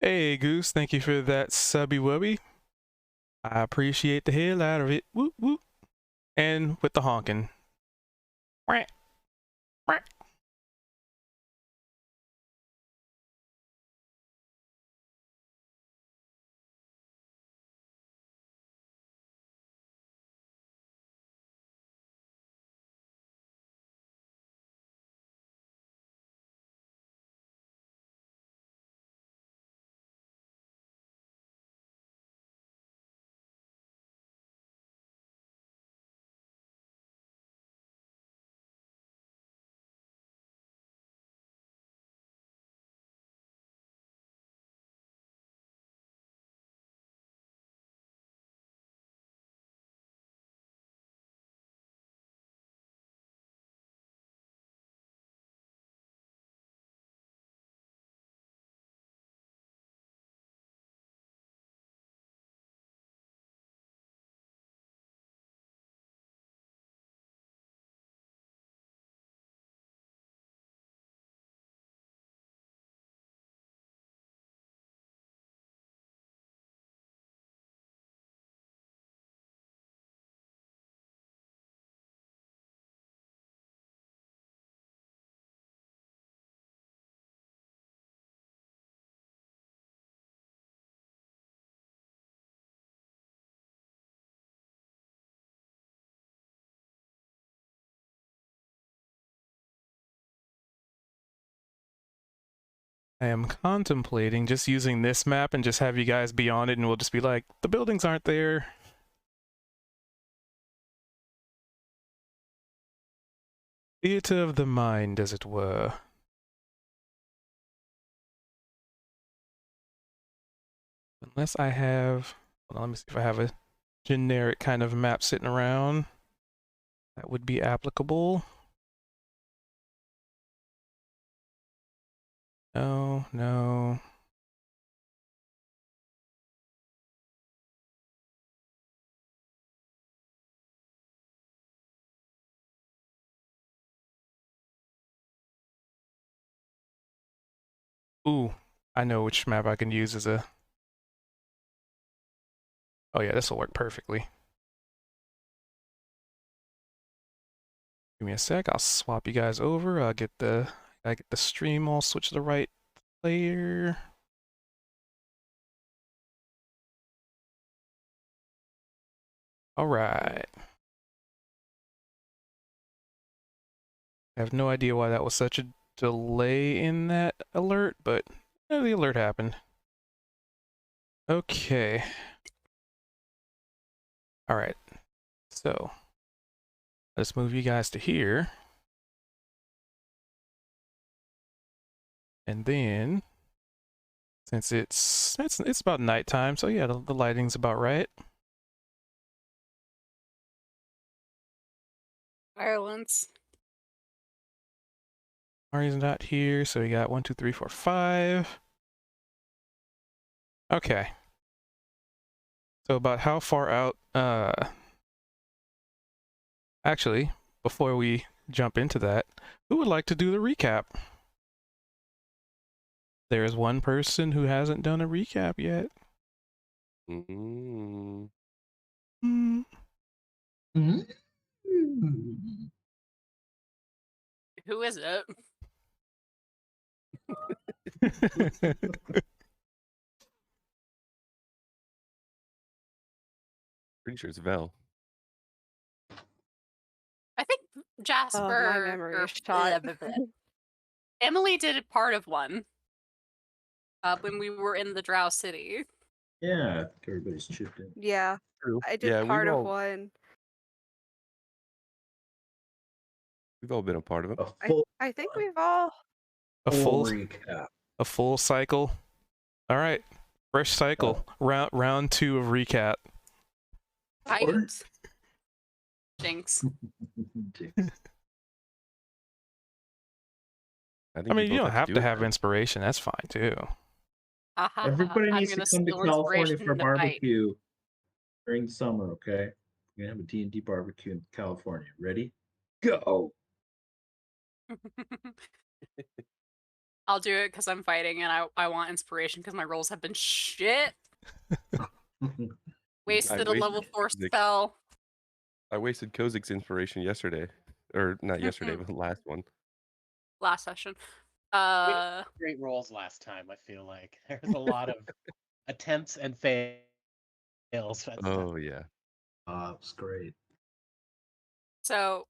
Hey, Goose, thank you for that subby wubby. I appreciate the hell out of it. Whoop whoop. And with the honking. Quack, quack. I am contemplating just using this map and just have you guys be on it and we'll just be like, the buildings aren't there. Theater of the mind, as it were. Unless I have, hold on, let me see if I have a generic kind of map sitting around that would be applicable. No, no. Ooh, I know which map I can use as a... Oh yeah, this will work perfectly. Give me a sec, I'll swap you guys over. I get the stream all switch to the right layer. All right. I have no idea why that was such a delay in that alert, but the alert happened. Okay. All right. So let's move you guys to here. And then, since it's about nighttime, so yeah, the lighting's about right. Violence. Mari's not here, so we got 1, 2, 3, 4, 5. Okay. So about how far out, actually, before we jump into that, who would like to do the recap? There is one person who hasn't done a recap yet. Mm. Mm. Who is it? Pretty sure it's Vel. I think Jasper. my memory or is shot. Emily did a part of one when we were in the Drow City. Yeah, I think everybody's chipped in. Yeah, True. I did Yeah, part of one. We've all been a part of it. A full I think we've all. a full recap. A full cycle. All right, fresh cycle. Round 2 of recap. Items. Jinx. I mean, you don't have to have inspiration. That's fine too. Everybody I'm needs to gonna come to steal California inspiration for to fight. barbecue during the summer, okay? We're gonna have a D&D barbecue in California. Ready? Go! I'll do it because I'm fighting and I want inspiration because my rolls have been shit. Wasted a level 4 Kozik's- spell. I wasted Kozik's inspiration yesterday. Or not yesterday, but the last one. Last session. Great rolls last time, I feel like. There's a lot of attempts and fails. That's Oh, yeah. It's great. So,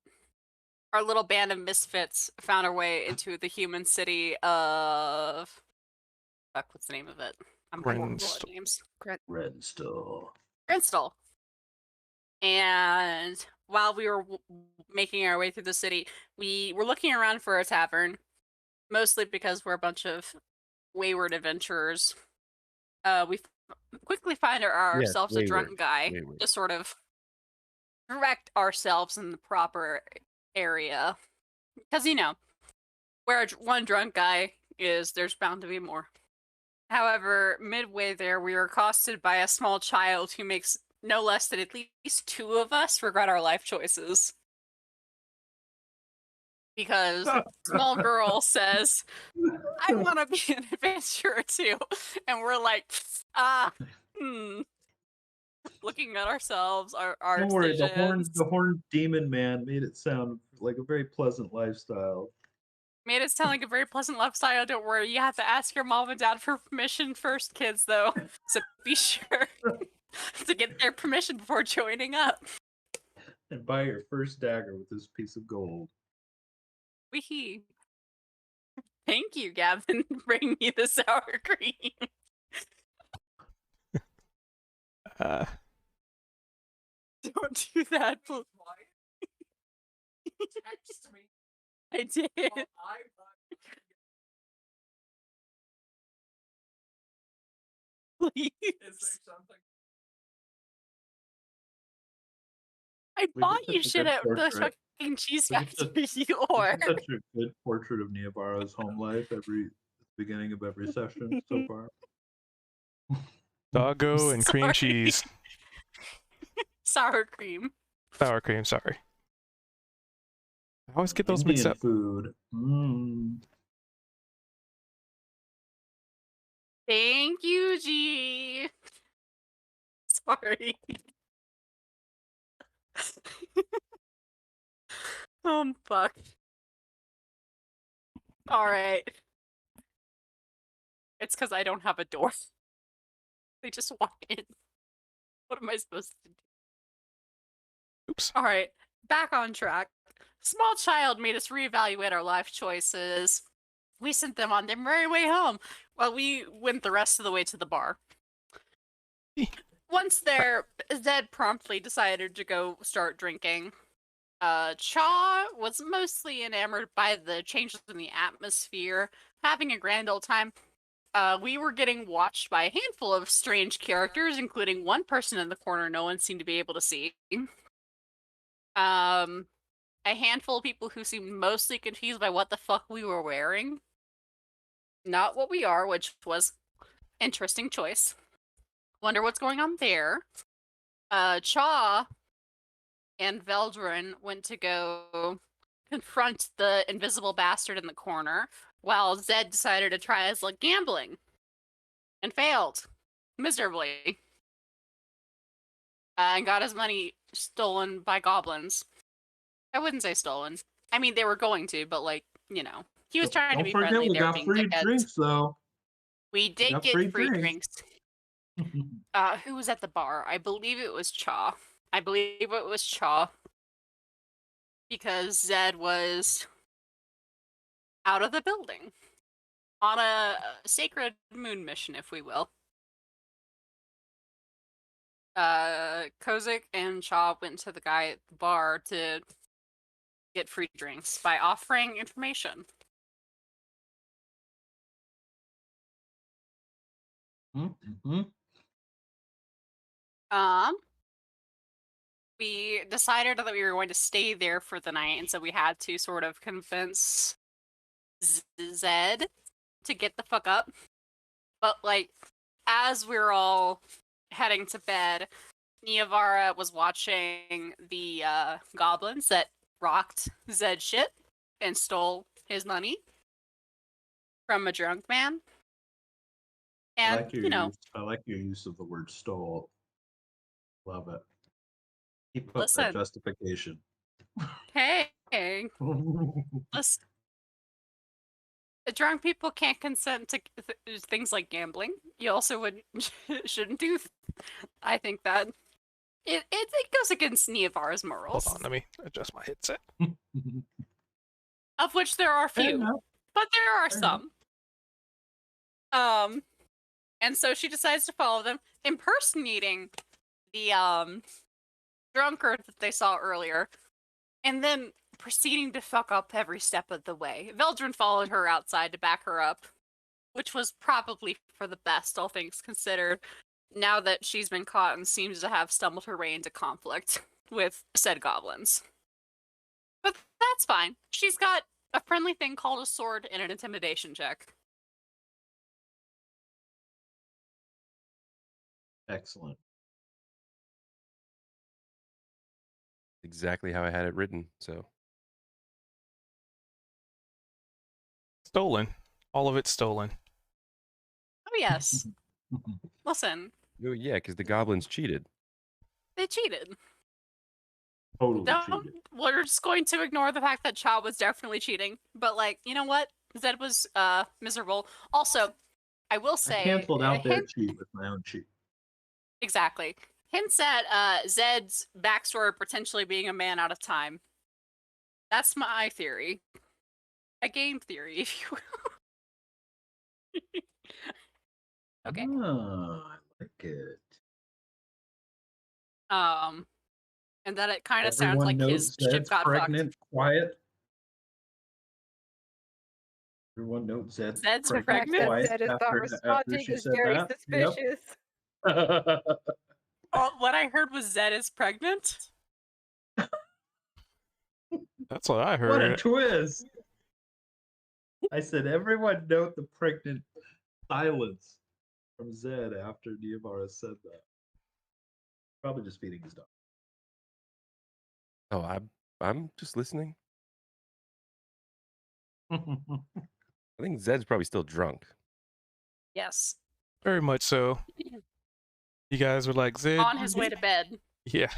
our little band of misfits found our way into the human city of. Fuck, what's the name of it? I'm horrible at names. Redstone. Grinstall. And while we were making our way through the city, we were looking around for a tavern, mostly because we're a bunch of wayward adventurers. We quickly find ourselves a drunk wayward, guy wayward. to sort of direct ourselves in the proper area. Because, where one drunk guy is, there's bound to be more. However, midway there, we were accosted by a small child who makes no less than at least 2 of us regret our life choices. Because small girl says, I want to be an adventurer too. And we're like, looking at ourselves, our Don't worry, decisions. the horned demon man made it sound like a very pleasant lifestyle. Made it sound like a very pleasant lifestyle. Don't worry, you have to ask your mom and dad for permission first, kids, though. So be sure to get their permission before joining up. And buy your first dagger with this piece of gold. Wee. Thank you, Gavin, for bringing me the sour cream. Don't do that. I did. Please. I bought did you such a shit good at the portrait. fucking cheese We did factory, such- you whore. Such a good portrait of Neobara's home life at the beginning of every session so far. Doggo and cream Sorry. cheese. Sour cream. Sour cream, sorry. I always get those mixed Indian up. food. Thank you, G. Sorry. Fuck. Alright. It's because I don't have a door. They just walk in. What am I supposed to do? Oops. Alright, back on track. Small child made us reevaluate our life choices. We sent them on their merry way home, while we went the rest of the way to the bar. Once there, Zed promptly decided to go start drinking. Cha was mostly enamored by the changes in the atmosphere, having a grand old time. We were getting watched by a handful of strange characters, including one person in the corner no one seemed to be able to see. A handful of people who seemed mostly confused by what the fuck we were wearing. Not what we are, which was interesting choice. Wonder what's going on there. Cha and Veldrin went to go confront the invisible bastard in the corner, while Zed decided to try his luck gambling. And failed. Miserably. And got his money stolen by goblins. I wouldn't say stolen. I mean, they were going to, but he was trying to be Don't forget, friendly. we They were got being free dickheads. drinks though. We did got get free free drinks. drinks. Who was at the bar? I believe it was Cha. Because Zed was out of the building. On a sacred moon mission, if we will. Kozik and Cha went to the guy at the bar to get free drinks by offering information. We decided that we were going to stay there for the night, and so we had to sort of convince Zed to get the fuck up. But as we were all heading to bed, Neovara was watching the goblins that rocked Zed shit and stole his money. from a drunk man. I And, like your use. I like your use of the word stole. Love it. Keep up that Listen. justification. hey, listen. Drunk people can't consent to things like gambling. You also shouldn't do. I think that it goes against Niavara's morals, Hold on, let me adjust my headset. of which there are Fair few, enough. but there are Fair some. And so she decides to follow them, impersonating the drunkard that they saw earlier, and then proceeding to fuck up every step of the way. Veldrin followed her outside to back her up, which was probably for the best, all things considered, now that she's been caught and seems to have stumbled her way into conflict with said goblins. But that's fine. She's got a friendly thing called a sword and an intimidation check. Excellent. Exactly how I had it written. So Stolen. All of it stolen. Oh yes. Listen, oh, yeah, because the goblins cheated. they cheated. Totally Don't, cheated. we're just going to ignore the fact that Cha was definitely cheating. But, like, you know what? Zed was miserable. Also, I will say, I canceled out their hint- cheat with my own cheat. exactly, hints at Zed's backstory potentially being a man out of time. That's my theory. A game theory, if you will. Okay. Ah, I like it. And that it kind of sounds Everyone like knows his ship Zed's got pregnant. Quiet. Everyone knows Zed's, Zed's The fact pregnant? that Quiet Zed is not after responding she is said very that. suspicious. Yep. Oh, what I heard was Zed is pregnant. That's what I What a heard. twist! I said, everyone note the pregnant silence from Zed after Niavara said that. Probably just feeding his dog. Oh, I'm just listening. I think Zed's probably still drunk. Yes. Very much so. You guys were like, Zed. On his way to bed. Yeah.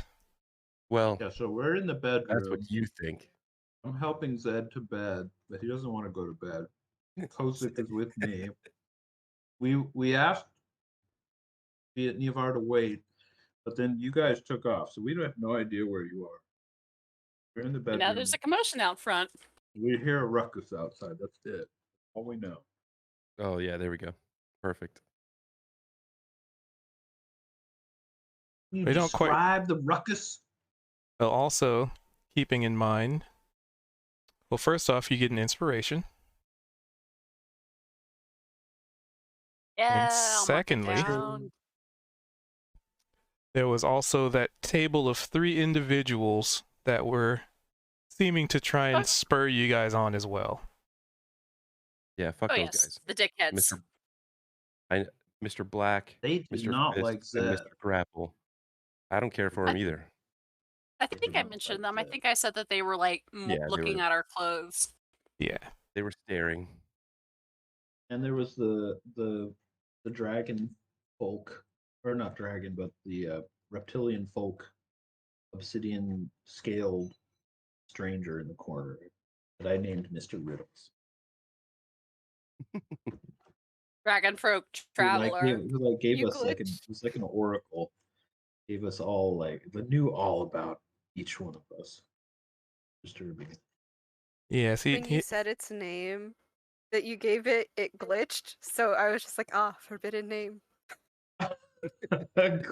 Well, Yeah, so we're in the bedroom. that's what you think. I'm helping Zed to bed, but he doesn't want to go to bed. Kozik is with me. We asked Niavara to wait, but then you guys took off, so we have no idea where you are. We're in the And bedroom. now there's a commotion out front. We hear a ruckus outside. That's it. All we know. Oh yeah, there we go. Perfect. Can you They don't quite- describe the ruckus? Well, also, keeping in mind, well, first off, you get an inspiration. Yeah. And I'll mark it secondly, down. there was also that table of 3 individuals that were seeming to try and spur you guys on as well. Yeah, fuck Oh those yes, guys. the dickheads. Mr. Black, They do Mr. not Fist, like and Zed. Mr. Grapple. I don't care for them either. I They think do I not mentioned like them. I that. think I said that they were like Yeah, they looking were- at our clothes. Yeah. They were staring. And there was the dragon folk, or not dragon, but the reptilian folk, obsidian scaled stranger in the corner that I named Mr. Riddles. Dragon folk traveler. Who gave You us like glitched. it was like an oracle. Gave us all knew all about each one of us. Disturbing. Yeah, see, When you said its name that you gave it, it glitched. So I was just like, forbidden name.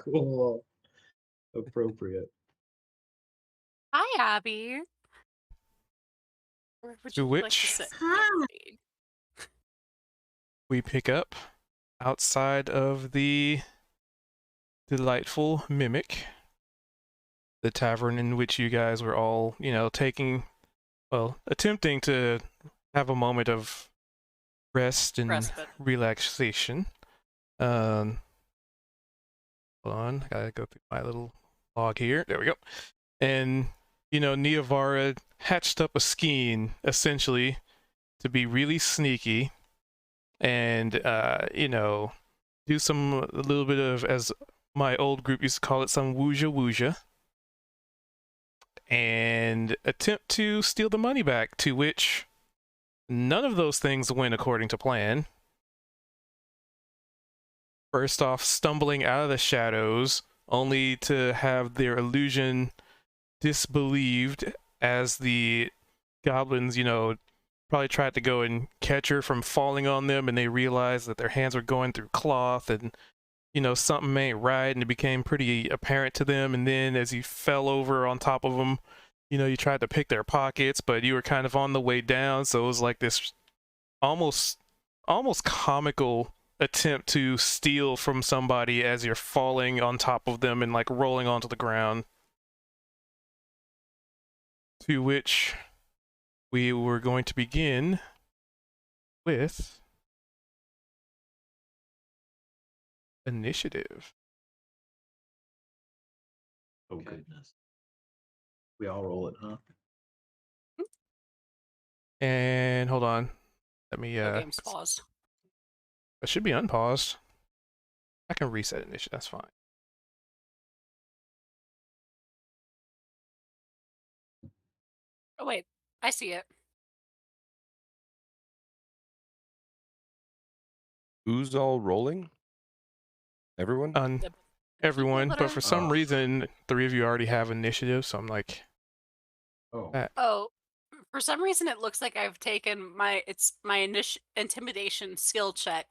Cool. Appropriate. Hi, Abby. Where would To you like which- to sit? Abby? we pick up outside of the delightful Mimic, the tavern in which you guys were all, attempting to have a moment of rest and Respite. relaxation. Hold on, I gotta go through my little log here. There we go. And, Niavara hatched up a scheme, essentially, to be really sneaky and do a little bit of, as my old group used to call it, some woozah and attempt to steal the money back, to which none of those things went according to plan. First off, stumbling out of the shadows, only to have their illusion disbelieved as the goblins, probably tried to go and catch her from falling on them, and they realized that their hands were going through cloth, and something ain't right, and it became pretty apparent to them. And then as you fell over on top of them, you tried to pick their pockets, but you were kind of on the way down, so it was like this almost comical attempt to steal from somebody as you're falling on top of them and like rolling onto the ground. To which we were going to begin with initiative. Oh goodness. We all roll it, huh? And hold on. Let me The game's paused. It should be unpaused. I can reset initiative, that's fine. Oh wait, I see it. Who's all rolling? Everyone? Everyone, that but are- for some reason, 3 of you already have initiative, so I'm like, Oh. Oh, for some reason it looks like I've taken my intimidation skill check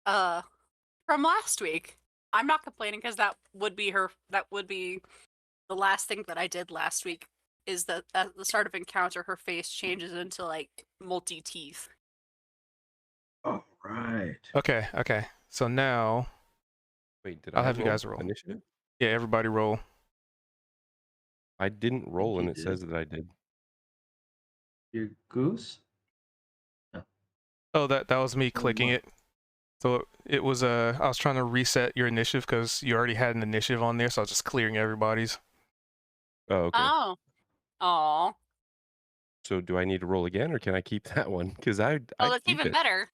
from last week. I'm not complaining because that would be the last thing that I did last week, is that at the start of encounter her face changes into like multi teeth. All right. okay. So now, Wait, did I'll I have you guys roll. initiative? Yeah, everybody roll. I didn't roll, and you it says did. that I did. Your goose? Oh, that was me clicking what? it. So it was I was trying to reset your initiative because you already had an initiative on there, so I was just clearing everybody's. Oh, okay. Oh, aw. So do I need to roll again, or can I keep that one? Because Oh, I'd that's keep even it. better.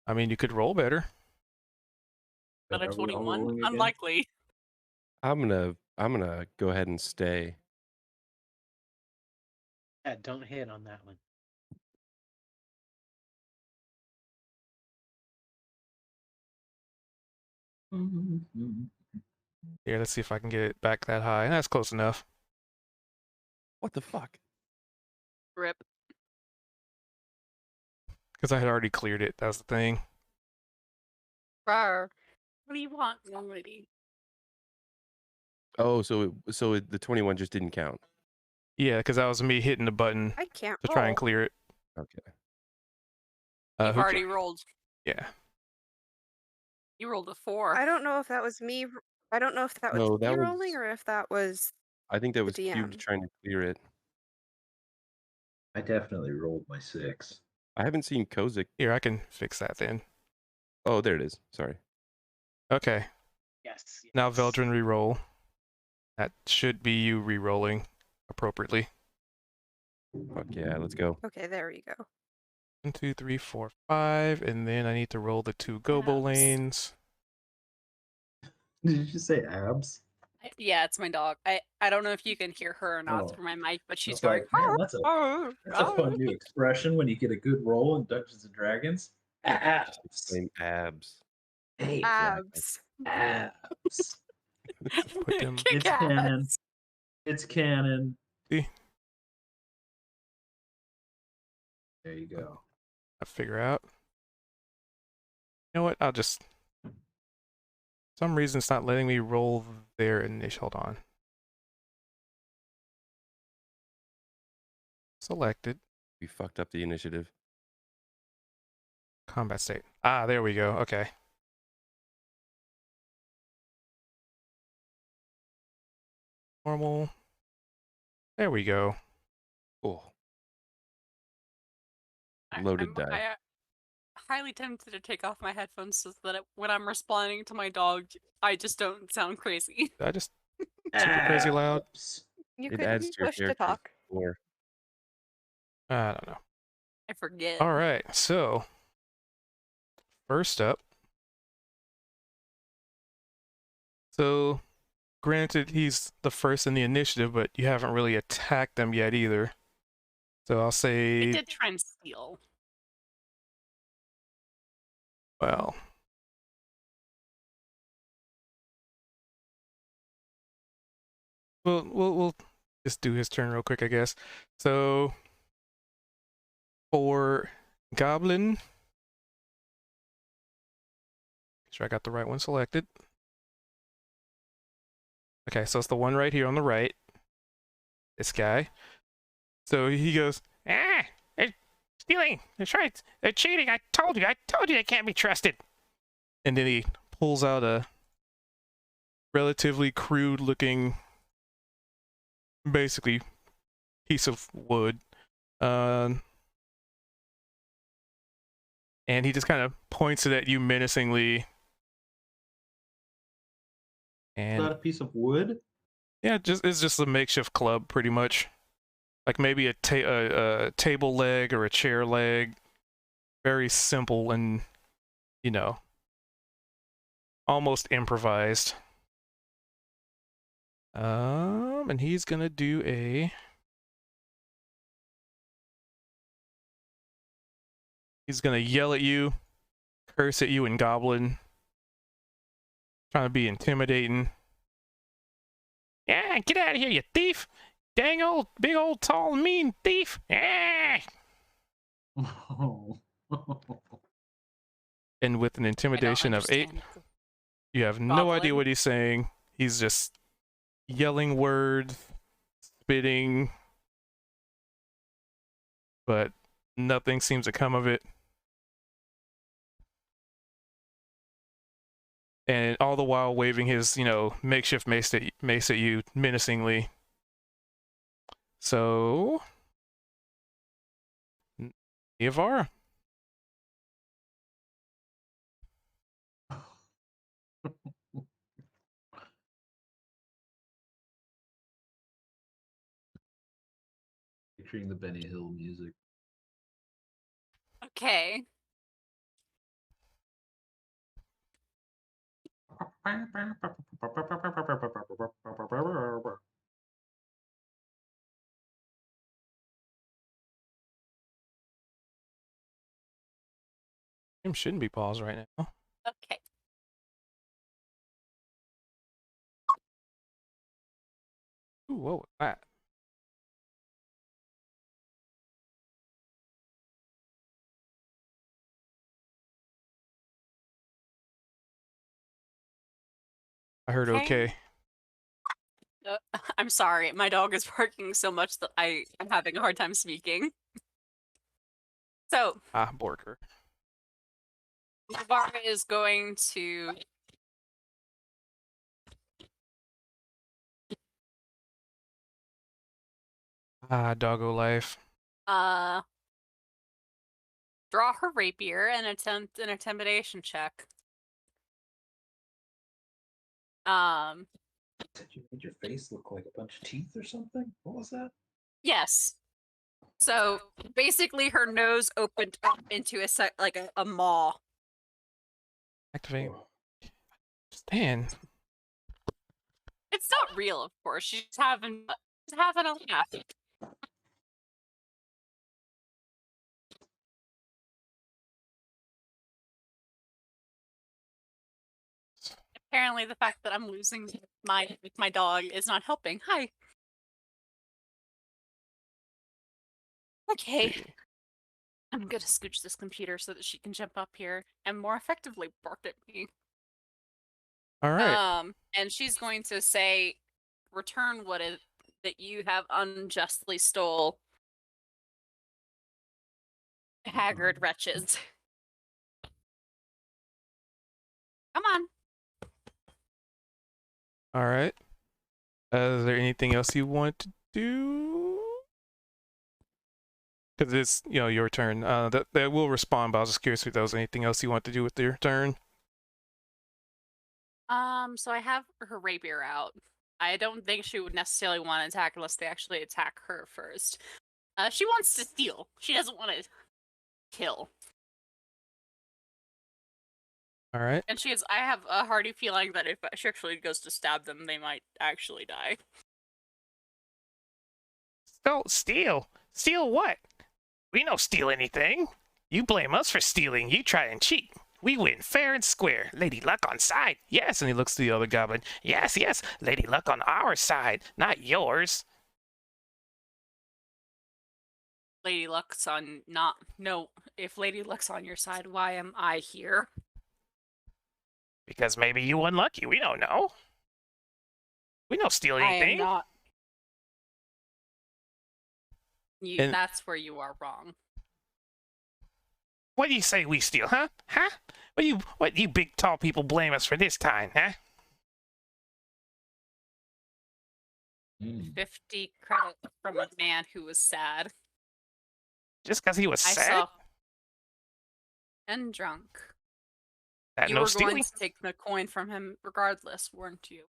I mean, you could roll better. But a Are we all 21? rolling again? Unlikely. I'm gonna go ahead and stay. Yeah, don't hit on that one. Here, let's see if I can get it back that high. That's close enough. What the fuck? Rip. Because I had already cleared it. That was the thing. Rawr. What do you want, young lady? Oh, the 21 just didn't count. Yeah, because that was me hitting the button I can't to try and roll. clear it. Okay. You've who ca- already rolled. Yeah. You rolled a 4. I don't know if that was me. I don't know if that was No, me that was. rolling or if that was. I think that the was Cubed DM. trying to clear it. I definitely rolled my 6. I haven't seen Kozik. Here, I can fix that then. Oh, there it is. Sorry. Okay. Yes. Now yes. Veldrin re-roll. That should be you re-rolling appropriately. Fuck yeah, let's go. Okay, there we go. 1, 2, 3, 4, 5, and then I need to roll the 2 Gobo Abs. lanes. Did you say abs? Yeah, it's my dog. I don't know if you can hear her or not Oh. through my mic, but she's It's going. like, man, that's a fun new expression when you get a good roll in Dungeons and Dragons. Abs. Same abs. Hey, Abs. abs. Put them. Kick It's canon. ass. It's canon. See? There you go. I figure out. You know what? I'll just. For some reason, it's not letting me roll their initial. Hold on. Selected. We fucked up the initiative. Combat state. Ah, there we go. Okay. Normal. There we go. Oh, I'm die. highly tempted to take off my headphones so that when I'm responding to my dog, I just don't sound crazy. Did I just super crazy loud? Abs. You It could adds to your push to character. talk. Or I don't know. I forget. All right, so first up, so granted he's the first in the initiative, but you haven't really attacked them yet either. So I'll They say, did try and steal. well, we'll just do his turn real quick, I guess. So for Goblin, make sure I got the right one selected. Okay, so it's the one right here on the right. This guy. So he goes, they're stealing. That's right. They're cheating. I told you they can't be trusted. And then he pulls out a relatively crude looking, basically, piece of wood. And he just kind of points it at you menacingly. Is And that a piece of wood? yeah, it's just a makeshift club, pretty much. Like maybe a table leg or a chair leg. Very simple and, you know, almost improvised. And he's gonna do a... He's gonna yell at you, curse at you in Goblin. Trying to be intimidating. Yeah, get out of here, you thief! Dang old, big old, tall, mean thief! Yeah! Oh. And with an I don't intimidation of 8, understand. you have no idea Goblin? what he's saying. He's just yelling words, spitting, but nothing seems to come of it. And all the while waving his, makeshift mace at you menacingly. So, Iavara. Picturing the Benny Hill music. Okay. Him shouldn't be paused right now. Okay. Ooh, what was that? I heard Okay. okay. I'm sorry. My dog is barking so much that I'm having a hard time speaking. So, Ah, Borker. Iavara is going to Ah, doggo life. draw her rapier and attempt an intimidation check. Did you made your face look like a bunch of teeth or something? What was that? Yes. So basically, her nose opened up into a maw. Activate. Oh. Stan. It's not real, of course. She's having a laugh. Apparently, the fact that I'm losing my dog is not helping. Hi. Okay. I'm gonna scooch this computer so that she can jump up here and more effectively bark at me. All right. And she's going to say, "Return what is that you have unjustly stole, haggard wretches." Come on. All right. Is there anything else you want to do? Because it's, your turn. That will respond, but I was just curious if there was anything else you want to do with your turn. So I have her rapier out. I don't think she would necessarily want to attack unless they actually attack her first. She wants to steal. She doesn't want to kill. All right. And I have a hearty feeling that if she actually goes to stab them, they might actually die. Don't steal. Steal what? We don't steal anything. You blame us for stealing. You try and cheat. We win fair and square. Lady Luck on side. Yes. And he looks to the other goblin. Yes, yes. Lady Luck on our side, not yours. Lady Luck's on not no. If Lady Luck's on your side, why am I here? Because maybe you unlucky. We don't know. We don't steal I am anything. not. And- That's where you are wrong. What do you say we steal, huh? Huh? What you big tall people blame us for this time, huh? 50 credit from a man who was sad. Just because he was I sad? saw. And drunk. That You no were stealing? going to take the coin from him regardless, weren't you?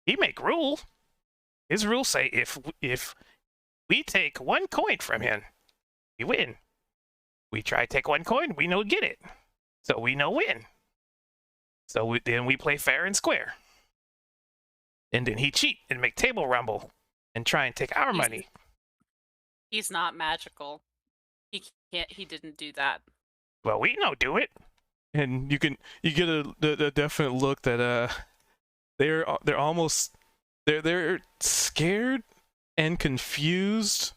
He make rule. His rules say if we take one coin from him, we win. We try to take one coin, we no get it. So we no win. So then we play fair and square. And then he cheat and make table rumble and try and take our money. He's not magical. He can't. He didn't do that. Well, we no do it. And you get a definite look that they're almost they're scared and confused,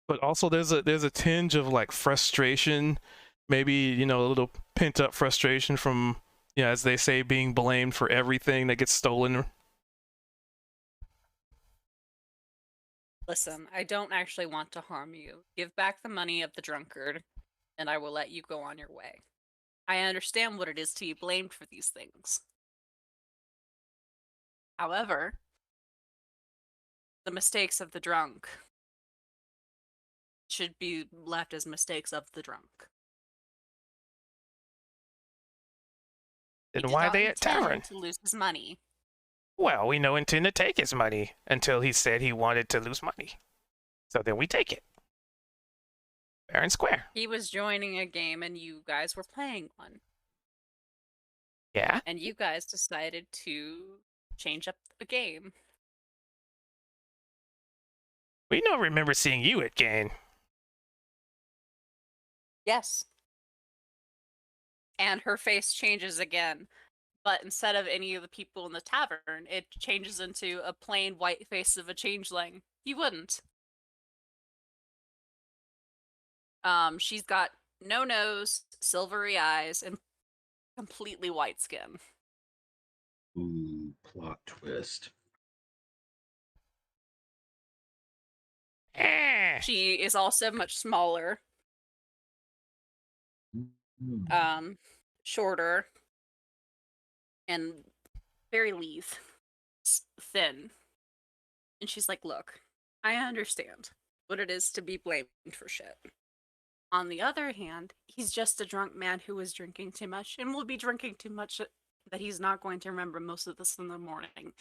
but also there's a tinge of like frustration, maybe a little pent up frustration from as they say, being blamed for everything that gets stolen. Listen, I don't actually want to harm you. Give back the money of the drunkard, and I will let you go on your way. I understand what it is to be blamed for these things. However, the mistakes of the drunk should be left as mistakes of the drunk. He Then did why are not they at intend tavern? to lose his money. Well, we no intend to take his money until he said he wanted to lose money. So then we take it. Fair and square. He was joining a game and you guys were playing one. Yeah? And you guys decided to change up the game. We don't remember seeing you at game. Yes. And her face changes again. But instead of any of the people in the tavern, it changes into a plain white face of a changeling. You wouldn't. She's got no nose, silvery eyes, and completely white skin. Ooh, plot twist. She is also much smaller, Mm. shorter, and very lithe, thin. And she's like, look, I understand what it is to be blamed for shit. On the other hand, he's just a drunk man who was drinking too much and will be drinking too much that he's not going to remember most of this in the morning.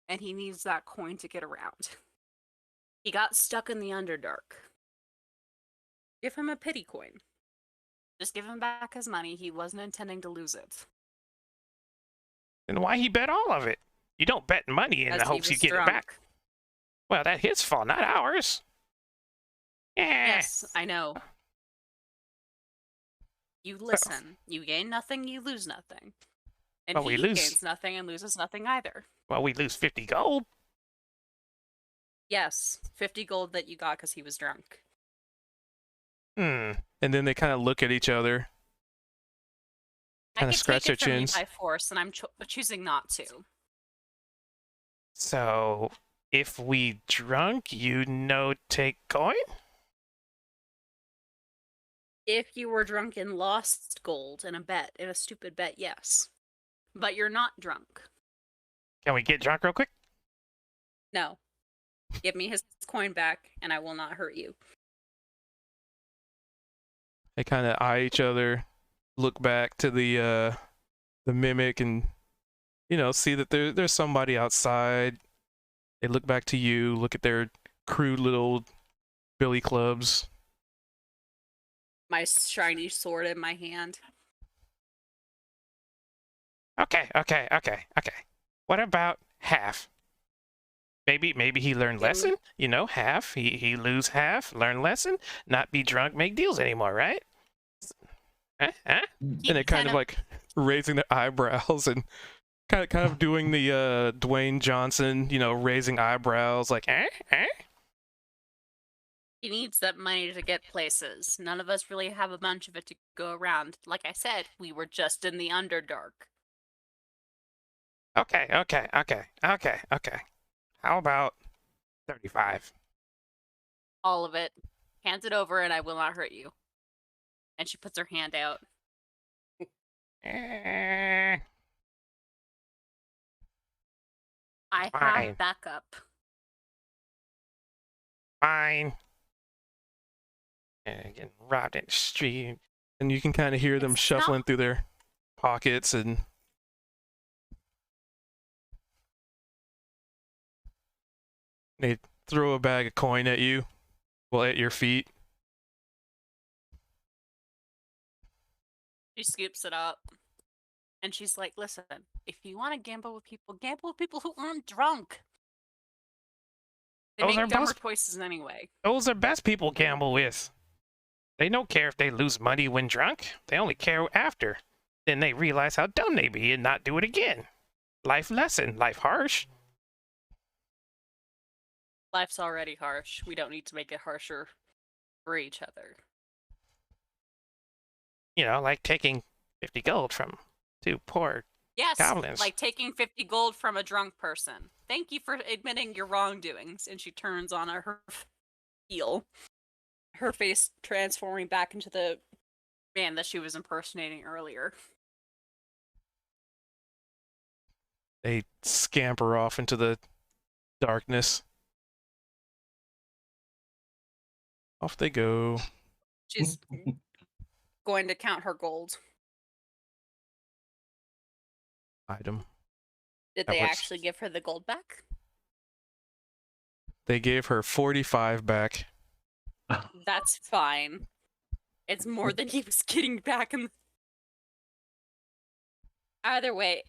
And he needs that coin to get around. He got stuck in the Underdark. Give him a pity coin. Just give him back his money. He wasn't intending to lose it. Then why he bet all of it? You don't bet money in As the he hopes you was get drunk. it back. Well, that's his fault, not ours. Yes, I know. You listen. You gain nothing, you lose nothing. And Well, we he lose- gains nothing and loses nothing either. Well, we lose 50 gold. Yes, 50 gold that you got because he was drunk. And then they kind of look at each other. I Kinda could scratch take it their from you chins. by force, and I'm choosing not to. So, if we drunk, you no take coin? If you were drunk and lost gold in a stupid bet, yes. But you're not drunk. Can we get drunk real quick? No. Give me his coin back, and I will not hurt you. They kind of eye each other, look back to the mimic, and see that there's somebody outside. They look back to you, look at their crude little billy clubs. my shiny sword in my hand. Okay. What about half? Maybe he learned Give me- lesson. You know, half. He lose half, learn lesson, not be drunk, make deals anymore, right? Huh? Mm. And it kind of like raising their eyebrows and kind of doing the Dwayne Johnson, you know, raising eyebrows like He needs that money to get places. None of us really have a bunch of it to go around. Like I said, we were just in the Underdark. Okay. How about 35? All of it. Hands it over and I will not hurt you. And she puts her hand out. Eh, I Fine. have backup. Fine. And getting robbed in the street. And you can kind of hear them It's shuffling not- through their pockets and they throw a bag of coin at you. Well, at your feet. She scoops it up. And she's like, listen, if you want to gamble with people who aren't drunk. They Those are make dumber both- choices anyway. Those are best people gamble with. They don't care if they lose money when drunk. They only care after. Then they realize how dumb they be and not do it again. Life lesson. Life harsh. Life's already harsh. We don't need to make it harsher for each other. You know, like taking 50 gold from two poor. Yes, Goblins. like taking 50 gold from a drunk person. Thank you for admitting your wrongdoings. And she turns on her heel. Her face transforming back into the man that she was impersonating earlier. They scamper off into the darkness. Off they go. She's going to count her gold. Item. Did That they works. actually give her the gold back? They gave her 45 back. That's fine. It's more than he was getting back in. Either way,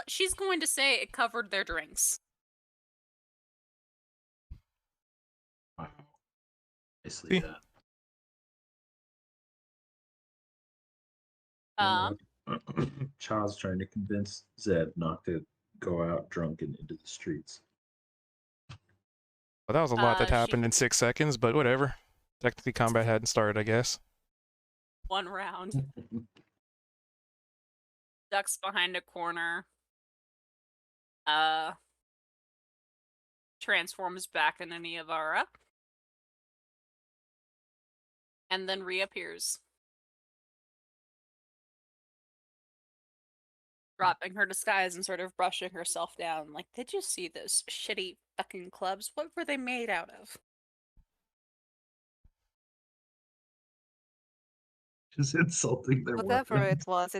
she's going to say it covered their drinks. Wow. Nicely See? done. Cha's trying to convince Zed not to go out drunk and into the streets. Well, that was a lot that She- happened in 6 seconds, but whatever. Technically, combat hadn't started, I guess. One round. Ducks behind a corner. Transforms back into Niavara. And then reappears. Dropping her disguise and sort of brushing herself down. Like, did you see those shitty fucking clubs? What were they made out of? Just insulting their Whatever weapons. it was,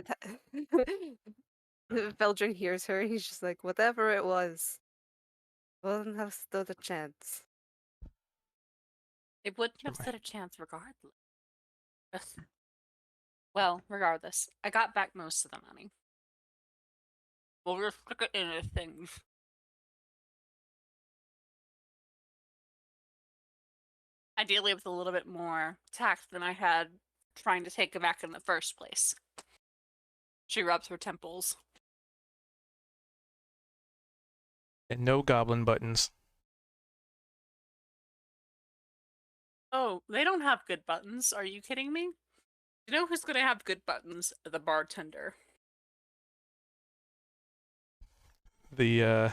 Veldrin hears her. He's just like, whatever it was, wouldn't have stood a chance. They wouldn't have stood a chance regardless. Ugh. Well, regardless, I got back most of the money. We'll just stick it into things. Ideally with a little bit more tact than I had trying to take it back in the first place. She rubs her temples. And no goblin buttons. Oh, they don't have good buttons. Are you kidding me? You know who's gonna have good buttons? The bartender. The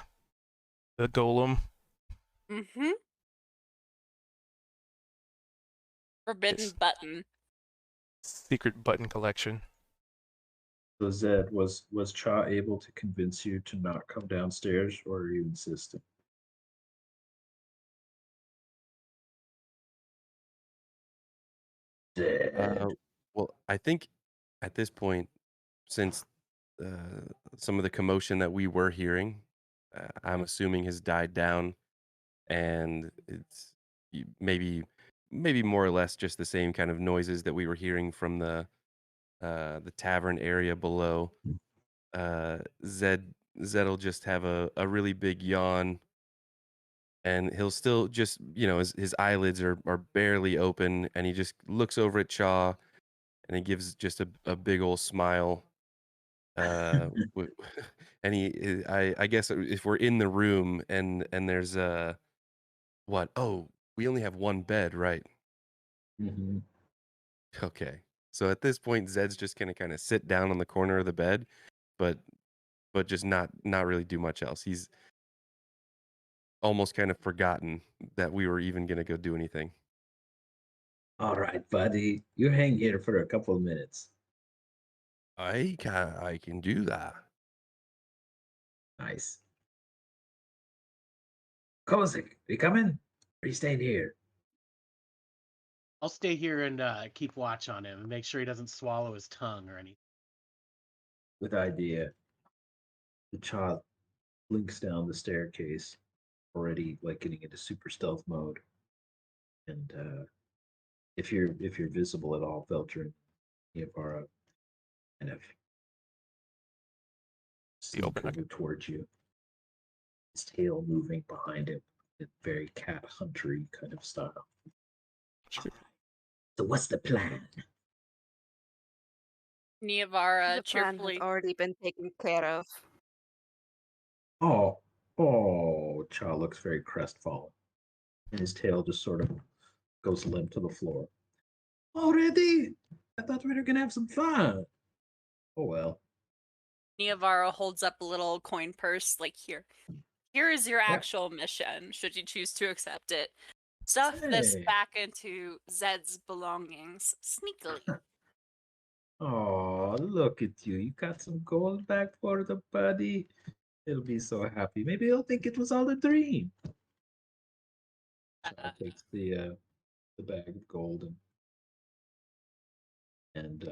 golem. Mm-hmm. Forbidden Yes. button. Secret button collection. So Zed, was Cha able to convince you to not come downstairs, or are you insisting? Zed. Well, I think at this point, since some of the commotion that we were hearing, I'm assuming has died down, and it's maybe maybe more or less just the same kind of noises that we were hearing from the tavern area below. Zed'll just have a really big yawn, and he'll still just, his eyelids are barely open, and he just looks over at Chaw, and he gives just a big old smile. w- and I guess if we're in the room and there's what? Oh, we only have one bed, right? Mm-hmm. Okay. So at this point, Zed's just gonna kind of sit down on the corner of the bed, but just not really do much else. He's almost kind of forgotten that we were even gonna go do anything. All right, buddy. You hang here for a couple of minutes. I can do that. Nice. Kozik, you coming? Or are you staying here? I'll stay here and keep watch on him and make sure he doesn't swallow his tongue or anything. Good idea. The child blinks down the staircase, already like getting into super stealth mode. And if you're visible at all, Veltrin, Neopara kind of open slink over towards you. His tail moving behind him in very cat huntery kind of style. Sure. So what's the plan? Niavara The plan has cheerfully. already been taken care of. Oh, Cha looks very crestfallen. And his tail just sort of goes limp to the floor. Already? I thought we were going to have some fun. Oh, well. Niavara holds up a little coin purse, like here. Here is your actual mission, should you choose to accept it. Stuff this Hey. back into Zed's belongings sneakily. Oh, look at you. You got some gold back for the buddy. He'll be so happy. Maybe he'll think it was all a dream. Cha takes the bag of gold and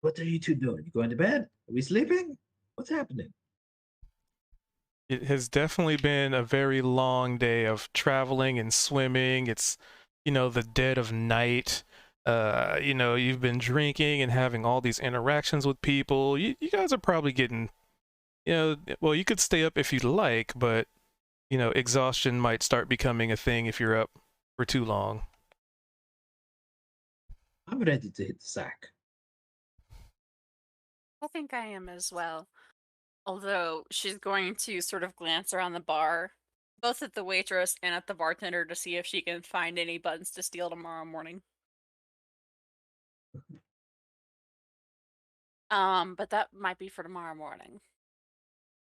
what are you two doing? You going to bed? Are we sleeping? What's happening? It has definitely been a very long day of traveling and swimming. It's, the dead of night. You've been drinking and having all these interactions with people. You guys are probably getting, well, you could stay up if you'd like, but, exhaustion might start becoming a thing if you're up for too long. I'm ready to hit the sack. I think I am as well. Although she's going to sort of glance around the bar, both at the waitress and at the bartender to see if she can find any buttons to steal tomorrow morning. But that might be for tomorrow morning.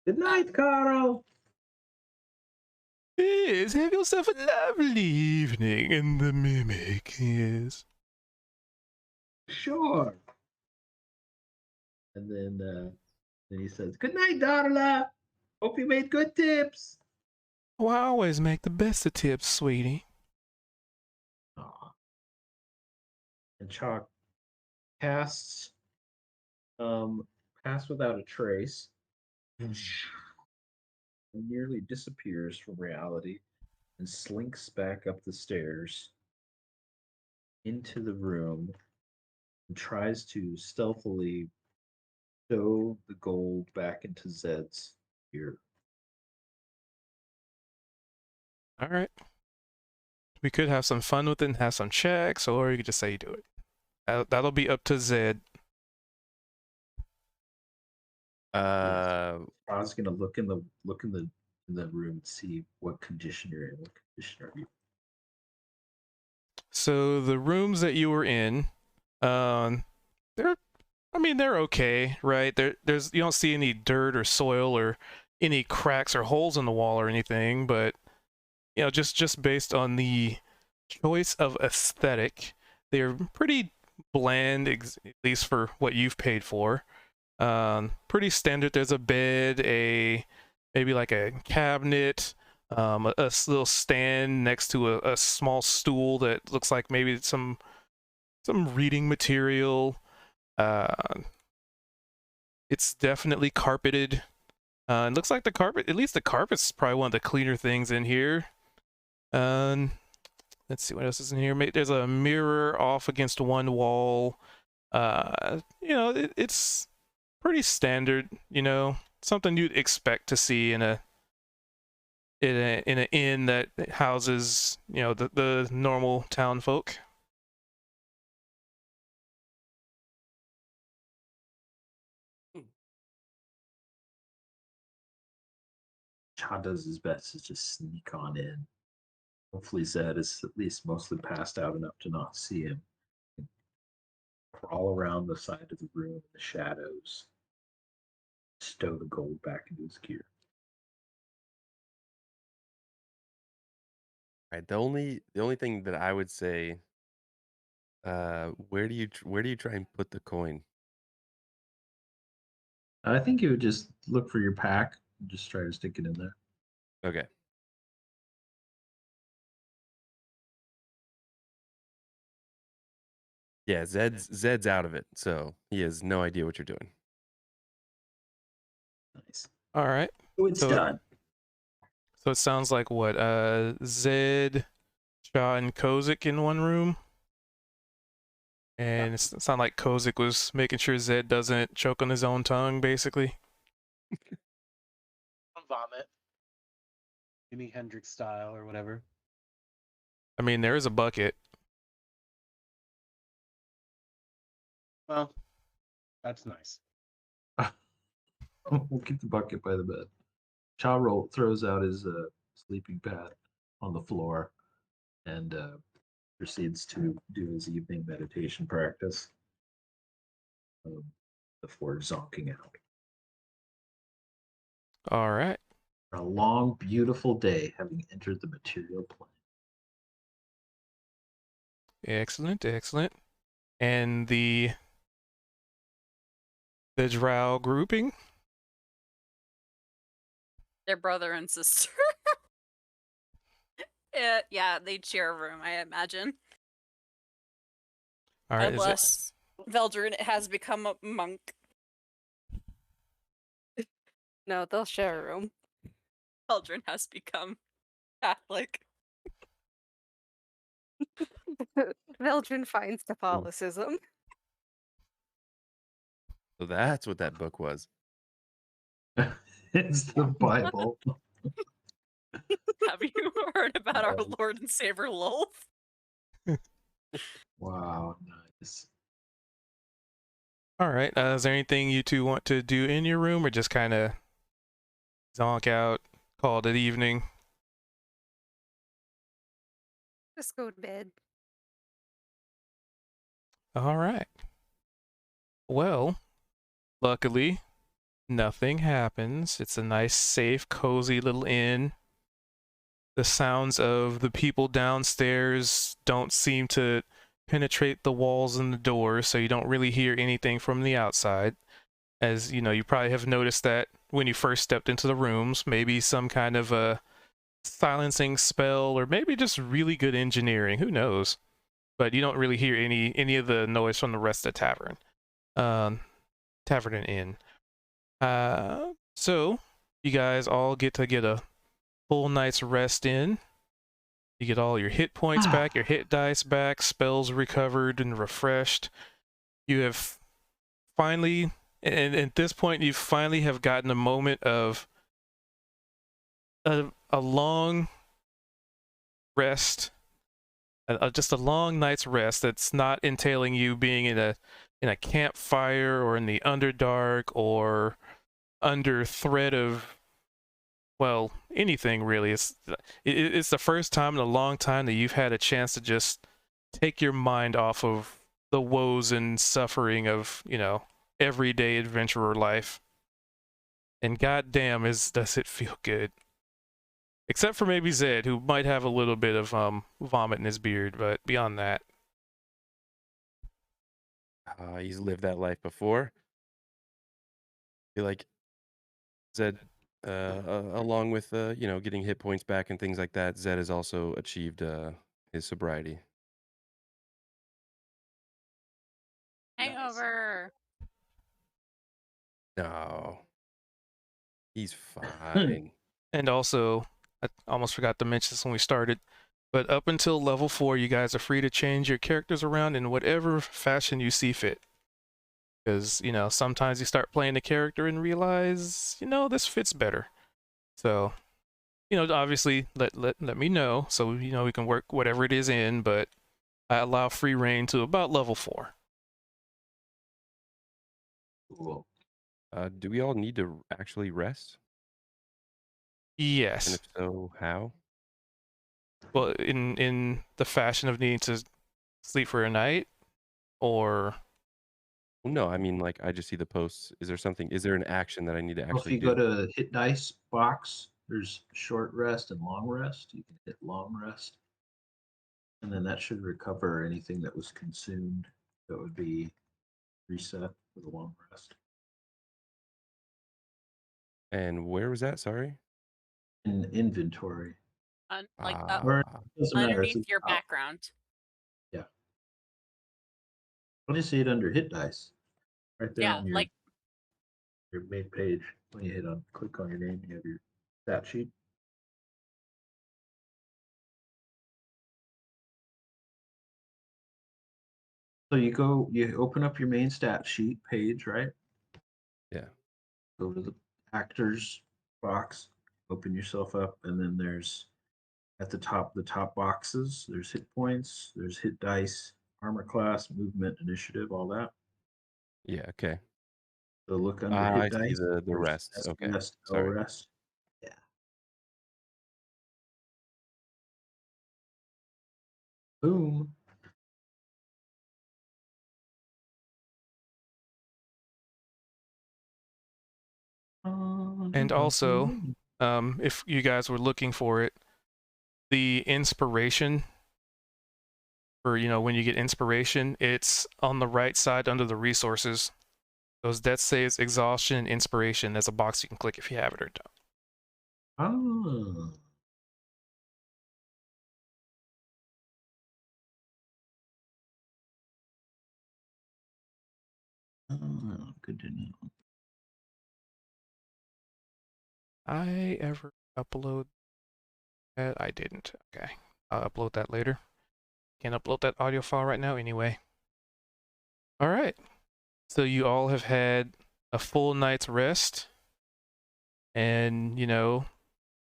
Good night, Carl. Yes, have yourself a lovely evening in the Mimic, yes. Sure. And then he says, "Good night, Darla. Hope you made good tips." Oh, I always make the best of tips, sweetie. Aw. And Chalk casts Pass Without a Trace. And nearly disappears from reality and slinks back up the stairs into the room and tries to stealthily stow the gold back into Zed's ear. All right. We could have some fun with it and have some checks, or you could just say you do it. That'll be up to Zed. I was gonna look in the room and see what condition you're in. What condition are you? So the rooms that you were in, they're okay, right? There's you don't see any dirt or soil or any cracks or holes in the wall or anything, but just based on the choice of aesthetic, they're pretty bland, at least for what you've paid for. Pretty standard. There's a bed, maybe like a cabinet, a little stand next to a small stool that looks like maybe some reading material. It's definitely carpeted. It looks like at least the carpet's probably one of the cleaner things in here. let's see what else is in here. There's a mirror off against one wall. It's pretty standard. Something you'd expect to see in an inn that houses the normal town folk. Cha does his best to just sneak on in. Hopefully Zed is at least mostly passed out enough to not see him. Crawl around the side of the room in the shadows. Stow the gold back into his gear. Right. The only thing that I would say, where do you try and put the coin? I think you would just look for your pack and just try to stick it in there. Okay. Yeah, Zed's out of it, so he has no idea what you're doing. Nice. All right. So it's done. So it sounds like what? Zed, Shaw, and Kozik in one room. And it sounded like Kozik was making sure Zed doesn't choke on his own tongue, basically. Vomit. Jimi Hendrix style or whatever. I mean, there is a bucket. Well, that's nice. We'll keep the bucket by the bed. Cha throws out his sleeping pad on the floor and proceeds to do his evening meditation practice before zonking out. All right. A long, beautiful day having entered the material plane. Excellent, excellent. And the drow grouping? Their brother and sister. Yeah, they share a room, I imagine. All right. Unless Veldrin has become a monk. No, they'll share a room. Veldrin has become Catholic. Veldrin finds Catholicism. So that's what that book was. It's the Bible. Have you heard about our Lord and Savior Lolth? Wow, nice. All right. Is there anything you two want to do in your room, or just kind of zonk out, call it evening? Just go to bed. All right. Well, luckily, nothing happens. It's a nice, safe, cozy little inn. The sounds of the people downstairs don't seem to penetrate the walls and the doors, so you don't really hear anything from the outside. As you know, you probably have noticed that when you first stepped into the rooms, maybe some kind of a silencing spell, or maybe just really good engineering, who knows. But you don't really hear any of the noise from the rest of the tavern. Tavern and inn. So you guys all get a full night's rest in. You get all your hit points back, your hit dice back, spells recovered and refreshed. You have finally, and at this point, you finally have gotten a moment of a long rest, just a long night's rest that's not entailing you being in a campfire or in the Underdark or under threat of, well, anything really. It's the first time in a long time that you've had a chance to just take your mind off of the woes and suffering of, everyday adventurer life. And goddamn, does it feel good. Except for maybe Zed, who might have a little bit of vomit in his beard, but beyond that. He's lived that life before. I feel like Zed, along with getting hit points back and things like that, Zed has also achieved his sobriety. Hangover. No, he's fine. And also, I almost forgot to mention this when we started, But up until level 4, you guys are free to change your characters around in whatever fashion you see fit. Because, you know, sometimes you start playing the character and realize, you know, this fits better. So, you know, obviously let me know so, you know, we can work whatever it is in, but I allow free reign to about level 4. Cool. Do we all need to actually rest? And Yes. if so, how? Well, in the fashion of needing to sleep for a night, or Well, no, I mean, like, I just see the posts. Is there an action that I need to Well, if actually you go do? to hit dice box, there's short rest and long rest. You can hit long rest. And then that should recover anything that was consumed. That would be reset for the long rest. And where was that? Sorry. In inventory. Like Or Ah, it doesn't matter. It's underneath at the your top. background. What do you see it under hit dice? Right there Yeah, on like your main page. When you click on your name, you have your stat sheet. So you open up your main stat sheet page, right? yeah. Go to the actors box, open yourself up, and then there's at the top boxes, there's hit points, there's hit dice, armor class, movement, initiative, all that. Yeah. Okay. So look under I hit see dice. the there's rests. S Okay. rest, L Sorry. rest. Yeah. Boom. and also, if you guys were looking for it, the inspiration for, you know, when you get inspiration, it's on the right side under the resources. Those death saves, exhaustion, and inspiration. There's a box you can click if you have it or don't. Oh. Oh, good to know. I ever upload that? I didn't. Okay. I'll upload that later. Can't upload that audio file right now anyway. All right. So you all have had a full night's rest. And, you know,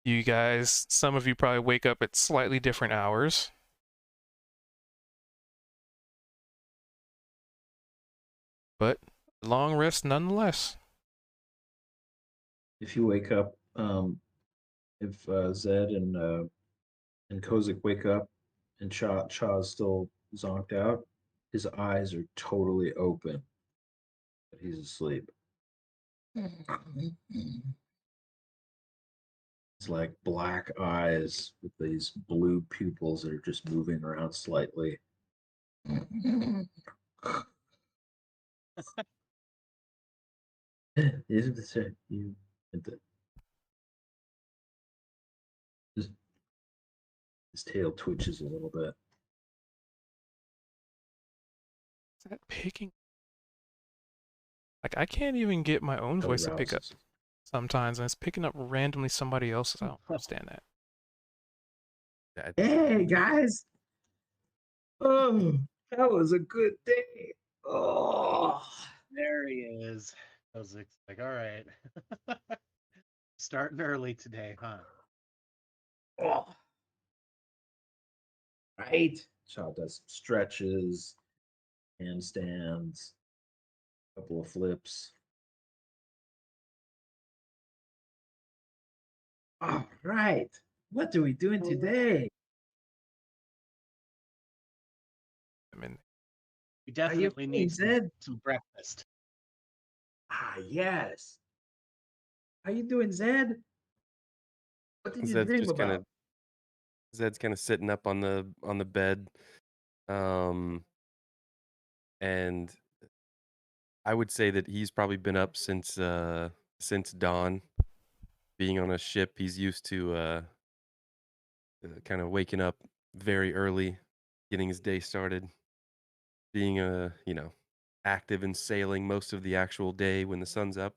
you guys, some of you probably wake up at slightly different hours. But long rest nonetheless. If you wake up, if Zed and Kozik wake up and Cha's still zonked out, his eyes are totally open, but he's asleep. It's like black eyes with these blue pupils that are just moving around slightly. Isn't this you? His tail twitches a little bit. Is that picking? Like, I can't even get my own voice to pick up Arouses. sometimes, and it's picking up randomly somebody else's. I don't understand that. Hey guys! Oh, that was a good day. Oh, There he is. I was like, all right. Starting early today, huh? oh. Right? Cha does stretches, handstands, a couple of flips. All right. What are we doing today? I mean, We Are you definitely feeling need Zed? some breakfast. Ah, yes. How you doing, Zed? What did you Zed's dream just kind about? of sitting up on the bed, um, and I would say that he's probably been up since dawn. Being on a ship, he's used to kind of waking up very early, getting his day started, being active and sailing most of the actual day when the sun's up.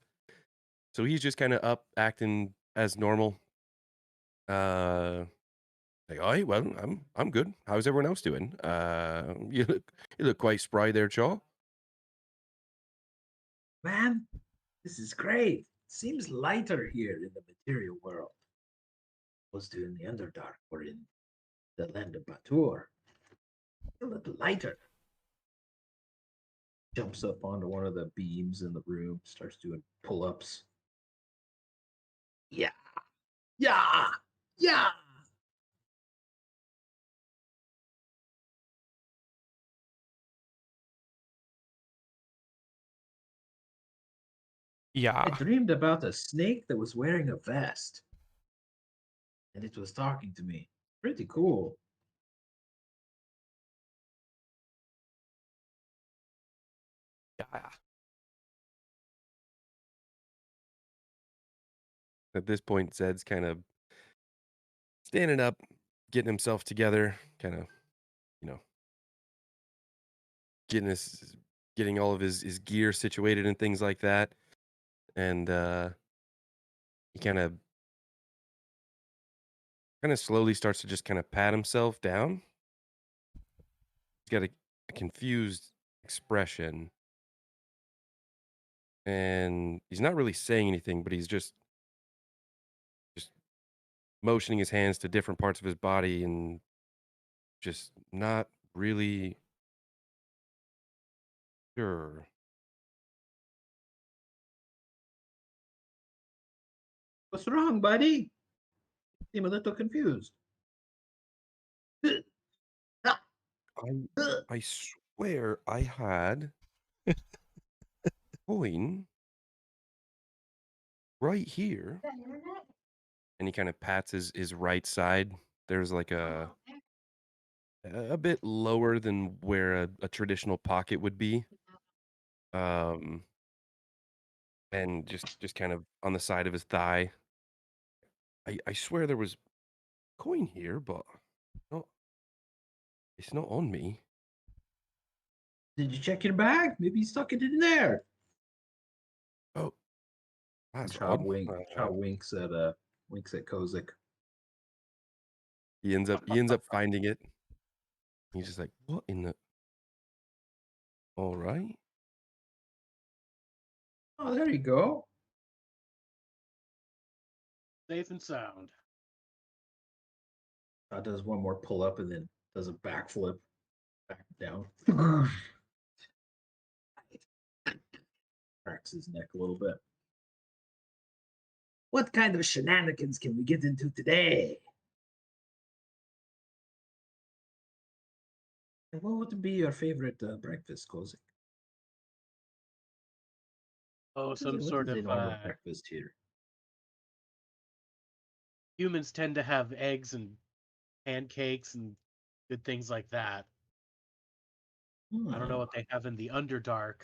So he's just kind of up, acting as normal. Uh, Like, "Aye, well, I'm good. How's everyone else doing? You look quite spry there, Chaw." Man, this is great. Seems lighter here in the material world. Opposed to in the Underdark or in the land of Batur. A little lighter. Jumps up onto one of the beams in the room, starts doing pull-ups. Yeah. Yeah. Yeah. I Yeah. dreamed about a snake that was wearing a vest. And it was talking to me. Pretty cool. Yeah. At this point, Zed's kind of standing up, getting himself together, kind of, you know, getting all of his gear situated and things like that. And he kind of slowly starts to just kind of pat himself down. He's got a confused expression. And he's not really saying anything, but he's just motioning his hands to different parts of his body and just not really sure. What's wrong, buddy? Seem a little confused. I swear I had a coin right here. And he kind of pats his right side. There's like a bit lower than where a traditional pocket would be. And just kind of on the side of his thigh. I swear there was coin here, but no, it's not on me. Did you check your bag? Maybe you stuck it in there. Oh, that's Chaw odd. winks at Kozik. He ends up finding it. He's just like, what in the? All right. Oh, there you go. Safe and sound. Chaw does one more pull up and then does a backflip back down. Cracks his neck a little bit. What kind of shenanigans can we get into today? And what would be your favorite breakfast, Kozik? Oh, some What sort is of in on the breakfast here? humans tend to have eggs and pancakes and good things like that. I don't know what they have in the Underdark.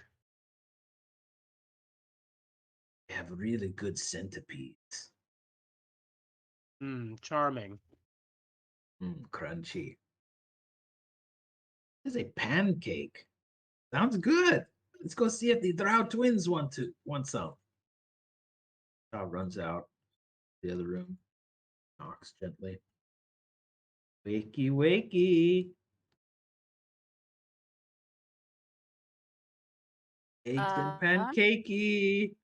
They have really good centipedes. Charming. Crunchy. This is a pancake. Sounds good. Let's go see if the Drow twins want some. Drow runs out the other room, knocks gently. Wakey, wakey. Eggs and pancakey.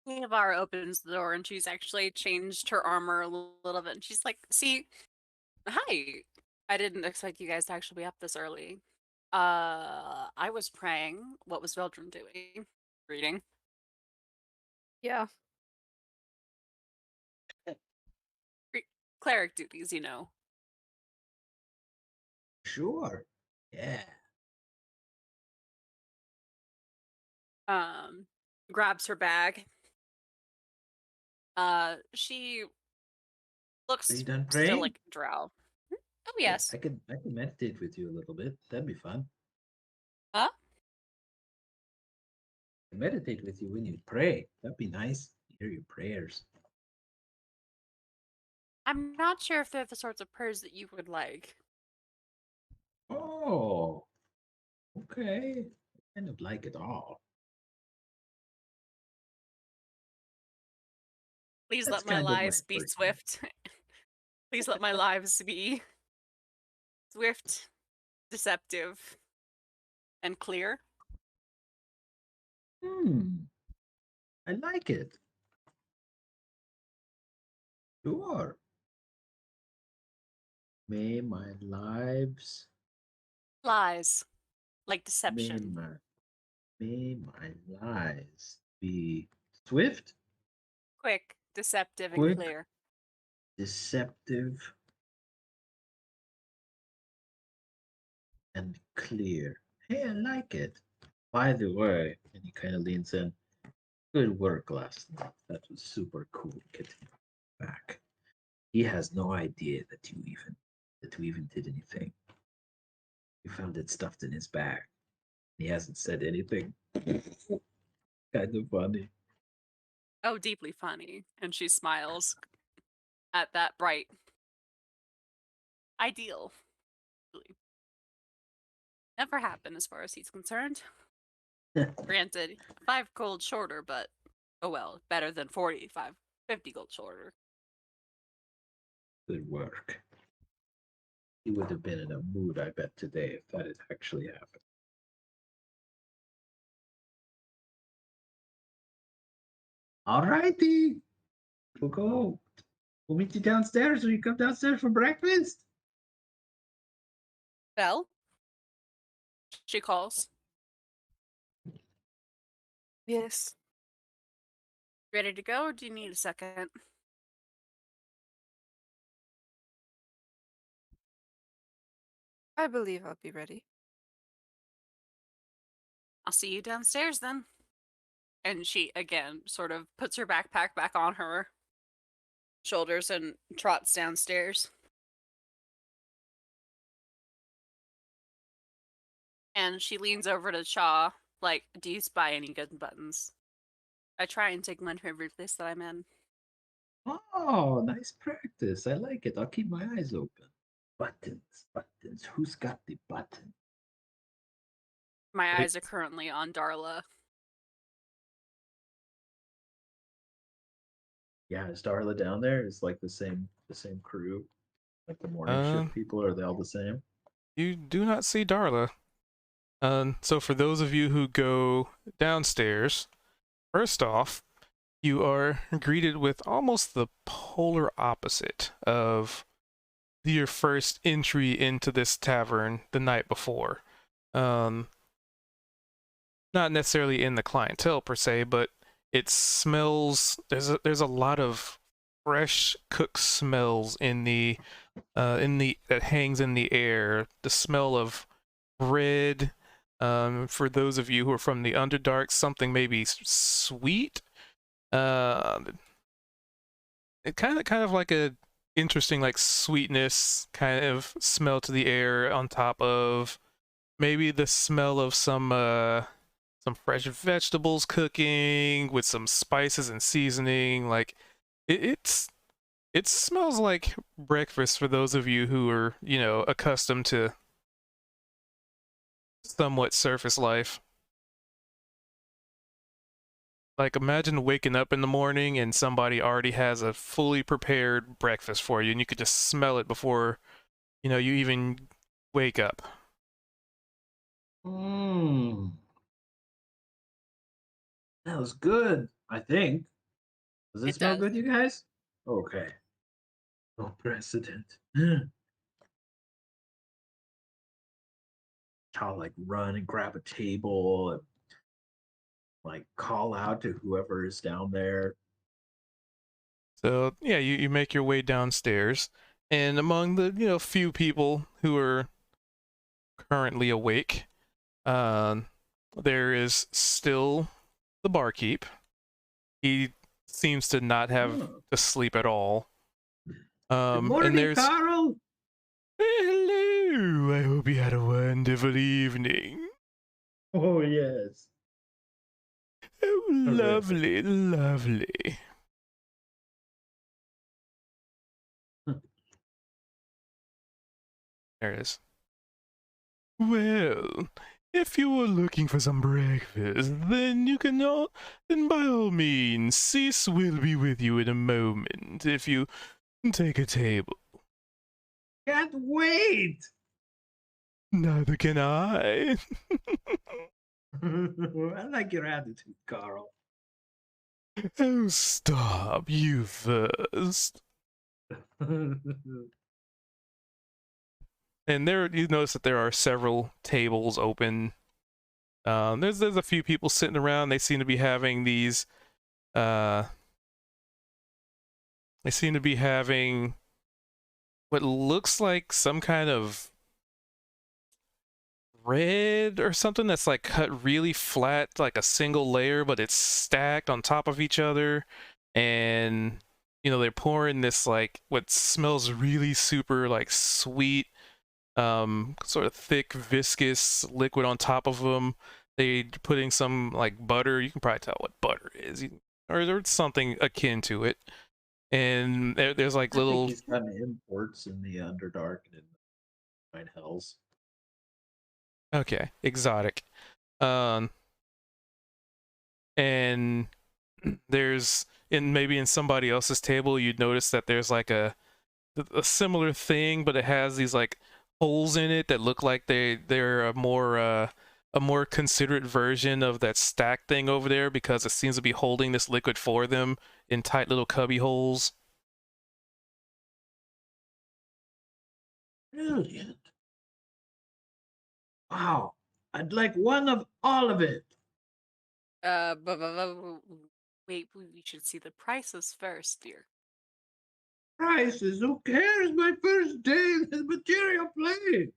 Navarre opens the door and she's actually changed her armor a little bit. And she's like, "See, hi. I didn't expect you guys to actually be up this early. I was praying. What was Veldrin doing? Reading. Yeah. Cleric duties, you know." Sure. Yeah. Grabs her bag. She looks Are you done still praying? like a drow. Oh Yeah, yes. I could meditate with you a little bit. That'd be fun. Huh? Meditate with you when you pray. That'd be nice. Hear your prayers. I'm not sure if they're the sorts of prayers that you would like. Oh, okay. I kind of like it all. Please That's let my kind of my lives be first swift. Please let my lives be swift, deceptive, and clear. I like it. Sure. May my lives, Lies, like may deception. may my lives be swift, Quick, deceptive, and quick, clear. deceptive, and clear. Hey, I like it. By the way, and he kind of leans in. Good work last night. That was super cool. Getting back. He has no idea that we even did anything. We found it stuffed in his bag. He hasn't said anything. Kind of funny. Oh, deeply funny. And she smiles at that bright ideal. Really. Never happened as far as he's concerned. Granted, 5 gold shorter, but oh well, better than 50 gold shorter. Good work. He would have been in a mood, I bet, today if that had actually happened. All righty. We'll go. We'll meet you downstairs when you come downstairs for breakfast. Belle? She calls. Yes. Ready to go, or do you need a second? I believe I'll be ready. I'll see you downstairs then. And she, again, sort of puts her backpack back on her shoulders and trots downstairs. And she leans over to Shaw, like, do you spy any good buttons? I try and take one to every place that I'm in. Oh, nice practice. I like it. I'll keep my eyes open. Buttons, buttons. Who's got the button? My Wait. eyes are currently on Darla. Yeah, is Darla down there? Is like the same crew? Like the morning Uh, shift people? Are they all the same? You do not see Darla. So for those of you who go downstairs, first off, you are greeted with almost the polar opposite of your first entry into this tavern the night before. Not necessarily in the clientele per se, but it smells. There's a lot of fresh cooked smells in the that hangs in the air. The smell of bread. For those of you who are from the Underdark, something maybe sweet. It kind of like a interesting like sweetness kind of smell to the air on top of maybe the smell of some fresh vegetables cooking with some spices and seasoning. Like it smells like breakfast for those of you who are, you know, accustomed to somewhat surface life. Like, imagine waking up in the morning and somebody already has a fully prepared breakfast for you, and you could just smell it before, you know, you even wake up. Mmm. That was good, I think. Does it It smell does. good, you guys? Okay. No precedent. I'll like run and grab a table and like call out to whoever is down there. So, yeah, you make your way downstairs, and among the, you know, few people who are currently awake, there is still the barkeep. He seems to not have Oh. to sleep at all. Good And morning, there's Carl. hello. I hope you had a wonderful evening. Oh yes. Oh, Terrific. lovely, lovely. There it is. Well, If you were looking for some breakfast, then you can all, then by all means, Cease will be with you in a moment. If you take a table. Can't wait. Neither can I. I like your attitude, Carl. Oh, stop, you first. And there, you notice that there are several tables open. There's a few people sitting around. They seem to be having these. They seem to be having what looks like some kind of bread or something that's like cut really flat, like a single layer, but it's stacked on top of each other. And they're pouring this like what smells really super like sweet, sort of thick, viscous liquid on top of them. They putting some like butter. You can probably tell what butter is, or there's something akin to it. And there's like I think little. he's done imports in the Underdark and in the Nine Hells. Okay, exotic. And there's maybe in somebody else's table you'd notice that there's like a similar thing, but it has these like holes in it that look like they're a more considerate version of that stack thing over there, because it seems to be holding this liquid for them in tight little cubby holes. Brilliant. Wow. I'd like one of all of it. Wait, we should see the prices first, dear. Prices, who cares? My first day in the material plane.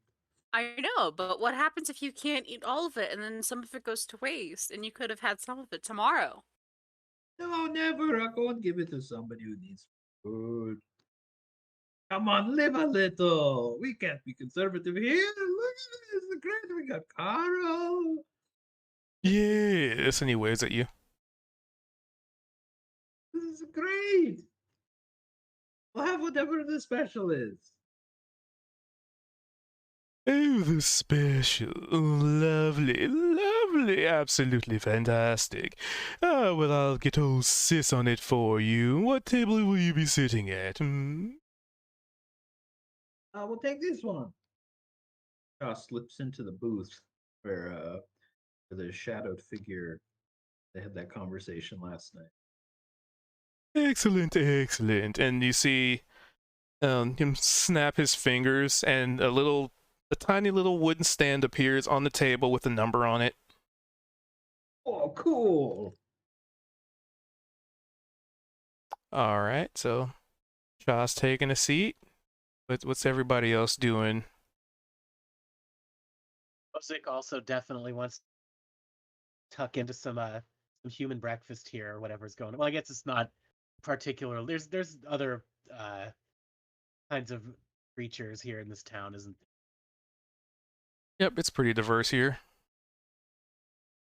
I know, but what happens if you can't eat all of it and then some of it goes to waste and you could have had some of it tomorrow? No, never. I'll go and give it to somebody who needs food. Come on, live a little. We can't be conservative here. Look at this. It's great. We got Carl. Yes, and he waves at you. This is great. We'll have whatever the special is. Oh, the special. Lovely, lovely, absolutely fantastic. Ah, well, I'll get old Sis on it for you. What table will you be sitting at? We'll take this one. Slips into the booth where the shadowed figure, they had that conversation last night. Excellent, excellent. And you see him snap his fingers, and a tiny little wooden stand appears on the table with a number on it. Oh, cool. All right, so Shaw's taking a seat. What's everybody else doing? Ozik also definitely wants to tuck into some human breakfast here or whatever's going on. Well, I guess it's not particular. There's other kinds of creatures here in this town, isn't there? Yep, it's pretty diverse here.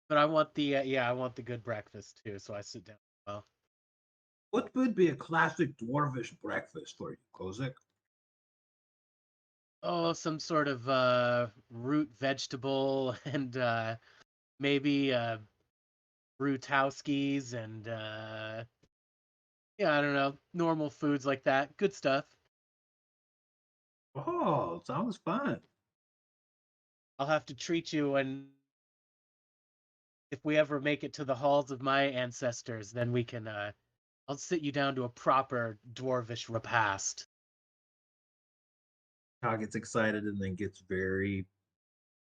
But I want the good breakfast too, so I sit down. Well, What would be a classic dwarvish breakfast for you, Kozak? oh, some sort of root vegetable and maybe Brutowskis and I don't know, normal foods like that. Good stuff. Oh, sounds fun. I'll have to treat you when if we ever make it to the halls of my ancestors, then we can I'll sit you down to a proper dwarvish repast. Ka gets excited and then gets very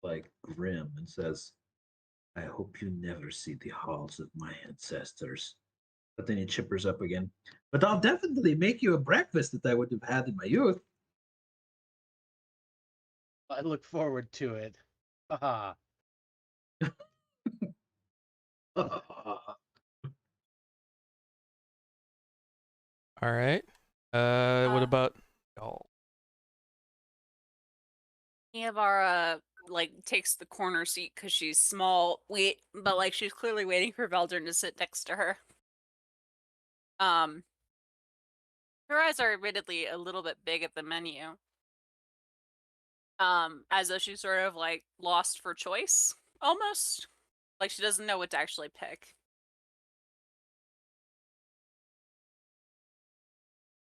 like grim and says, I hope you never see the halls of my ancestors. But then he chippers up again. But I'll definitely make you a breakfast that I would have had in my youth. I look forward to it. Haha. All right. What about y'all? Niavara takes the corner seat because she's small. But like she's clearly waiting for Veldrin to sit next to her. Her eyes are admittedly a little bit big at the menu. As though she's sort of like lost for choice. almost. Like she doesn't know what to actually pick.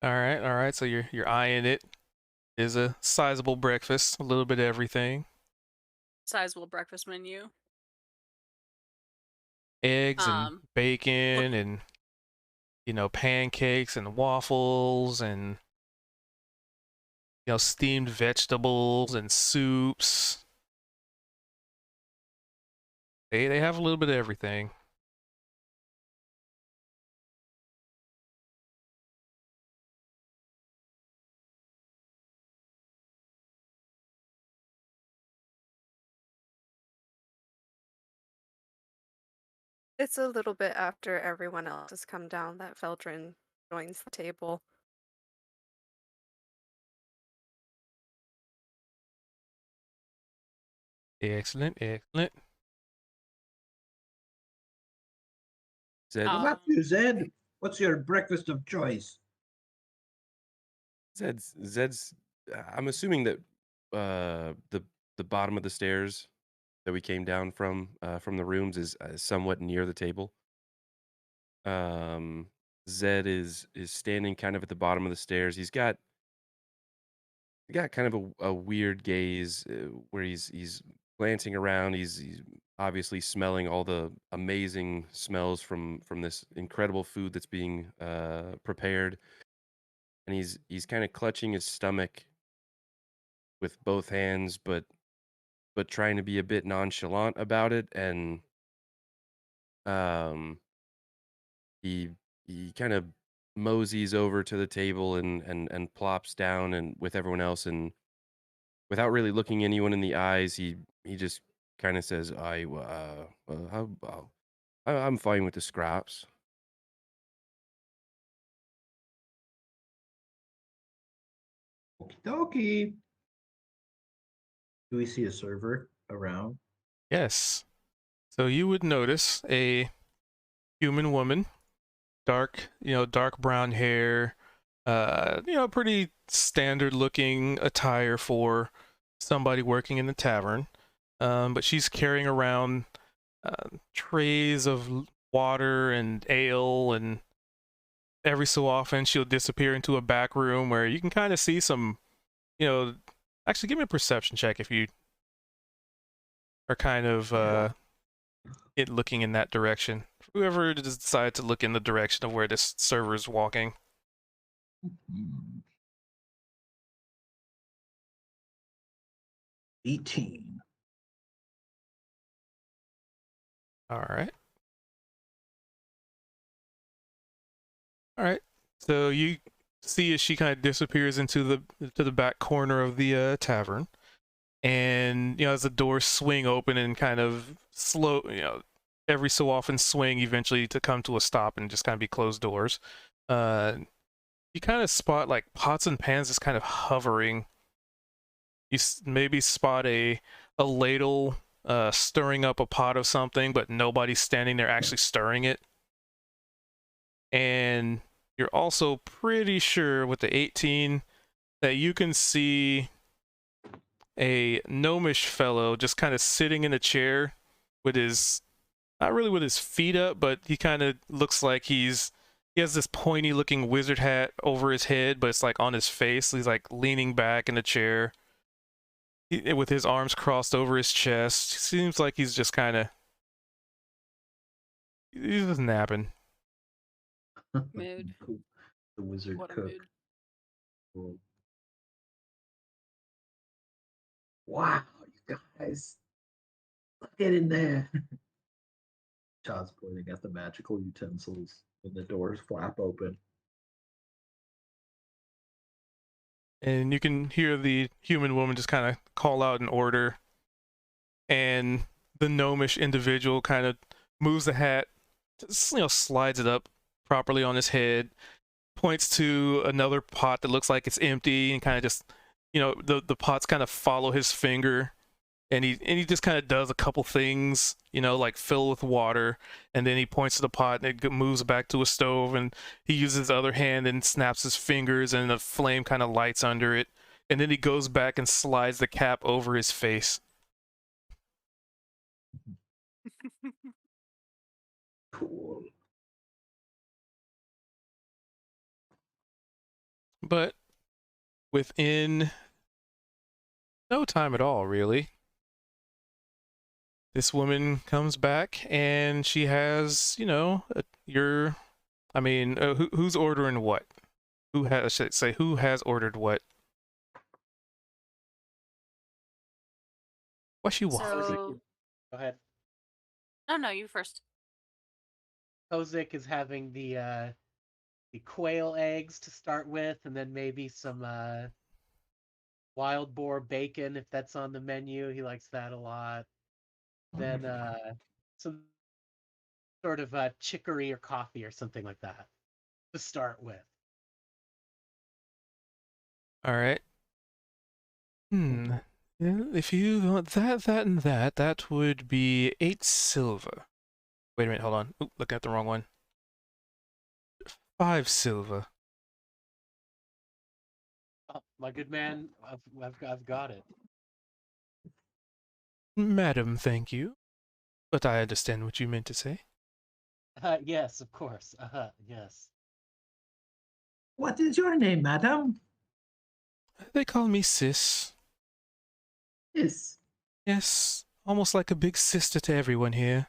All right. So you're eyeing it. Is a sizable breakfast, a little bit of everything. Sizable breakfast menu. Eggs and bacon and pancakes and waffles and steamed vegetables and soups. They have a little bit of everything. It's a little bit after everyone else has come down that Veldrin joins the table. Excellent. Zed, Um, Matthew, Zed, what's your breakfast of choice? Zed's. I'm assuming that the bottom of the stairs that we came down from the rooms is somewhat near the table. Zed is standing kind of at the bottom of the stairs. He's got kind of a weird gaze where he's glancing around. He's obviously smelling all the amazing smells from this incredible food that's being prepared, and he's kind of clutching his stomach with both hands, but trying to be a bit nonchalant about it, and um he kind of moseys over to the table and plops down and with everyone else, and without really looking anyone in the eyes, he just kind of says, how about, I'm fine with the scraps." Okie dokie. Do we see a server around? Yes. So you would notice a human woman, dark brown hair, pretty standard looking attire for somebody working in the tavern. But she's carrying around trays of water and ale, and every so often she'll disappear into a back room where you can kind of see some, actually give me a perception check if you are kind of looking in that direction. Whoever decides to look in the direction of where this server is walking. 18. All right. So you see as she kind of disappears into the back corner of the tavern, and as the doors swing open and kind of slow, every so often swing eventually to come to a stop and just kind of be closed doors. You kind of spot like pots and pans just kind of hovering. You maybe spot a ladle stirring up a pot of something, but nobody's standing there actually stirring it. And you're also pretty sure with the 18 that you can see a gnomish fellow just kind of sitting in a chair with his, not really with his feet up, but he kind of looks like he has this pointy looking wizard hat over his head, but it's like on his face. He's like leaning back in the chair with his arms crossed over his chest. Seems like he's just kind of, he's just napping. Mood. The wizard What a cook. mood. Cool. Wow, you guys. Look at in there. Chad's pointing at the magical utensils when the doors flap open. And you can hear the human woman just kind of call out an order, and the gnomish individual kind of moves the hat, just, slides it up properly on his head, points to another pot that looks like it's empty, and kind of just, the pots kind of follow his finger, and he just kind of does a couple things, like fill with water, and then he points to the pot and it moves back to a stove, and he uses his other hand and snaps his fingers, and the flame kind of lights under it, and then he goes back and slides the cap over his face. Cool. But within no time at all, really, this woman comes back and she has, who's ordering what? Who has, should I say, who has ordered what? What she wants? So, Go ahead. no, you first. Kozik is having the quail eggs to start with, and then maybe some wild boar bacon if that's on the menu. He likes that a lot. Then some sort of chicory or coffee or something like that to start with. All right. Yeah, if you want that, and that would be 8 silver. Wait a minute, hold on. Oop, looking at the wrong one. 5 silver. Oh, my good man, I've got it. Madam, thank you. But I understand what you meant to say. Yes, of course. Yes. What is your name, madam? They call me Sis. Yes. Yes, almost like a big sister to everyone here.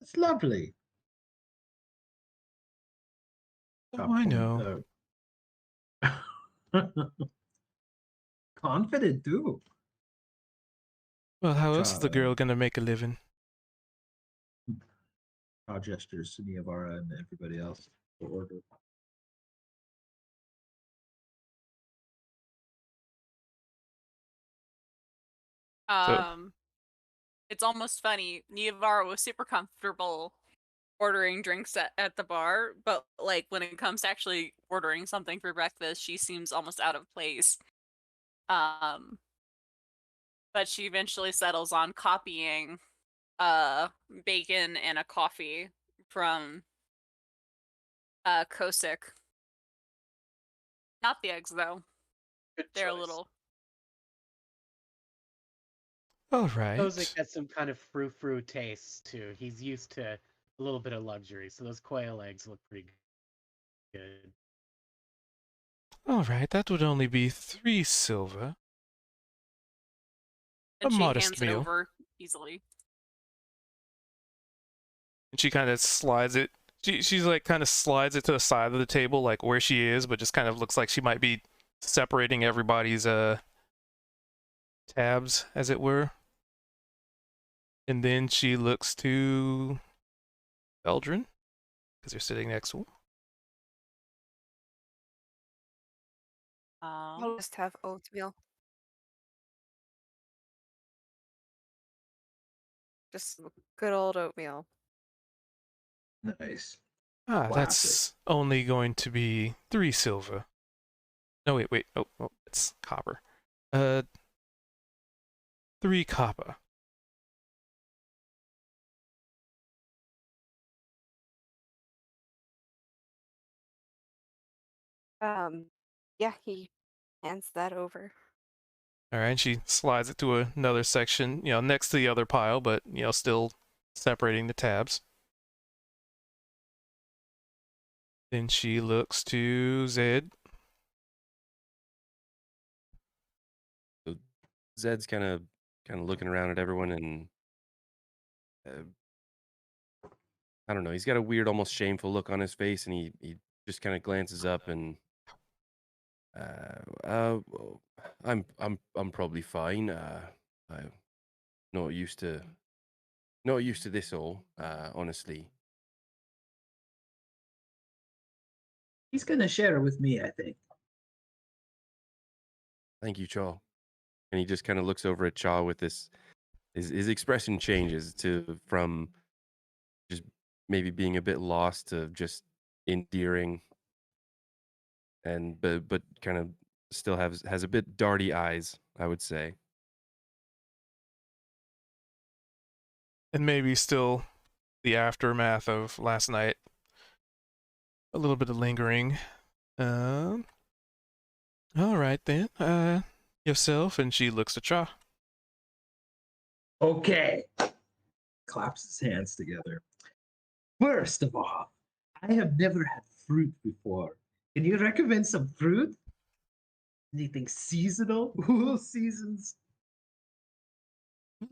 It's lovely. Oh, I know. Confident too. Well, how else is the Try. girl gonna make a living? Our gestures to Niavara and everybody else for order. It's almost funny. Niavara was super comfortable ordering drinks at the bar, but like when it comes to actually ordering something for breakfast, she seems almost out of place. But she eventually settles on copying bacon and a coffee from Kosik. Not the eggs though. Good They're a choice. little. All right. Kozik has some kind of frou-frou taste too. He's used to a little bit of luxury, so those quail eggs look pretty good. All right, that would only be 3 silver. And A she modest hands it meal. over easily. And she kind of slides it. She's like kind of slides it to the side of the table, like where she is, but just kind of looks like she might be separating everybody's tabs, as it were. And then she looks to Eldrin, because they're sitting next to him. I'll just have oatmeal. Just good old oatmeal. Nice. Ah, Classic. that's only going to be 3 silver. No, wait. Oh, it's copper. 3 copper. Yeah, he hands that over. All right, and she slides it to another section, next to the other pile, but, still separating the tabs. Then she looks to Zed. So Zed's kind of looking around at everyone, and I don't know. He's got a weird, almost shameful look on his face, and he just kind of glances up and well, I'm probably fine. I'm not used to this all. Honestly. He's gonna share it with me, I think. Thank you, Chaw. And he just kind of looks over at Chaw with this. His expression changes from just maybe being a bit lost to just endearing, and but kind of still has a bit darty eyes, I would say. And maybe still the aftermath of last night. A little bit of lingering. All right then. Yourself, and she looks at Cha. Okay. claps his hands together. First of all, I have never had fruit before. Can you recommend some fruit? Anything seasonal? Ooh, seasons.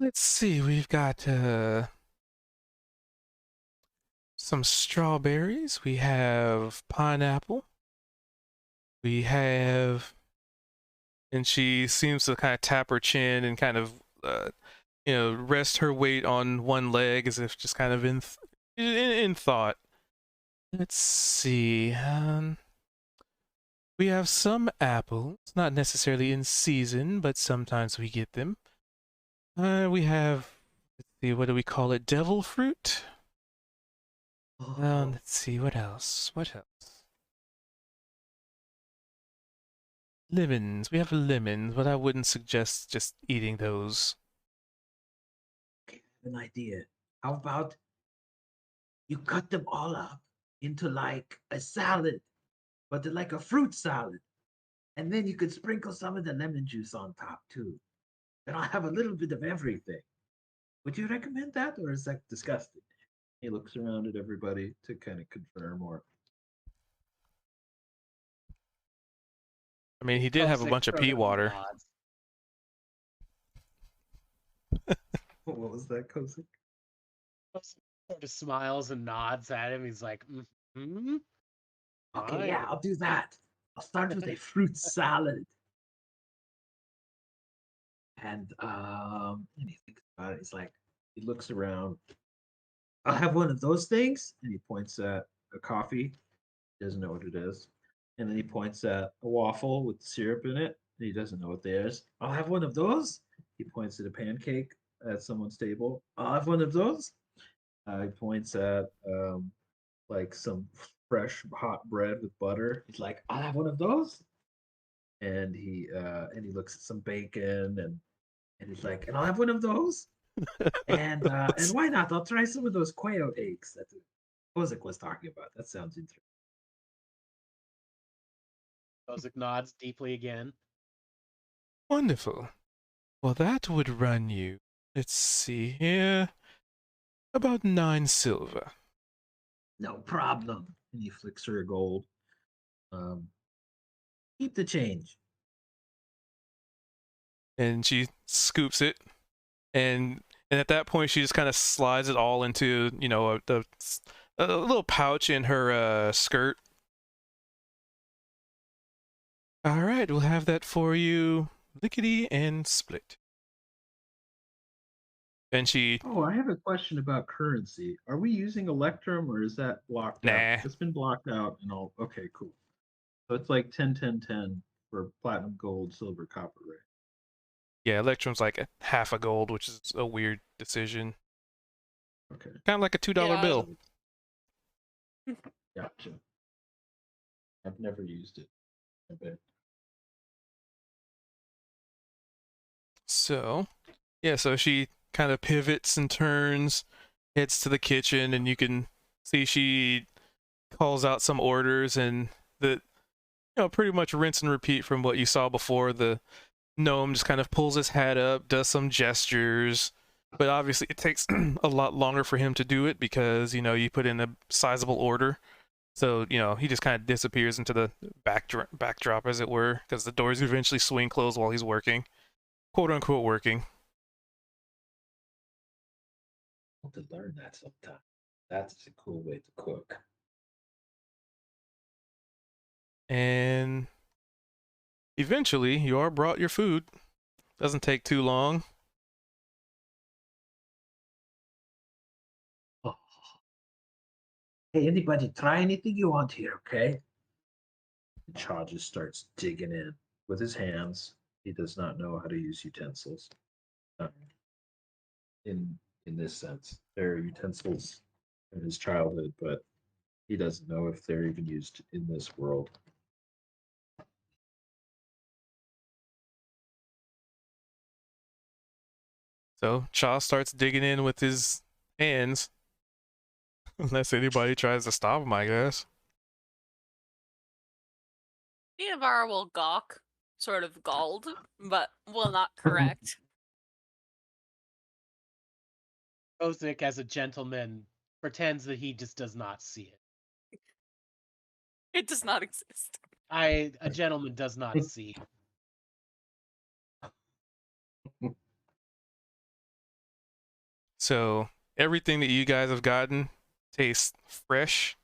Let's see, we've got some strawberries, we have pineapple, we have, and she seems to kind of tap her chin and kind of rest her weight on one leg as if just kind of in thought. Let's see. We have some apples, not necessarily in season, but sometimes we get them. We have, let's see, what do we call it? Devil fruit? Oh, Let's see, what else? What else? Lemons. We have lemons, but I wouldn't suggest just eating those. okay, I have an idea. How about you cut them all up into like a salad, but like a fruit salad. And then you could sprinkle some of the lemon juice on top too. Then I'll have a little bit of everything. Would you recommend that, or is that disgusting? He looks around at everybody to kind of confirm or I mean, he did have a Kosick bunch of sort pea of water. nods. What was that, Kosik? Kosick sort of smiles and nods at him. He's like, mm-hmm. Okay, yeah, Fine. I'll do that. I'll start with a fruit salad. And he thinks about it. He's like, he looks around. I'll have one of those things. And he points at a coffee. He doesn't know what it is. And then he points at a waffle with syrup in it. And he doesn't know what that is. I'll have one of those. He points at a pancake at someone's table. I'll have one of those. He points at like some fresh hot bread with butter. He's like, I'll have one of those. And he looks at some bacon and he's like, and I'll have one of those. And why not? I'll try some of those quail eggs that Kozik was talking about. That sounds interesting. Kosick nods deeply again. Wonderful. Well, that would run you, let's see here, about 9 silver. No problem. And he flicks her a gold. Keep the change. And she scoops it, and at that point she just kind of slides it all into a little pouch in her skirt. All right, we'll have that for you, lickety and split. And she, Oh, I have a question about currency. Are we using Electrum or is that blocked Nah. out? It's been blocked out and all. Okay, cool. So it's like 10, 10, 10 for platinum, gold, silver, copper, right? yeah, Electrum's like a half a gold, which is a weird decision. Okay, Kind of like a $2 bill. gotcha. I've never used it. I bet. So, yeah, so she kind of pivots and turns, heads to the kitchen, and you can see she calls out some orders, and pretty much rinse and repeat from what you saw before. The gnome just kind of pulls his hat up, does some gestures, but obviously it takes a lot longer for him to do it because, you put in a sizable order. So, he just kind of disappears into the backdrop, as it were, because the doors eventually swing closed while he's working. Quote unquote working. I want to learn that sometime. That's a cool way to cook. And eventually you are brought your food. Doesn't take too long. Oh. Hey, anybody try anything you want here, okay? And Chaw just starts digging in with his hands. He does not know how to use utensils. In this sense, they're utensils in his childhood, but he doesn't know if they're even used in this world. So Cha starts digging in with his hands. Unless anybody tries to stop him, I guess. Theodora will gawk, sort of galled, but will not correct. Ozik, as a gentleman, pretends that he just does not see it. It does not exist. A gentleman does not see. So everything that you guys have gotten tastes fresh,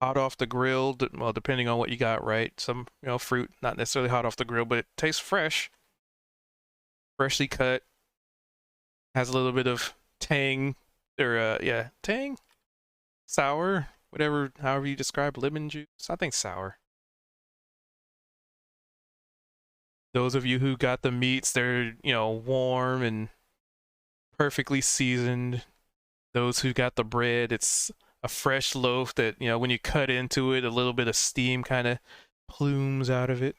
hot off the grill. Well, depending on what you got, right? Some fruit, not necessarily hot off the grill, but it tastes fresh, freshly cut. Has a little bit of tang, or tang, sour, whatever, however you describe lemon juice. I think sour. Those of you who got the meats, they're warm and perfectly seasoned. Those who got the bread, it's a fresh loaf that when you cut into it, a little bit of steam kind of plumes out of it.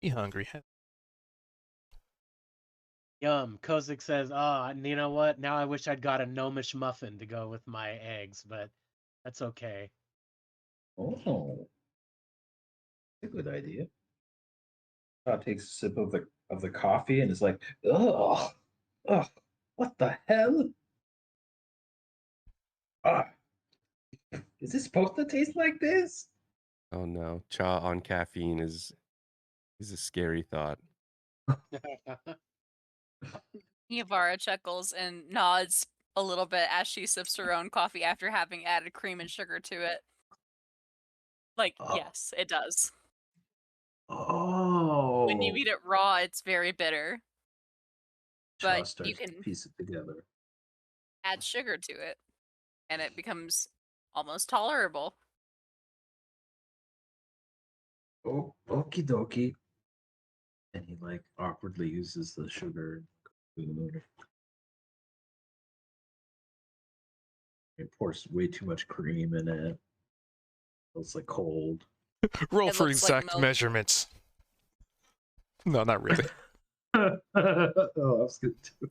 You hungry? Yum. Kozik says, and you know what? Now I wish I'd got a gnomish muffin to go with my eggs, but that's okay. Oh, a good idea. Todd takes a sip of the coffee and is like, ugh, ugh, what the hell? Ah, is this supposed to taste like this? Oh no, cha on caffeine is a scary thought. Yavara chuckles and nods a little bit as she sips her own coffee after having added cream and sugar to it. Like, Oh. yes, it does. Oh. When you eat it raw, it's very bitter. Cha But starts you to can piece it together. add sugar to it, and it becomes almost tolerable. Oh, okie dokie. And he like awkwardly uses the sugar. He pours way too much cream in it. It's like cold. Roll It for looks like exact milk. measurements. No, not really. Oh, I was good too.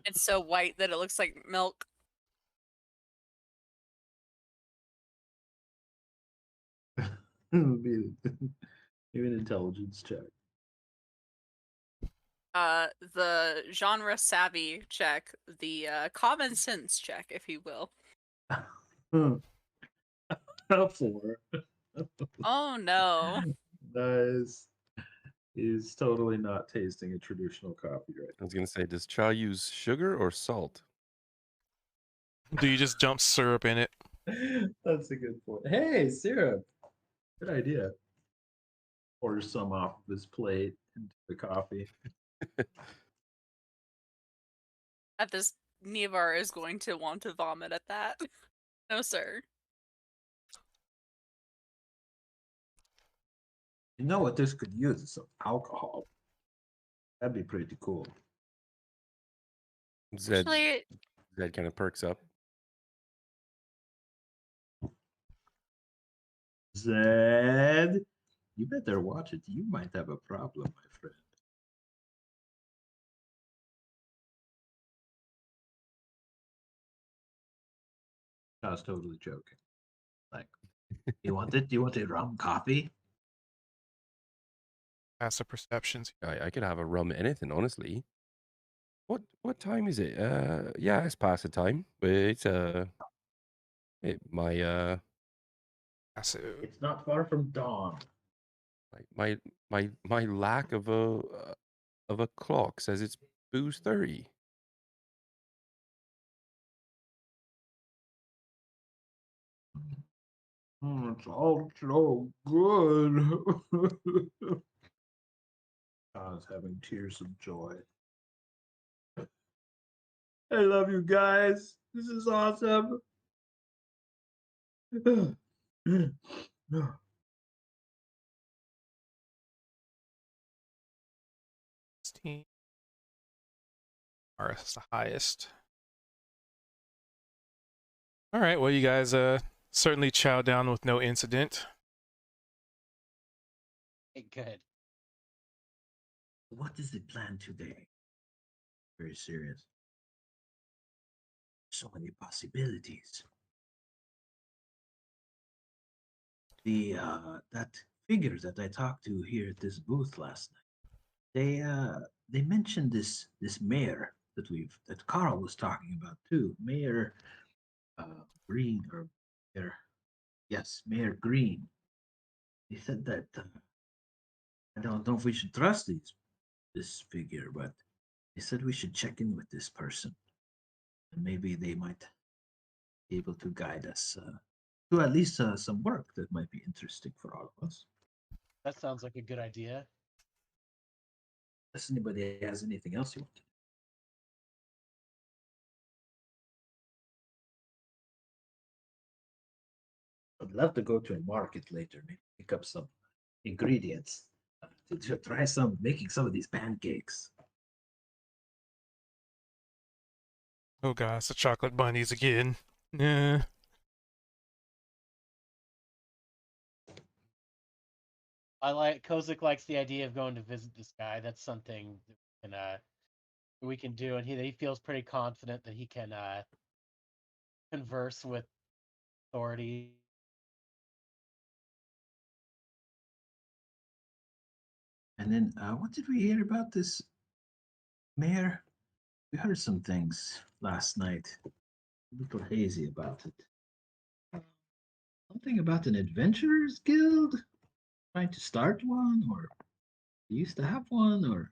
It's so white that it looks like milk. Maybe an intelligence check. The genre savvy check, the common sense check, if you will. 4. Oh no. Nice. He's totally not tasting a traditional coffee right I was gonna say, does cha use sugar or salt? Do you just dump syrup in it? now. That's a good point. Hey, syrup. Good idea. Pours some off of his plate into the coffee. At this, Nivar is going to want to vomit at that. No, sir. You know what this could use is some alcohol. That'd be pretty cool. Zed Actually, kind of perks up. Zed, you better watch it. You might have a problem, my friend. I was totally joking. Like, you want it? You want a rum coffee? Passive perceptions. I could have a rum anything, honestly. What time is it? Yeah, it's past the time. But it's my Passive. It's not far from dawn. my lack of a clock says it's booze 30. It's all so good. I was having tears of joy. I love you guys. This is awesome. 16. Or it's the highest. All right. Well, you guys certainly chow down with no incident. Hey, good. What is the plan today? Very serious. So many possibilities. The that figure that I talked to here at this booth last night. they mentioned this mayor that Carl was talking about too. Mayor Green or Mayor, yes, Mayor Green. He said that I don't know if we should trust this figure, but he said we should check in with this person, and maybe they might be able to guide us to at least some work that might be interesting for all of us. That sounds like a good idea. Unless anybody has anything else you want to. I'd love to go to a market later, maybe pick up some ingredients to try making some of these pancakes. Oh gosh, the chocolate bunnies again. Yeah. Kozik likes the idea of going to visit this guy. That's something that we can do, and he feels pretty confident that he can converse with authority. And then, what did we hear about this mayor? We heard some things last night, a little hazy about it. Something about an adventurers guild, trying to start one, or used to have one, or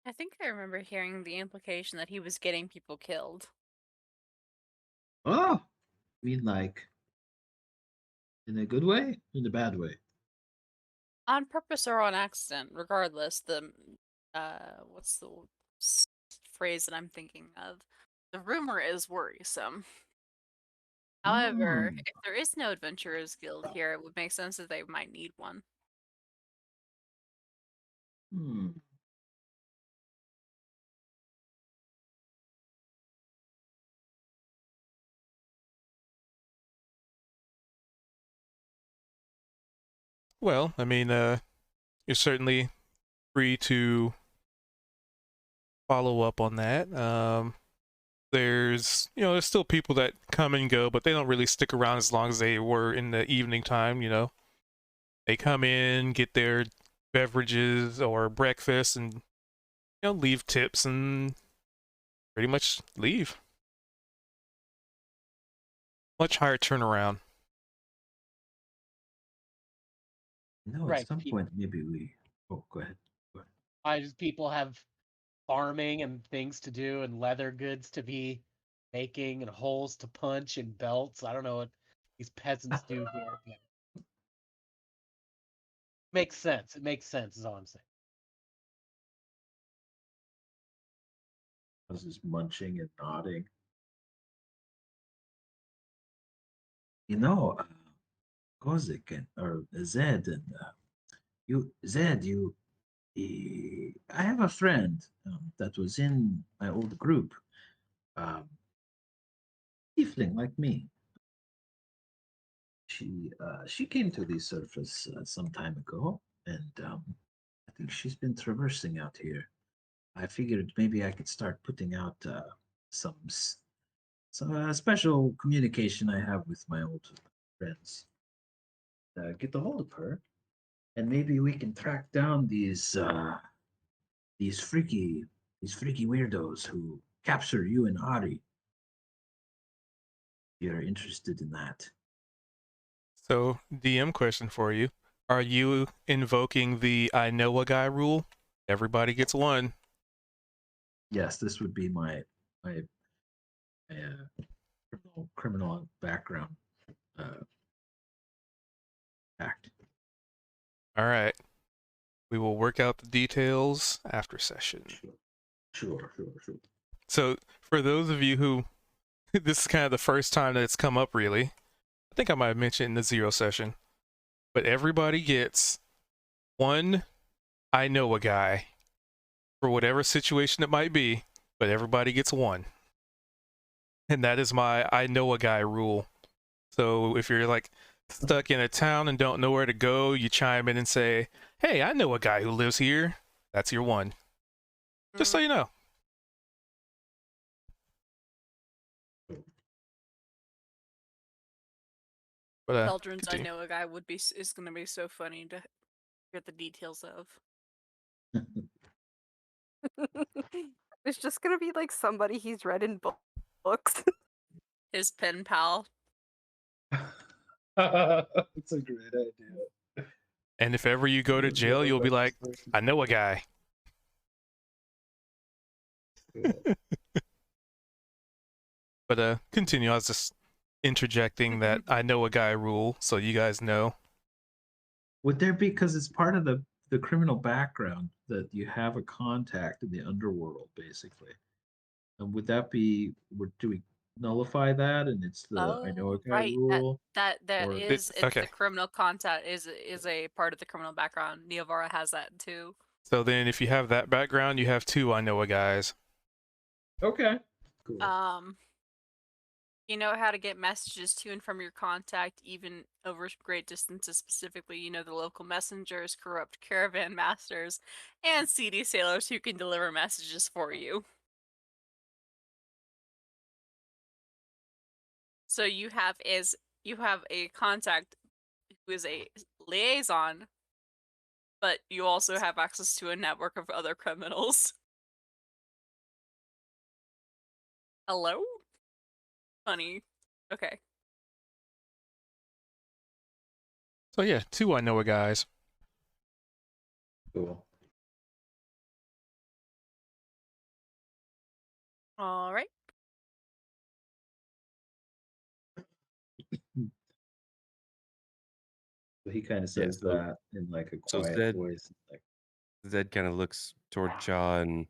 I think I remember hearing the implication that he was getting people killed. oh, I mean like in a good way, in a bad way. On purpose or on accident, regardless, what's the phrase that I'm thinking of? The rumor is worrisome. However, Hmm. if there is no Adventurers Guild here, it would make sense that they might need one. Hmm. Well, I mean, you're certainly free to follow up on that. There's still people that come and go, but they don't really stick around as long as they were in the evening time. They come in, get their beverages or breakfast, and leave tips and pretty much leave. Much higher turnaround. No, at Right. some point maybe we. Oh, go ahead. Go ahead. People have farming and things to do, and leather goods to be making, and holes to punch, and belts. I don't know what these peasants do here. But makes sense. It makes sense, is all I'm saying. I was just munching and nodding. You know, Kozik or Zed and Zed, I have a friend that was in my old group, um, tiefling like me. She came to the surface some time ago, and I think she's been traversing out here. I figured maybe I could start putting out some special communication I have with my old friends. Get a hold of her, and maybe we can track down these freaky weirdos who capture you and Ari. You're interested in that? So, DM question for you. Are you invoking the I know a guy rule? Everybody gets one. Yes, this would be my criminal background act. All right. We will work out the details after session. Sure. So, for those of you who this is kind of the first time that it's come up, really, I think I might have mentioned in the zero session, but everybody gets one I know a guy for whatever situation it might be, but everybody gets one. And that is my I know a guy rule. So if you're like stuck in a town and don't know where to go, you chime in and say, hey, I know a guy who lives here. That's your one. Just so you know. But Eldrin's I continue. know a guy is gonna be so funny to get the details of. It's just gonna be like somebody he's read in books. His pen pal. That's a great idea. And if ever you go to jail, you'll be like, I know a guy. But continue. I was just interjecting that I know a guy rule, so you guys know. Would there be, because it's part of the criminal background that you have a contact in the underworld, basically? And would that be, do we nullify that and it's the I know a Oh, guy right. rule? That Or- is it's Okay. the criminal contact is a part of the criminal background. Neovara has that too. So then if you have that background, you have 2 I know a guys. Okay. Cool. You know how to get messages to and from your contact, even over great distances. Specifically, you know the local messengers, corrupt caravan masters, and seedy sailors who can deliver messages for you. So you have a contact who is a liaison, but you also have access to a network of other criminals. Hello? Funny. Okay. So yeah, 2 I know a guys. Cool. All right. So he kind of Yeah, says so- that in like a so quiet Zed- voice. Like, Zed kind of looks toward Cha and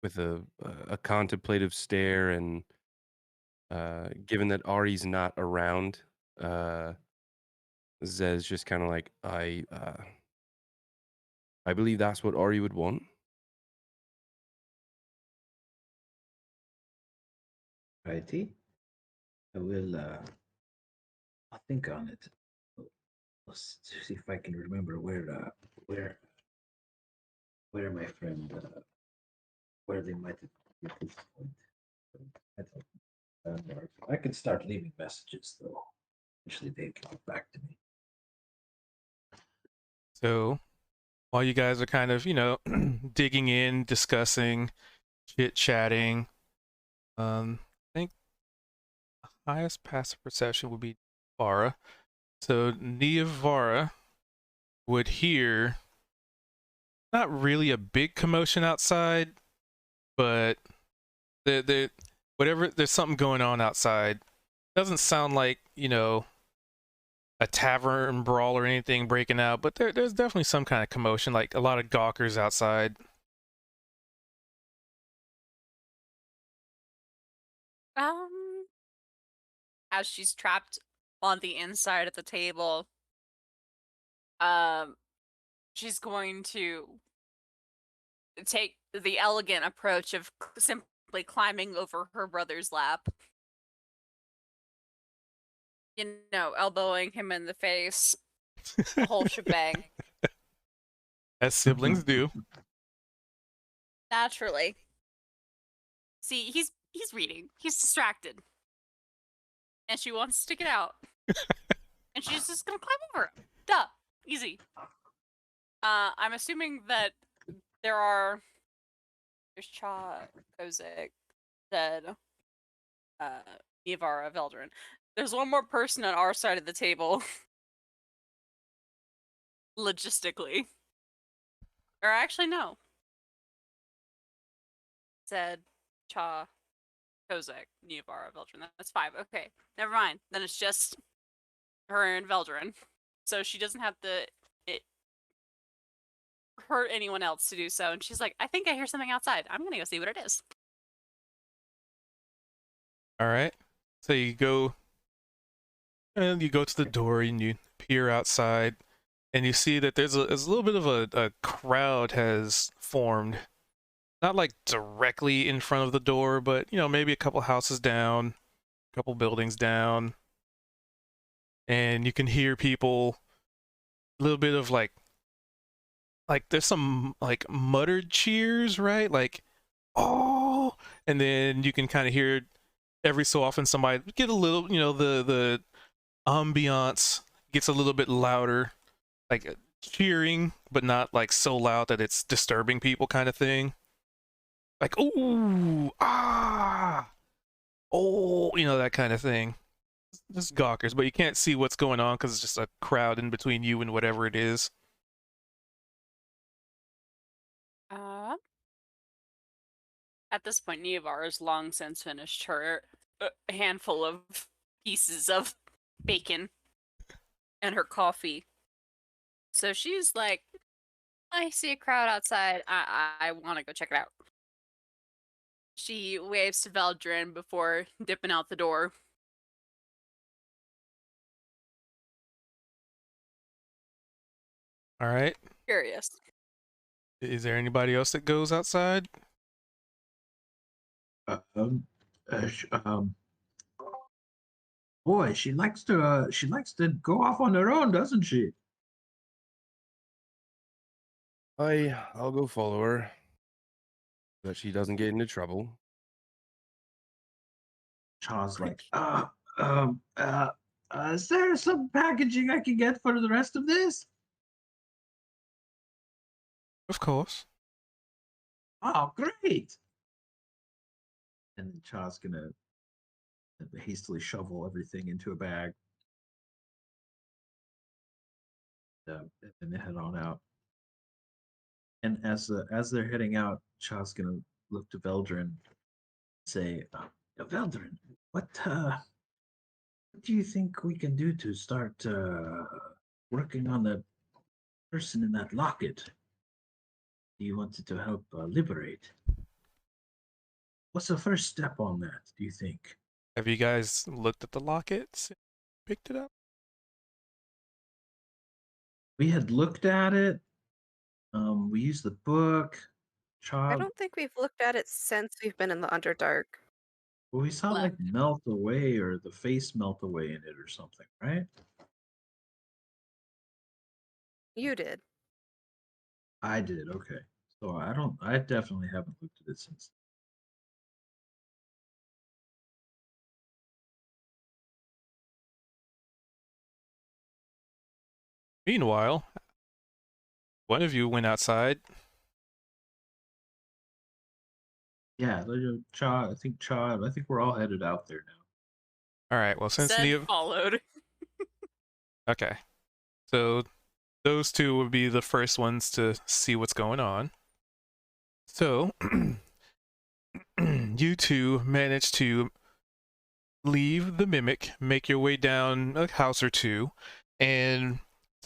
with a contemplative stare, and given that Ari's not around, Zed's just kind of like, I believe that's what Ari would want. righty. I will I'll think on it. Let's see if I can remember where my friend where they might be at this point. I don't know. I can start leaving messages though. Eventually they can get back to me. So while you guys are kind of, digging in, discussing, chit-chatting, I think the highest passive perception would be Vara. So Neovara would hear not really a big commotion outside, but there's something going on outside. Doesn't sound like, a tavern brawl or anything breaking out, but there's definitely some kind of commotion, like a lot of gawkers outside. As she's trapped on the inside of the table, she's going to take the elegant approach of simply climbing over her brother's lap. Elbowing him in the face. The whole shebang. As siblings do. Naturally. See, he's reading. He's distracted. And she wants to get out. And she's just gonna climb over him. Duh. Easy. I'm assuming that there's Cha, Kozak, Zed, Neovara, Veldrin. There's one more person on our side of the table. Logistically. Or actually, no. Zed, Cha, Kozak, Neovara, Veldrin. That's 5. Okay, never mind. Then it's just her and Veldrin. So she doesn't have to hurt anyone else to do so. And she's like, I think I hear something outside. I'm gonna go see what it is. All right. So you go to the door and you peer outside, and you see that there's a little bit of a crowd has formed. Not like directly in front of the door, but maybe a couple houses down, a couple buildings down. And you can hear people, a little bit of like there's some like muttered cheers, right? Like, oh, and then you can kind of hear every so often somebody get a little, the ambiance gets a little bit louder, like cheering, but not like so loud that it's disturbing people kind of thing. Like, ooh, ah, oh, that kind of thing. Just gawkers, but you can't see what's going on because it's just a crowd in between you and whatever it is. At this point, Neovar has long since finished her handful of pieces of bacon and her coffee. So she's like, I see a crowd outside. I want to go check it out. She waves to Veldrin before dipping out the door. All right. Curious. Is there anybody else that goes outside? Boy, she likes to go off on her own, doesn't she? I'll go follow her, but she doesn't get into trouble. Chaw's like, is there some packaging I can get for the rest of this? Of course. Oh, great! And then Chaw's gonna hastily shovel everything into a bag, and then head on out. And as they're heading out, Chaw's gonna look to Veldrin and say, Veldrin, what do you think we can do to start working on the person in that locket you wanted to help liberate? What's the first step on that, do you think? Have you guys looked at the lockets? Picked it up? We had looked at it. We used the book. I don't think we've looked at it since we've been in the Underdark. Well, we saw it like melt away, or the face melt away in it or something, right? You did. I did, okay. So I definitely haven't looked at it since. Meanwhile, one of you went outside. Yeah, Chaw, I think we're all headed out there now. All right, well, since Zed followed. Okay. So those two would be the first ones to see what's going on. So you two managed to leave the Mimic, make your way down a house or two, and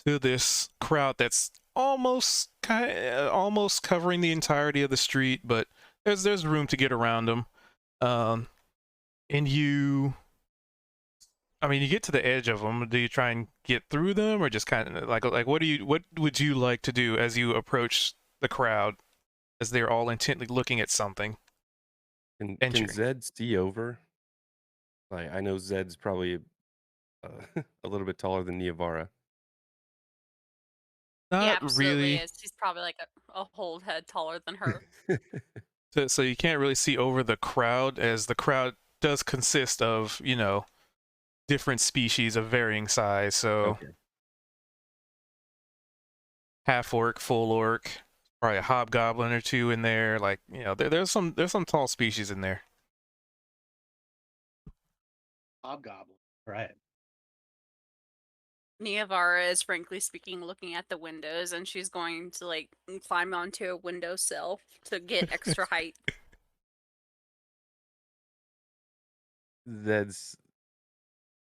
to this crowd that's almost covering the entirety of the street, but there's room to get around them. And you get to the edge of them. Do you try and get through them, or just kind of like what would you like to do as you approach the crowd, as they're all intently looking at something? Can Zed see over? Like, I know Zed's probably a little bit taller than Neovara. Not He absolutely really. is. He's probably like a whole head taller than her. So you can't really see over the crowd, as the crowd does consist of, different species of varying size. So Okay. half orc, full orc, probably a hobgoblin or two in there. Like, there's some tall species in there. Hobgoblin. Right. Neovara is frankly speaking looking at the windows, and she's going to climb onto a windowsill to get extra height. Zed's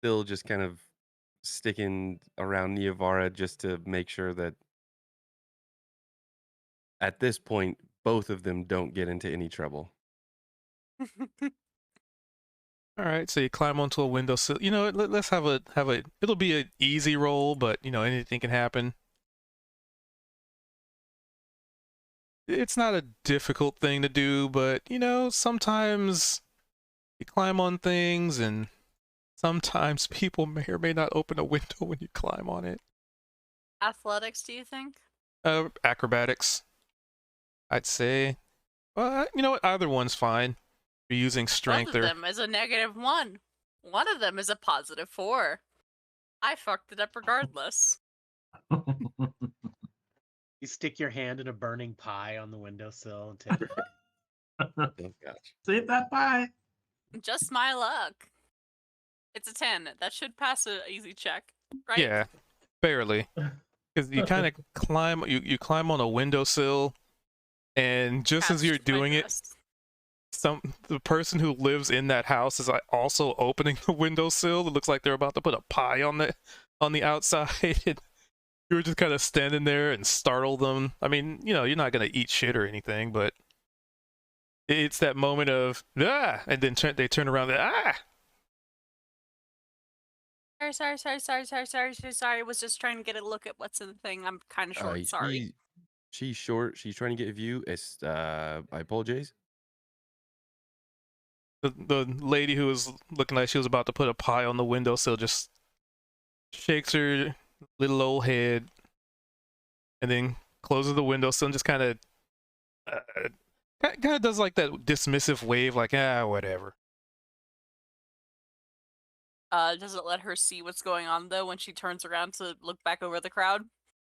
still just kind of sticking around Neovara just to make sure that at this point both of them don't get into any trouble. All right, so you climb onto a windowsill. Let's have a. It'll be an easy roll, but anything can happen. It's not a difficult thing to do, but sometimes you climb on things, and sometimes people may or may not open a window when you climb on it. Athletics, do you think? Acrobatics, I'd say. Well, you know what? Either one's fine. You're using strength. Both of them is a -1. One of them is a +4. I fucked it up regardless. You stick your hand in a burning pie on the windowsill and take it. Oh gosh. Save that pie. Just my luck. It's a 10. That should pass an easy check, right? Yeah, barely. Because you kind of climb, you climb on a windowsill, and just as Passed you're with my doing it, best. the person who lives in that house is like also opening the windowsill. It looks like they're about to put a pie on the outside. And you were just kind of standing there and startle them. I mean, you're not gonna eat shit or anything, but it's that moment of and then they turn around and Sorry. I was just trying to get a look at what's in the thing. I'm kind of short. Sorry. She's short. She's trying to get a view. It's I apologize. The lady who was looking like she was about to put a pie on the windowsill just shakes her little old head and then closes the windowsill and just kind of does like that dismissive wave, like whatever. Does it let her see what's going on though when she turns around to look back over the crowd?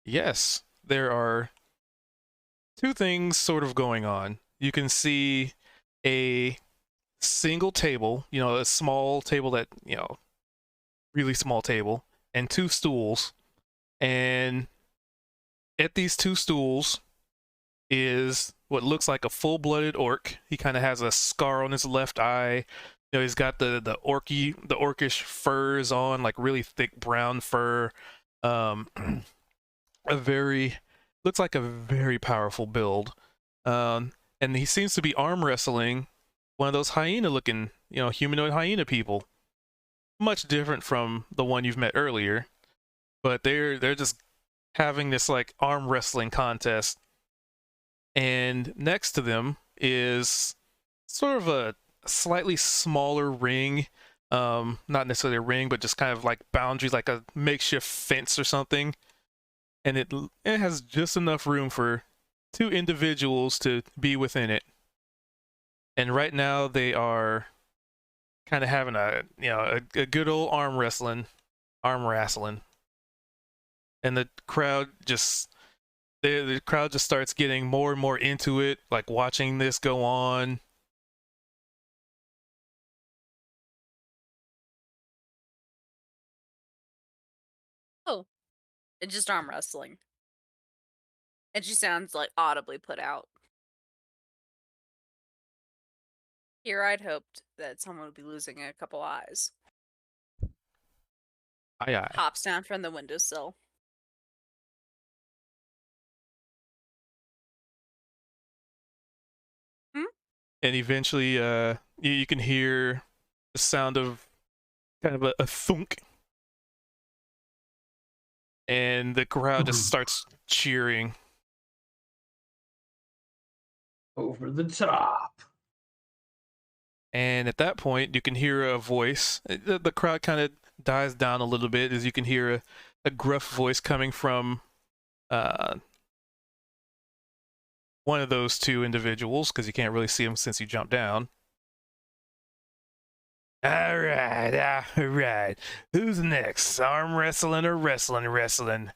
Yes, there are two things sort of going on. You can see a single table, a small table that, really small table, and two stools. And at these two stools is what looks like a full-blooded orc. He kind of has a scar on his left eye. He's got the orcish furs on, like really thick brown fur. Looks like a very powerful build. And he seems to be arm wrestling one of those hyena-looking, humanoid hyena people. Much different from the one you've met earlier, but they're just having this like arm wrestling contest. And next to them is sort of a slightly smaller ring, not necessarily a ring, but just kind of like boundaries, like a makeshift fence or something. And it has just enough room for two individuals to be within it. And right now they are kind of having a good old arm wrestling. And the crowd just starts getting more and more into it, like watching this go on. Oh, it's just arm wrestling. And she sounds like audibly put out. Here I'd hoped that someone would be losing a couple eyes. Aye. Hops down from the windowsill. And eventually you can hear the sound of kind of a thunk, and the crowd just starts cheering. Over the top. And at that point you can hear a voice. The crowd kind of dies down a little bit as you can hear a gruff voice coming from one of those two individuals, because you can't really see them since you jumped down. All right. Who's next? Arm wrestling or wrestling?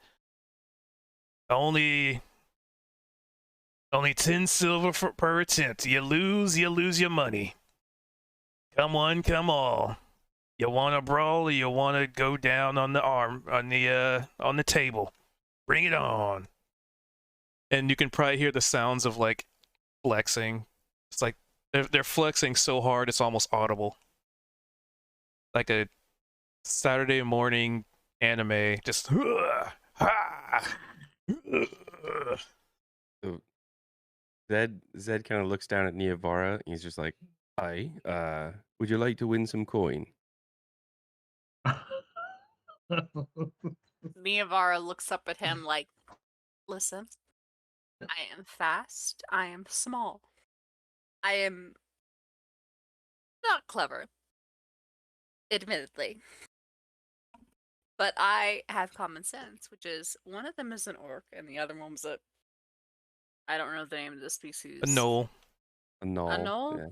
Only 10 silver per attempt. You lose your money. Come on. You want to brawl or you want to go down on the table? Bring it on. And you can probably hear the sounds of like flexing. It's like they're flexing so hard it's almost audible. Like a Saturday morning anime, just So Zed kind of looks down at Niavara and he's just like, "Hi, would you like to win some coin?" Niavara looks up at him like, listen, I am fast, I am small, I am not clever, admittedly, but I have common sense, which is one of them is an orc and the other one was I don't know the name of the species. a gnoll. A gnoll. A gnoll? Yeah.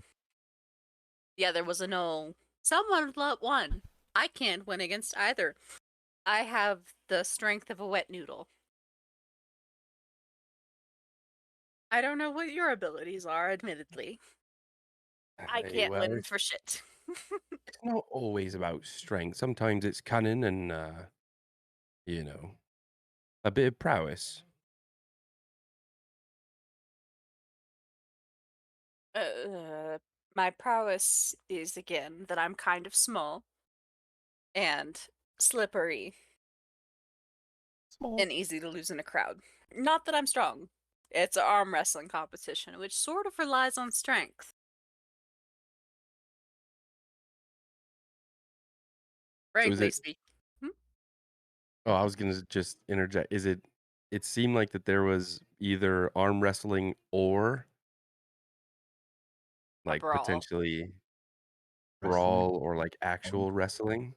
Yeah, there was a gnoll. Someone won. I can't win against either. I have the strength of a wet noodle. I don't know what your abilities are, admittedly. I Hey, can't well, win for shit. it's not always about strength. Sometimes it's cunning and, you know, a bit of prowess. My prowess is, again, that I'm kind of small and slippery Small. and easy to lose in a crowd. Not that I'm strong. It's an arm wrestling competition, which sort of relies on strength. So is Frankly it? speaking. Oh, I was gonna just interject. Is it? It seemed like that there was either arm wrestling or A like brawl. potentially Wrestling. brawl or like actual wrestling.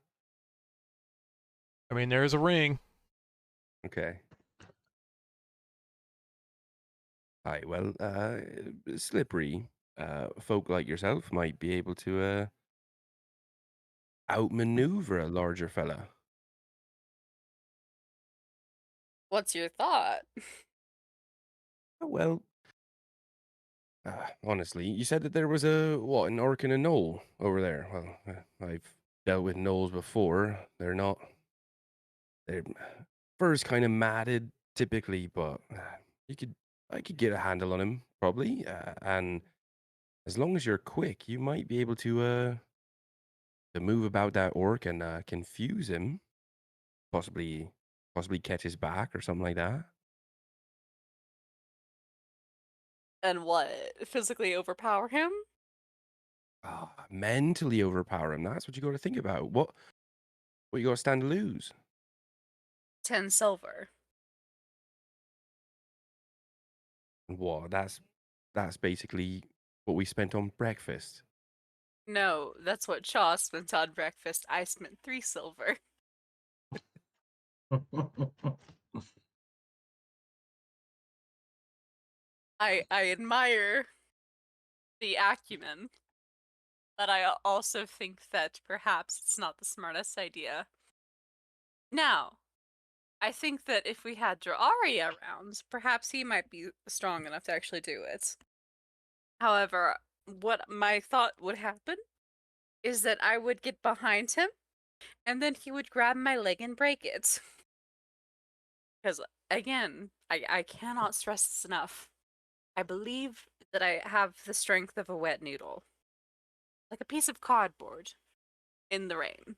I mean, there is a ring. Okay. Hi. Well, slippery. Folk like yourself might be able to outmaneuver a larger fella. What's your thought? Well, honestly, you said that there was an orc and a gnoll over there. Well, I've dealt with gnolls before. Their fur's kind of matted typically, but you could, I could get a handle on him probably. And as long as you're quick, you might be able to move about that orc and confuse him, possibly catch his back or something like that. And what? Physically overpower him? Mentally overpower him. That's what you got to think about. What you got to stand to lose? 10 silver. What? That's basically what we spent on breakfast. No, that's what Shaw spent on breakfast. I spent 3 silver. I admire the acumen, but I also think that perhaps it's not the smartest idea. Now, I think that if we had Draaria around, perhaps he might be strong enough to actually do it. However, what my thought would happen is that I would get behind him, and then he would grab my leg and break it. Because, again, I cannot stress this enough. I believe that I have the strength of a wet noodle. Like a piece of cardboard in the rain.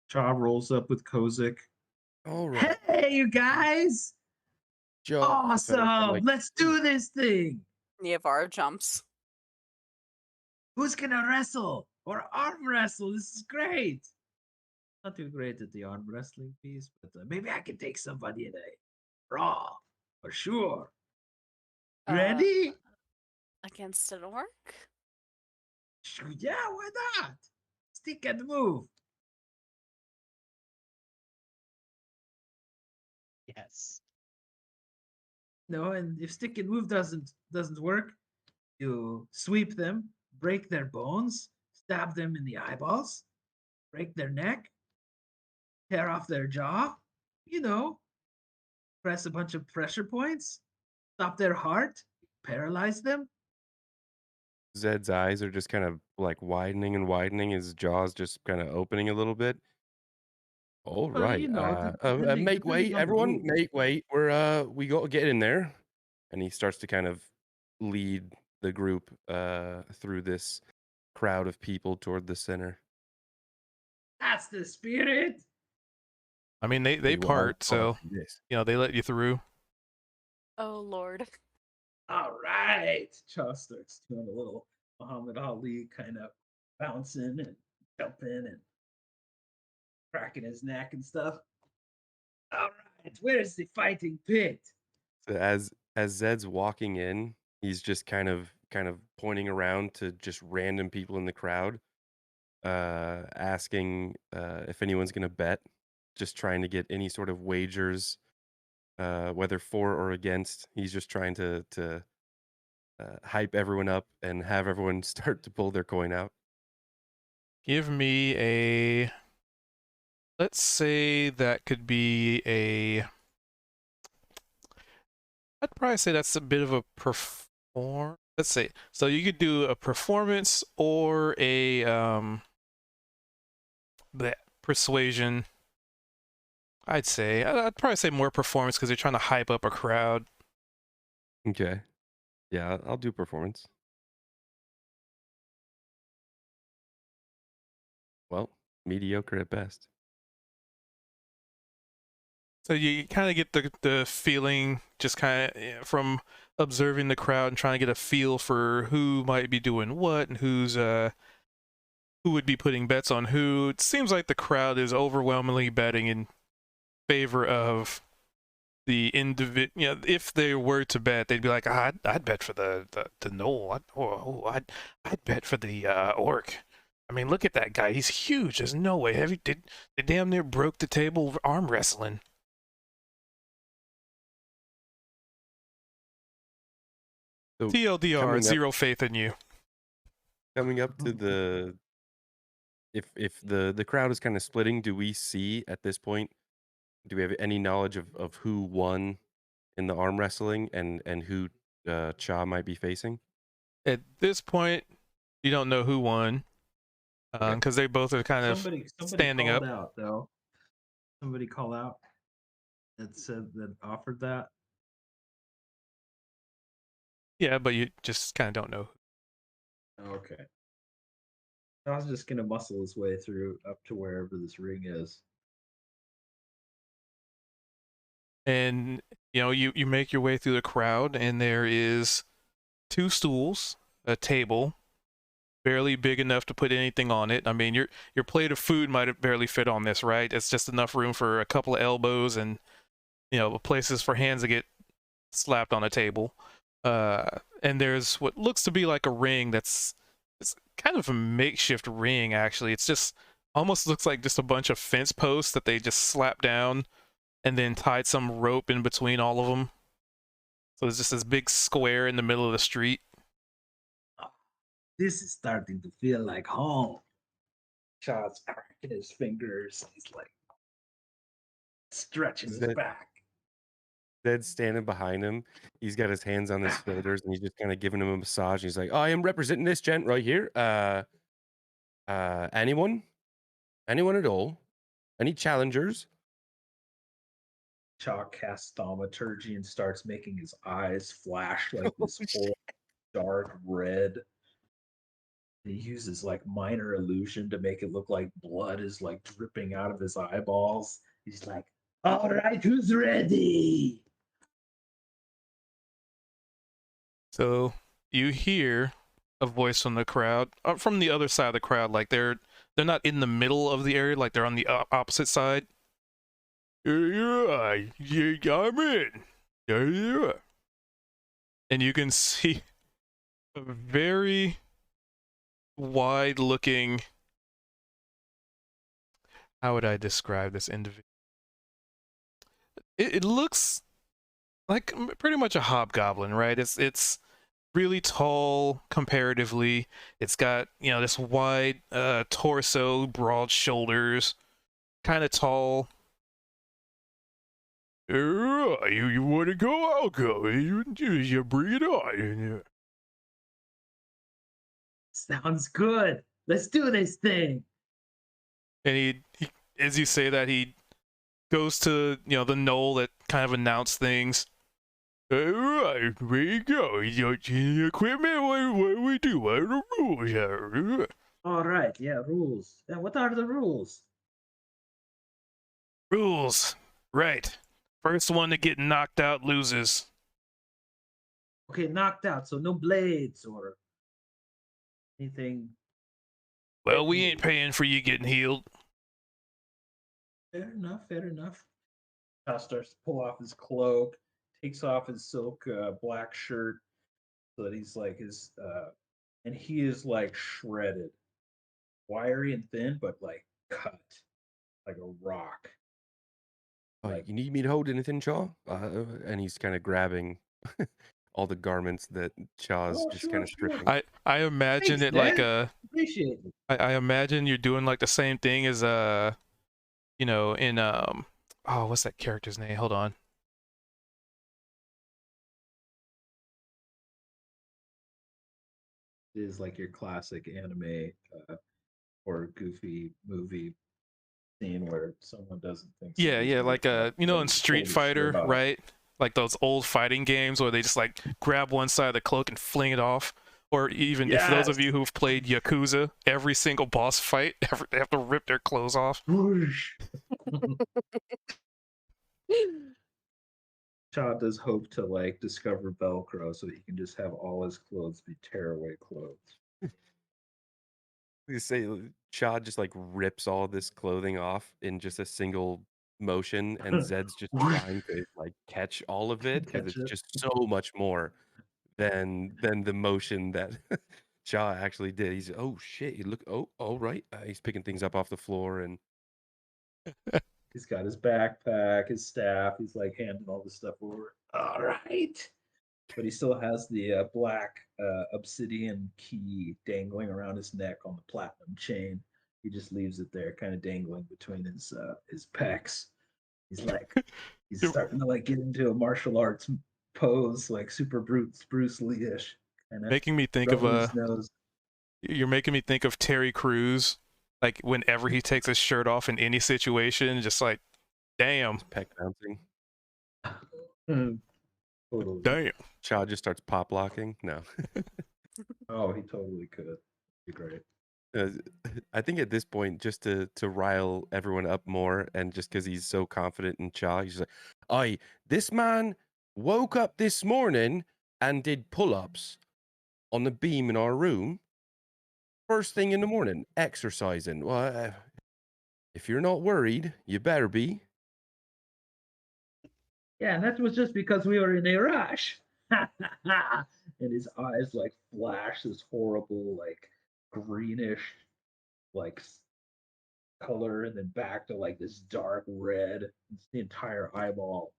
Cha rolls up with Kozik. All right, Hey, you guys! Joe. Awesome! Let's do this thing! Niavara jumps. Who's gonna wrestle or arm wrestle? This is great. Not too great at the arm wrestling piece, but maybe I can take somebody in a brawl for sure. You ready? Against an orc? Yeah, why not? Stick and move. Yes. No, and if stick and move doesn't work, you sweep them, break their bones, stab them in the eyeballs, break their neck, tear off their jaw, you know, press a bunch of pressure points, stop their heart, paralyze them. Zed's eyes are just kind of like widening and widening. His jaw's just kind of opening a little bit. All Well, right. you know, depending, Make depending way, on the everyone. rules. Make way. We got to get in there. And he starts to kind of lead the group through this crowd of people toward the center. That's the spirit. I mean, they We will all part, so do this. they let you through. Oh, Lord. All right. Cha starts doing a little Muhammad Ali kind of bouncing and jumping and cracking his neck and stuff. All right. Where's the fighting pit? So as Zed's walking in, he's just kind of pointing around to just random people in the crowd, asking if anyone's gonna bet, just trying to get any sort of wagers, whether for or against. He's just trying to hype everyone up and have everyone start to pull their coin out. Give me a. Let's say that could be a I'd probably say that's a bit of a perform. Let's see. So you could do a performance or a the persuasion. I'd probably say more performance because you're trying to hype up a crowd. Okay. Yeah, I'll do performance. Well, mediocre at best. So you kind of get the feeling, just kind of from observing the crowd and trying to get a feel for who might be doing what and who would be putting bets on who. It seems like the crowd is overwhelmingly betting in favor of the individual. You know, if they were to bet, they'd be like, I'd bet for the gnoll. I'd bet for the orc. I mean, look at that guy. He's huge. There's no way. They damn near broke the table arm wrestling. So TLDR, coming up- zero faith in you. Coming up to the if the crowd is kind of splitting, do we see at this point, do we have any knowledge of who won in the arm wrestling and who Cha might be facing? At this point, you don't know who won because they both are kind of Somebody standing called up. out though. Somebody called out that said that offered that. Yeah, but you just kind of don't know. Okay. I was just gonna muscle his way through up to wherever this ring is. And you know, you make your way through the crowd, and there is 2 stools, a table, barely big enough to put anything on it. I mean, your plate of food might have barely fit on this, right? It's just enough room for a couple of elbows and, you know, places for hands to get slapped on a table. And there's what looks to be like a ring it's kind of a makeshift ring, actually. It's just almost looks like just a bunch of fence posts that they just slapped down and then tied some rope in between all of them. So there's just this big square in the middle of the street. This is starting to feel like home. Chad's cracking his fingers. He's like stretching his That- back. Zed's standing behind him. He's got his hands on his shoulders and he's just kind of giving him a massage. He's like, I am representing this gent right here. Anyone at all? Any challengers? Cha casts thaumaturgy and starts making his eyes flash like this whole dark red. He uses like minor illusion to make it look like blood is like dripping out of his eyeballs. He's like, all right, who's ready? So you hear a voice from the crowd, from the other side of the crowd, like they're not in the middle of the area, like they're on the opposite side. Yeah, I'm in. Yeah. And you can see a very wide-looking. How would I describe this individual? It looks like pretty much a hobgoblin, right? It's really tall comparatively. It's got, you know, this wide torso, broad shoulders, kind of tall. You want to go? I'll go. You bring it on. Sounds good. Let's do this thing. And he as you say that, he goes to, you know, the knoll that kind of announced things. Alright, where you go? The equipment? What do we do? What are the rules here? All right, yeah, rules. Yeah, what are the rules? Rules. Right. First one to get knocked out loses. Okay, knocked out, so no blades or anything. Well, we ain't paying for you getting healed. Fair enough, fair enough. Kyle starts to pull off his cloak, takes off his silk black shirt so that he's like and he is like shredded, wiry and thin, but like cut like a rock. Oh, Like- you need me to hold anything, Chaw? And he's kind of grabbing all the garments that Chaw's Oh, just sure, kind of sure. stripping. I imagine Thanks, it like Dad. Appreciate it. I imagine you're doing like the same thing as you know, in oh, what's that character's name? Hold on. is like your classic anime or goofy movie scene where someone doesn't think. Yeah, somebody's yeah, gonna like attack, in but he Street pulled his shirt Fighter, off. right? Like those old fighting games where they just like grab one side of the cloak and fling it off. Or even if those of Yes! you who've played Yakuza, every single boss fight, they have to rip their clothes off. Whoosh. Shaw does hope to like discover Velcro so he can just have all his clothes be tearaway clothes. You say Chad just like rips all this clothing off in just a single motion, and Zed's just trying to like catch all of it because Catch it's it. just so much more than the motion that Shaw actually did. He's oh shit, you look oh right, he's picking things up off the floor and He's got his backpack, his staff. He's like handing all this stuff over. All right. But he still has the black obsidian key dangling around his neck on the platinum chain. He just leaves it there, kind of dangling between his pecs. He's like, he's starting to like get into a martial arts pose, like super Bruce Lee-ish. Making me think of his nose. You're making me think of Terry Crews, like whenever he takes his shirt off in any situation, just like, damn, peck bouncing. Totally. damn. Chad just starts pop locking. No. Oh, he totally could. Be great. I think at this point, just to rile everyone up more, and just because he's so confident in Cha, he's like, "Aye, this man woke up this morning and did pull-ups on the beam in our room. First thing in the morning, exercising. Well, if you're not worried, you better be." Yeah, and that was just because we were in a rush. And his eyes like flash this horrible, like greenish, like color, and then back to like this dark red. It's the entire eyeball.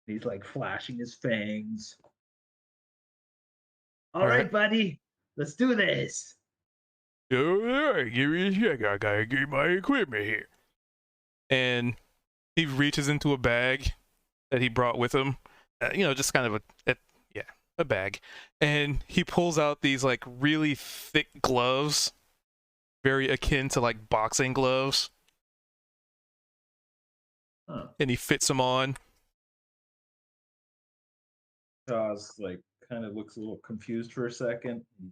He's like flashing his fangs. All right, buddy, let's do this. Oh, give me a check. I gotta get my equipment here. And he reaches into a bag that he brought with him. Just kind of a bag. And he pulls out these like really thick gloves, very akin to like boxing gloves. Huh. And he fits them on. Jaws like kind of looks a little confused for a second. He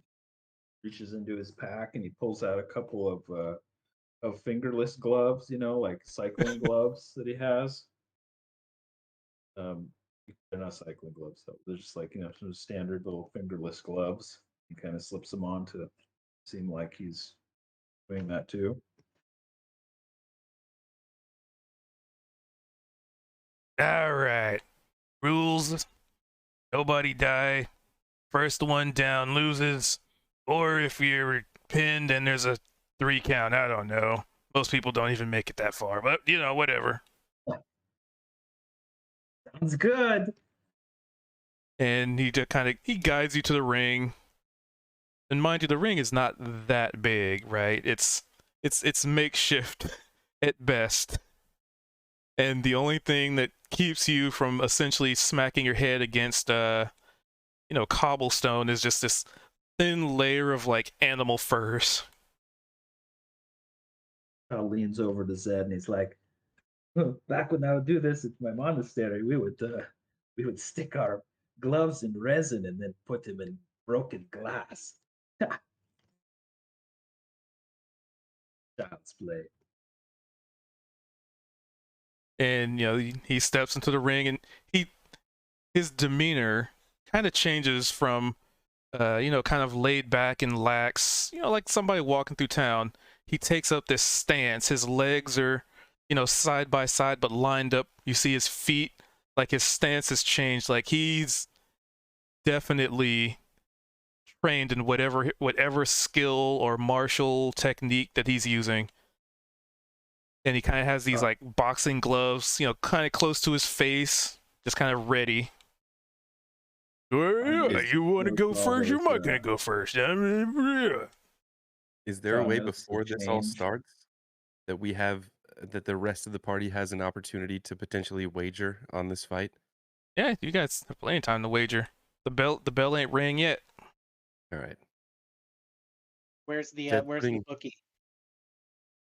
reaches into his pack and he pulls out a couple of fingerless gloves, like cycling gloves that he has. They're not cycling gloves though. They're just like, some standard little fingerless gloves. He kind of slips them on to seem like he's doing that too. All right. Rules. Nobody die. First one down loses. Or if you're pinned and there's a 3 count, I don't know. Most people don't even make it that far, but whatever. Sounds good. And he just he guides you to the ring. And mind you, the ring is not that big, right? It's makeshift at best. And the only thing that keeps you from essentially smacking your head against cobblestone is just this thin layer of like animal furs. Kyle leans over to Zed and he's like, back when I would do this at my monastery, we would stick our gloves in resin and then put them in broken glass. Child's play. And he steps into the ring, and his demeanor kind of changes from kind of laid back and lax, like somebody walking through town. He takes up this stance. His legs are side by side but lined up. You see his feet, like his stance has changed. Like he's definitely trained in whatever skill or martial technique that he's using. And he kind of has these like boxing gloves, kind of close to his face, just kind of ready. You want to go first? You're not gonna go first. Is there a way before this all starts that the rest of the party has an opportunity to potentially wager on this fight? Yeah, you guys have plenty of time to wager. The bell ain't rang yet. All right. Where's the Zed's where's the bookie?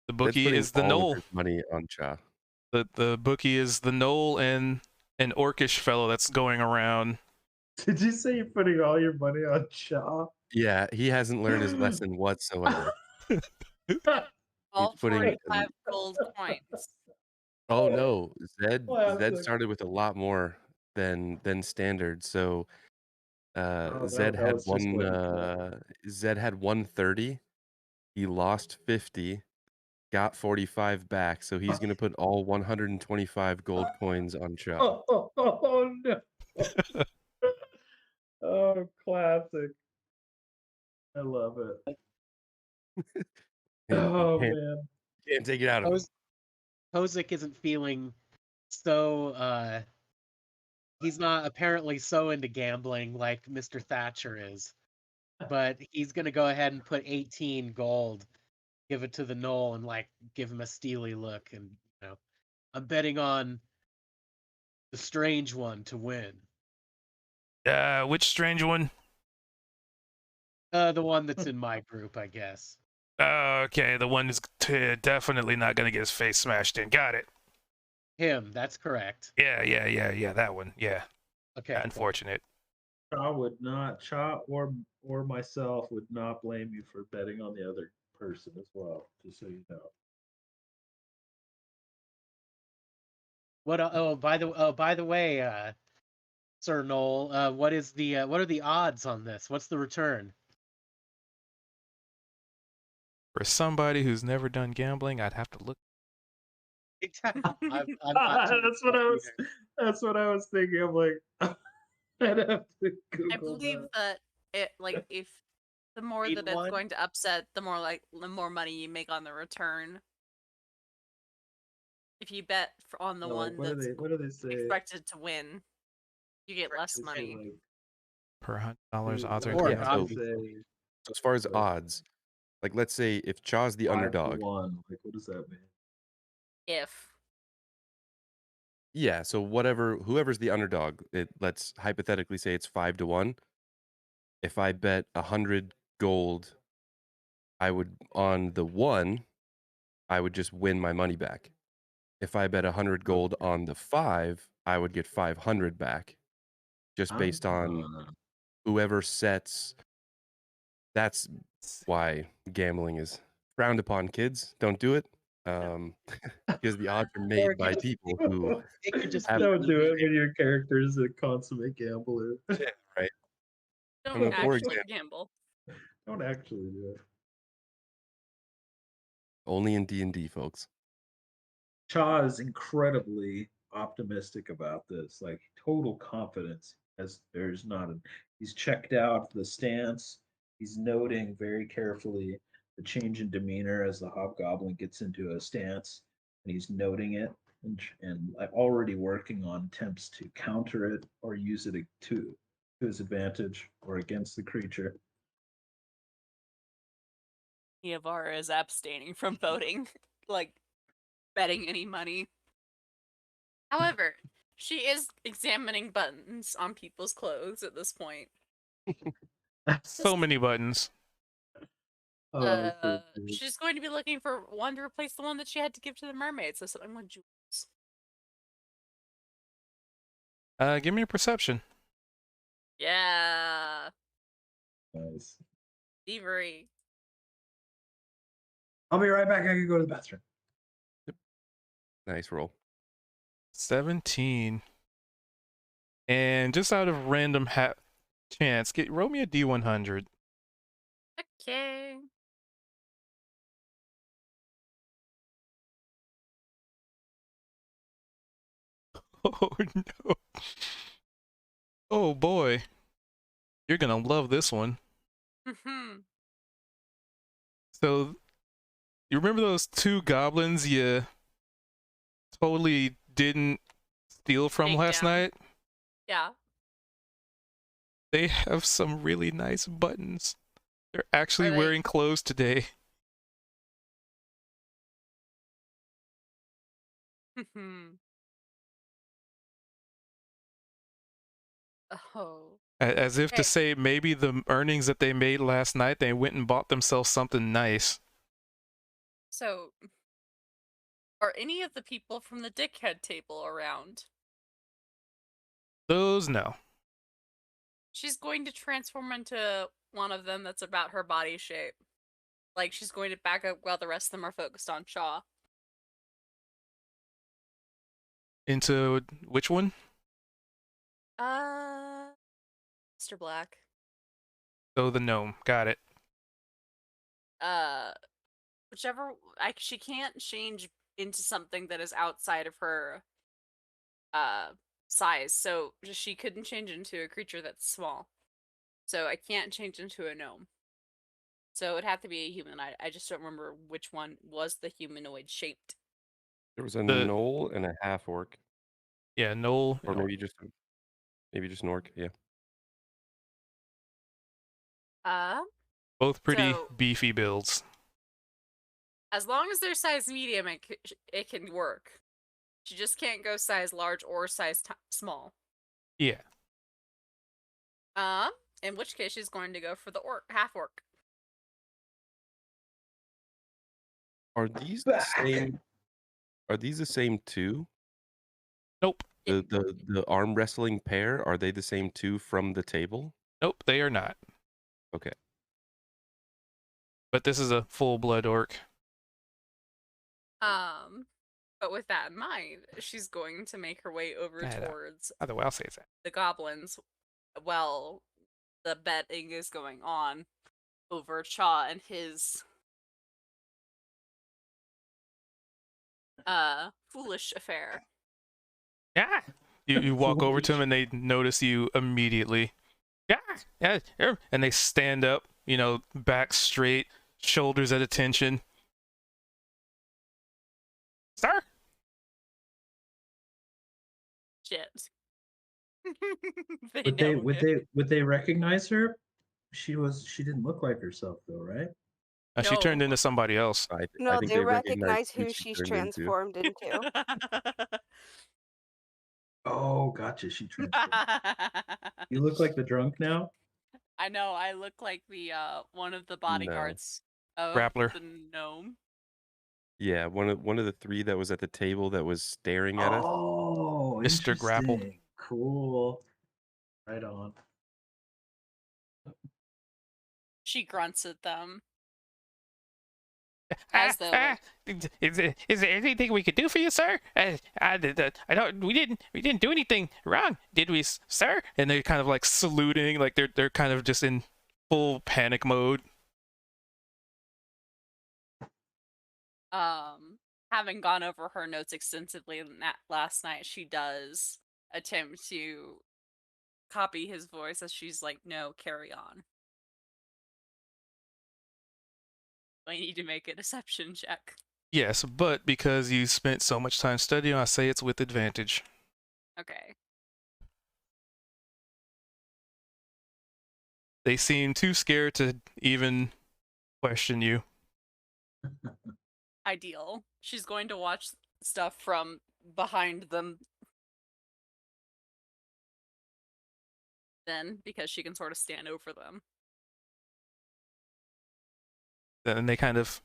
The Zed's bookie putting is the all of knoll. his money on Cha. The bookie is the knoll and an orcish fellow that's going around. Did you say you're putting all your money on Shaw? Yeah, he hasn't learned his lesson whatsoever. All putting- 45 gold coins. Oh no, Zed Classic. started with a lot more than standard. So Zed that had was just what he Zed had 130. He lost 50, got 45 back. So he's gonna put all 125 gold coins on Cha. Oh no. Oh, classic. I love it. And Oh you man. can't take it out of him. Kozik isn't feeling so he's not apparently so into gambling like Mr. Thatcher is. But he's gonna go ahead and put 18 gold, give it to the knoll, and like give him a steely look, and I'm betting on the strange one to win. Which strange one? The one that's in my group, I guess. Okay, the one is definitely not gonna get his face smashed in. Got it. Him, that's correct. Yeah. That one. Yeah. Okay. cool. Unfortunate. Cha or myself would not blame you for betting on the other person as well, just so you know. What? By the way, Sir Knoll, what are the odds on this? What's the return? For somebody who's never done gambling, I'd have to look. I'm not too That's what I was. either. That's what I was thinking. I'm like, I'd have to Google I believe that. that it like if the more Read that it's one? going to upset, the more money you make on the return. If you bet on the No, one what do that's they say? expected to win, you get less They say, money. like, Per $100 odds are Or increased. not. so, Obviously. so as far as Right. odds, like let's say if Cha's the 5 to underdog, 1. Like, what does that mean? If yeah. So whoever's the underdog, let's hypothetically say it's 5-1. If I bet 100 gold, I would on the one, I would just win my money back. If I bet 100 gold on the 5, I would get 500 back, just based on whoever sets. That's why gambling is frowned upon. Kids, don't do it. Because the odds are Or made it by could- people who It could just have- be Don't do it easy. when your character is a consummate gambler. right. don't mean, for actually example- gamble. Don't actually do it. Only in D&D, folks. Cha is incredibly optimistic about this, like total confidence. As there's not a, he's checked out the stance. He's noting very carefully the change in demeanor as the hobgoblin gets into a stance, and he's noting it and like already working on attempts to counter it or use it to his advantage or against the creature. Iavara is abstaining from voting, like betting any money. However, she is examining buttons on people's clothes at this point. So many buttons. She's going to be looking for one to replace the one that she had to give to the mermaids. So something with jewels. Give me a perception. Yeah, Nice. thievery. I'll be right back. I can go to the bathroom. Nice roll. 17. And just out of random chance, roll me a D100. Okay. Oh no. Oh boy. You're gonna love this one. Mhm. So, you remember those two goblins you totally didn't steal from Take last down. night? Yeah. They have some really nice buttons. They're actually Are they- wearing clothes today. Mhm. Oh. As if to Hey. say maybe the earnings that they made last night, they went and bought themselves something nice. So, are any of the people from the dickhead table around? Those, no. She's going to transform into one of them that's about her body shape. Like, she's going to back up while the rest of them are focused on Shaw. Into which one? Mr. Black. Oh, the gnome. Got it. Whichever, she can't change into something that is outside of her, size, so she couldn't change into a creature that's small. So I can't change into a gnome. So it'd have to be a human. I just don't remember which one was the humanoid shaped. There was a The- knoll and a half orc, Yeah, Noel. or maybe just an orc. Yeah. Both pretty So- beefy builds. As long as they're size medium, it can work. She just can't go size large or size small. Yeah. In which case she's going to go for the half orc. Are these the same? Are these the same two? Nope. The arm wrestling pair, are they the same two from the table? Nope, they are not. Okay. But this is a full-blood orc. But with that in mind, she's going to make her way over Yeah, towards How do I say that? the goblins while the betting is going on over Chaw and his foolish affair. Yeah. You walk over to them and they notice you immediately. Yeah. And they stand up, back straight, shoulders at attention. Sir? Shit. Would they recognize her? She didn't look like herself though, right? She turned No. into somebody else. I No, think they recognize recognize who she's turned into. transformed into. Oh, gotcha. She transformed. You look like the drunk now. I know, I look like the one of the bodyguards of Grappler. the gnome. Yeah, one of the three that was at the table that was staring at us. Oh, Mr. Grapple. interesting. Cool. Right on. She grunts at them. As though Is there anything we could do for you, sir? We didn't do anything wrong, did we, sir? And they're kind of like saluting, like they're kind of just in full panic mode. Having gone over her notes extensively last night, she does attempt to copy his voice as she's like, "No, carry on." I need to make a deception check. Yes, but because you spent so much time studying, I say it's with advantage. Okay. They seem too scared to even question you. Ideal. She's going to watch stuff from behind them then, because she can sort of stand over them. Then they kind of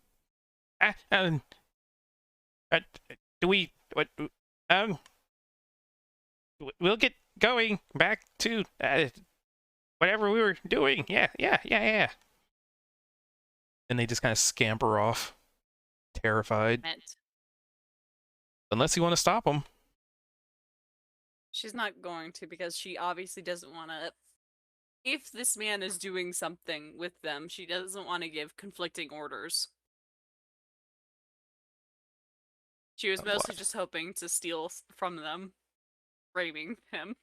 we'll get going back to whatever we were doing. Yeah. And they just kind of scamper off, terrified. Unless you want to stop them. She's not going to, because she obviously doesn't want to. If this man is doing something with them, she doesn't want to give conflicting orders. She was mostly just hoping to steal from them, raping him.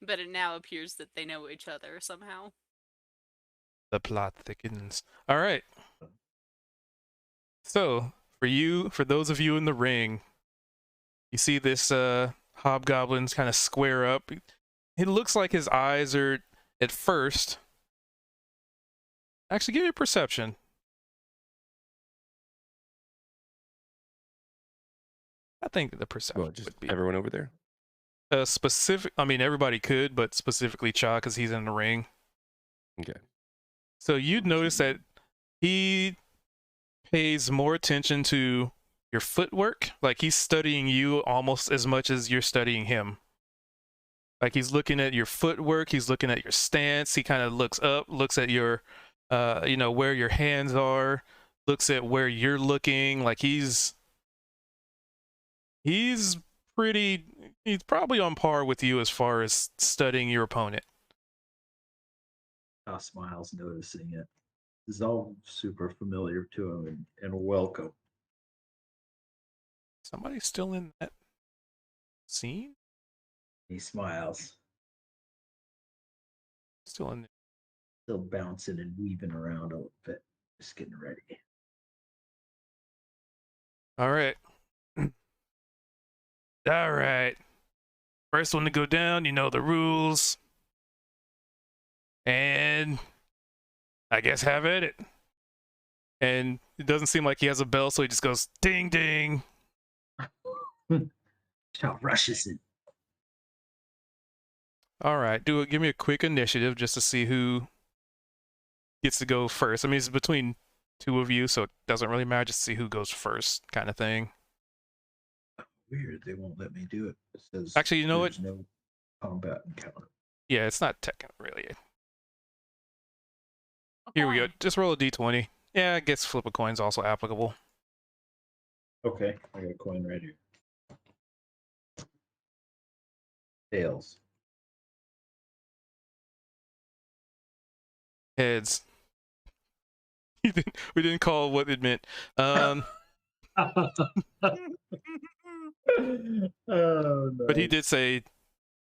But it now appears that they know each other somehow. The plot thickens. All right. So, for those of you in the ring, you see this hobgoblin's kind of square up. It looks like his eyes are, at first... Actually, give me a perception. I think the perception Well, just would be... everyone over there. Specific. I mean, everybody could, but specifically Cha because he's in the ring. Okay. So you'd notice that he pays more attention to your footwork. Like he's studying you almost as much as you're studying him. Like he's looking at your footwork, he's looking at your stance. He kind of looks up, looks at your, where your hands are, looks at where you're looking. Like he's probably on par with you as far as studying your opponent. Smiles, noticing it. This is all super familiar to him and welcome. Somebody's still in that scene? He smiles, Still in. still bouncing and weaving around a little bit, just getting ready. All right. All right. First one to go down, you know the rules. And I guess have at it. And it doesn't seem like he has a bell, so he just goes ding ding. Shaw rushes in. All right, give me a quick initiative just to see who gets to go first. I mean, it's between two of you, so it doesn't really matter. Just see who goes first, kind of thing. Weird, they won't let me do it. It says Actually, you know what? there's no combat encounter. Yeah, it's not technically really. A Here we go. coin. Just roll a d20. Yeah, I guess flip a coin's also applicable. Okay, I got a coin right here. Tails. Heads. We didn't call what it meant. Oh, But he nice. did say,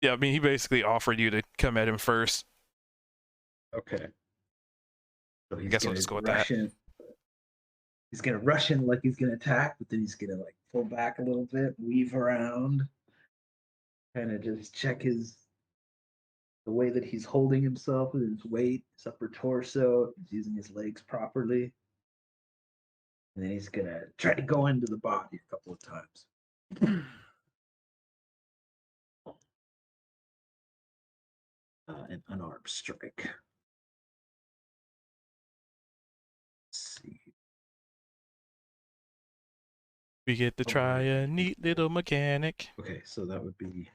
yeah, I mean, he basically offered you to come at him first. Okay. So he's guess we'll gonna just go with that. rush in. He's gonna rush in like he's gonna attack, but then he's gonna like pull back a little bit, weave around, kind of just check the way that he's holding himself with his weight, his upper torso. He's using his legs properly, and then he's gonna try to go into the body a couple of times. An unarmed strike. Let's see. We get to try a neat little mechanic. Okay, so that would be,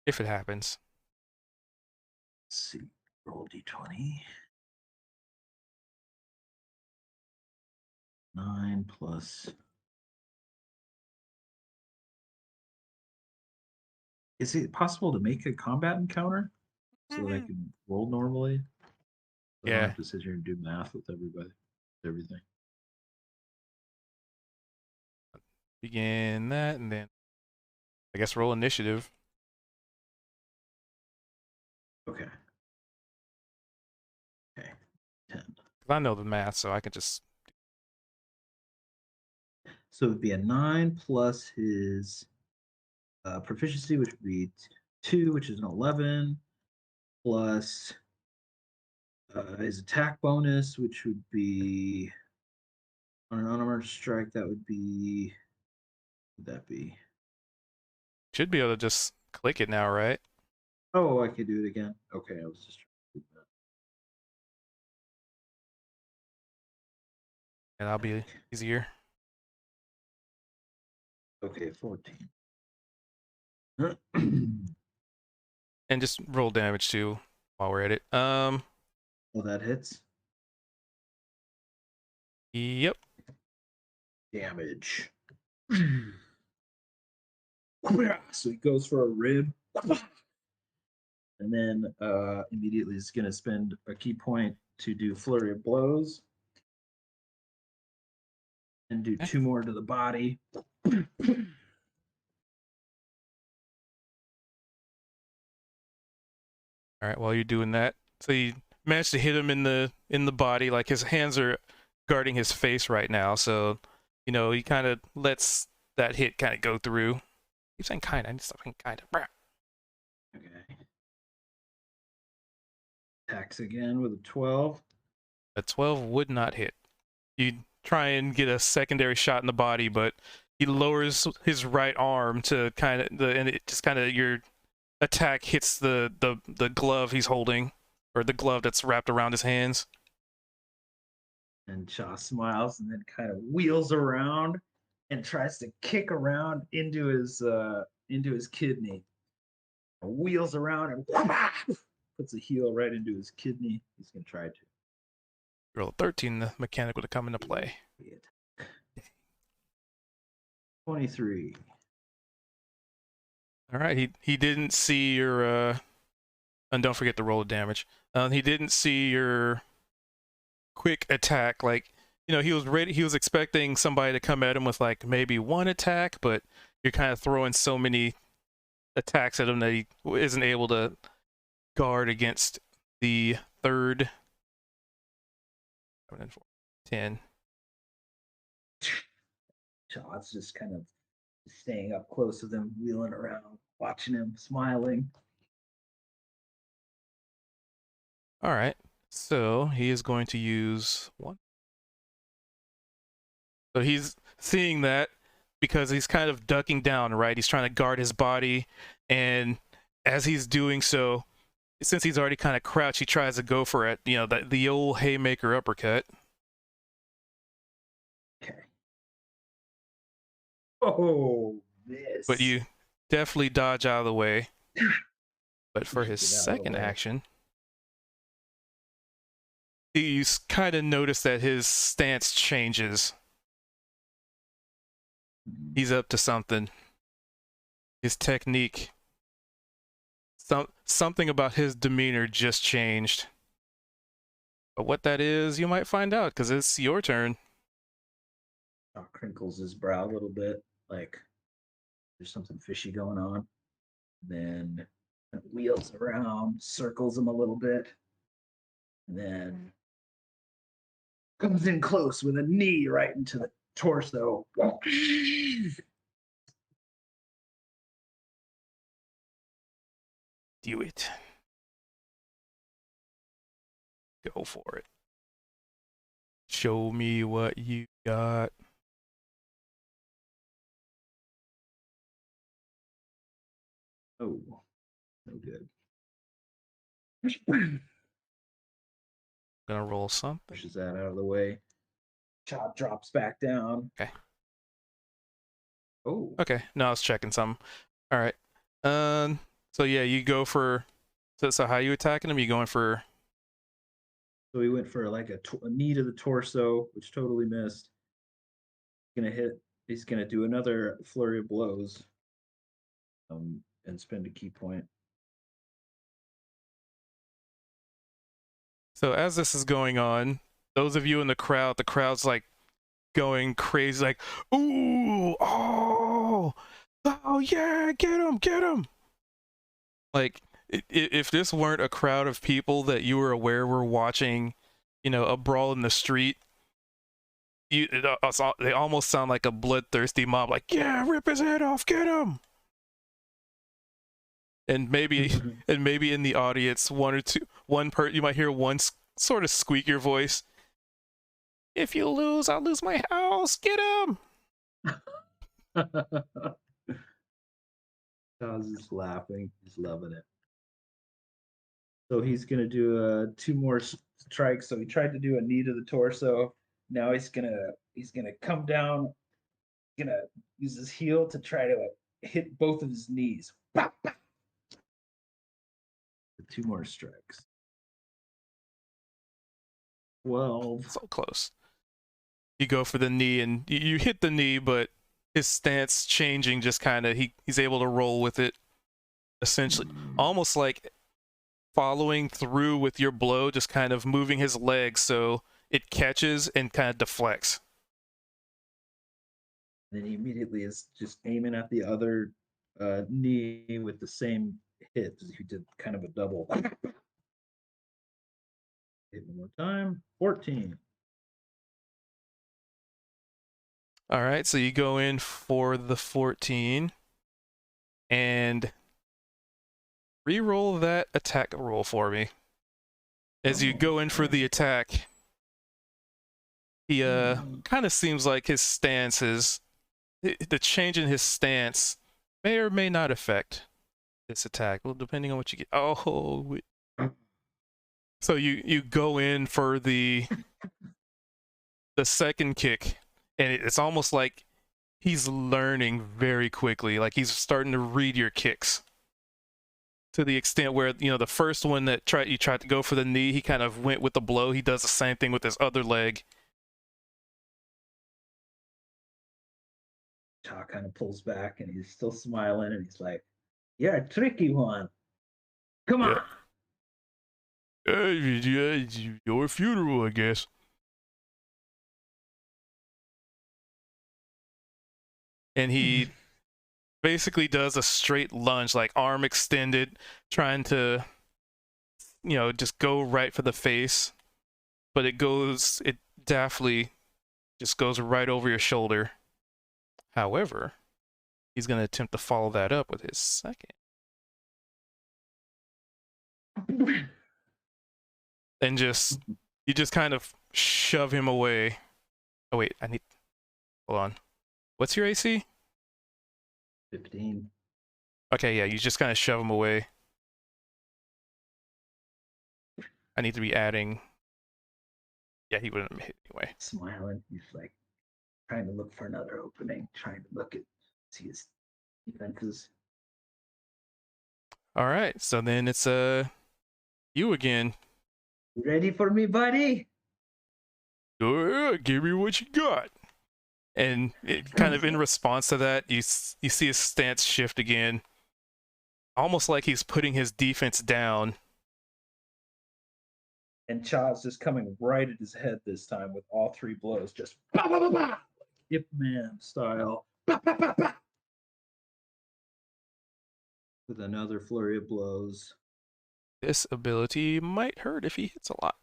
If it happens. let's see, roll d20. 9 plus. Is it possible to make a combat encounter so that I can roll normally? I don't Yeah. have to sit here and do math with everything. Begin that, and then I guess roll initiative. Okay. Okay. 10. 'Cause I know the math, so I can just. So it would be a 9 plus his proficiency, which would be 2, which is an 11, plus his attack bonus, which would be on an unarmed strike. That would be. What would that be? Should be able to just click it now, right? Oh, I could do it again. Okay, I was just trying to do that. And that'll be easier. Okay, 14. And just roll damage too while we're at it. Well, that hits. Yep. Damage. So he goes for a rib. And then immediately is going to spend a key point to do flurry of blows. And do Okay. 2 more to the body. All right, while you're doing that, so you managed to hit him in the body. Like his hands are guarding his face right now, so he kind of lets that hit kind of go through. Keep saying kind of. I need to stop saying kind of. Okay. Attacks again with a 12. A 12 would not hit. You try and get a secondary shot in the body, but he lowers his right arm to and it just kind of your attack hits the glove he's holding, or the glove that's wrapped around his hands. And Shaw smiles and then kind of wheels around and tries to kick around into his kidney. Wheels around and puts a heel right into his kidney. He's gonna try to. Roll a 13, the mechanic would have come into play. 23. All right, he didn't see your and don't forget to roll the damage. He didn't see your quick attack. Like, you know, he was ready. He was expecting somebody to come at him with like maybe one attack, but you're kind of throwing so many attacks at him that he isn't able to guard against the third. 7 and 4, 10. Shaw's just kind of staying up close with him, wheeling around, watching him, smiling. All right, so he is going to use 1. So he's seeing that because he's kind of ducking down, right? He's trying to guard his body, and as he's doing so, since he's already kind of crouched, he tries to go for it. You know, the old haymaker uppercut. Okay. Oh, this. But you definitely dodge out of the way. But for his Get out of the second way. action, you kind of notice that his stance changes. He's up to something. His technique. Something about his demeanor just changed. But what that is, you might find out, because it's your turn. Shaw crinkles his brow a little bit, like there's something fishy going on. Then wheels around, circles him a little bit, and then comes in close with a knee right into the torso. Do it. Go for it. Show me what you got. Oh, no good. Gonna roll something. Pushes that out of the way. Chop drops back down. Okay. Oh, Okay, no, I was checking something. All right. So yeah, you go for. So how you attacking him? You going for? so he went for like a knee to the torso, which totally missed. Gonna hit. He's gonna do another flurry of blows. And spend a key point. So as this is going on, those of you in the crowd's like going crazy, like, ooh, oh yeah, get him. Like, if this weren't a crowd of people that you were aware were watching, you know, a brawl in the street, they almost sound like a bloodthirsty mob, like, yeah, rip his head off, get him. And maybe in the audience, you might hear one sort of squeakier voice. If you lose, I'll lose my house. Get him. Chaz is laughing. He's loving it. So he's gonna do 2 more strikes. So he tried to do a knee to the torso. Now he's gonna come down. Gonna use his heel to try to hit both of his knees. Bop, bop. 2 more strikes. 12. So close. You go for the knee, and you hit the knee, but his stance changing, just kind of he's able to roll with it, essentially, almost like following through with your blow, just kind of moving his legs so it catches and kind of deflects. Then he immediately is just aiming at the other knee with the same hit. He did kind of a double. Hit one more time. 14. All right, so you go in for the 14 and re-roll that attack roll for me. As you go in for the attack, he kind of seems like his stance has the change in his stance may or may not affect this attack. Well, depending on what you get. Oh, so you go in for the second kick, and it's almost like he's learning very quickly. Like he's starting to read your kicks to the extent where, you know, the first one that you tried to go for the knee, he kind of went with the blow. He does the same thing with his other leg. Cha kind of pulls back and he's still smiling and he's like, "You're a tricky one. Come on." Yeah, your funeral, I guess. And he basically does a straight lunge, like arm extended, trying to, you know, just go right for the face. But it daftly just goes right over your shoulder. However, he's going to attempt to follow that up with his second. And you just kind of shove him away. Oh, wait, hold on. What's your AC? 15. Okay, yeah, you just kind of shove him away. I need to be adding. Yeah, he wouldn't hit anyway. Smiling. He's like trying to look for another opening, trying to see his defenses. All right, so then it's you again. You ready for me, buddy? Give me what you got. And it kind of in response to that, you see his stance shift again, almost like he's putting his defense down. And Cha's just coming right at his head this time with all three blows, just bah, bah, bah, bah, Ip Man style. Bah, bah, bah, bah. With another flurry of blows. This ability might hurt if he hits a lot.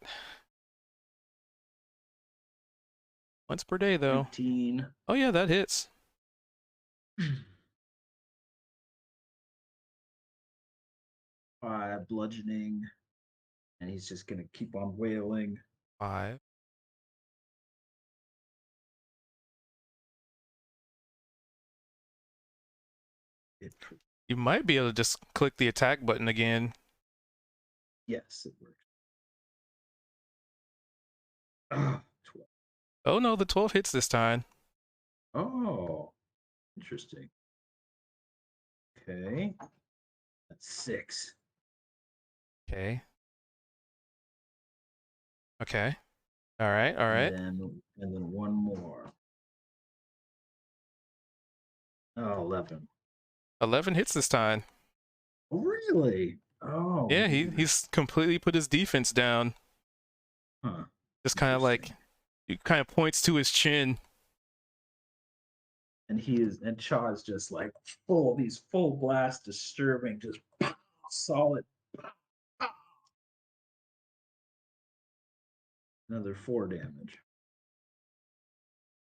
Once per day, though. 19. Oh yeah, that hits. 5 bludgeoning. And he's just gonna keep on wailing. 5. You might be able to just click the attack button again. Yes, it works. Ah, 12. Oh no, the 12 hits this time. Oh, interesting. Okay. That's 6. Okay. Okay. All right. All right. And then one more. Oh, 11. 11 hits this time. Really? Oh. Yeah, he's completely put his defense down. Huh. Just kind of like, he kind of points to his chin. And Cha is just like these full blast disturbing, just solid. Another 4 damage.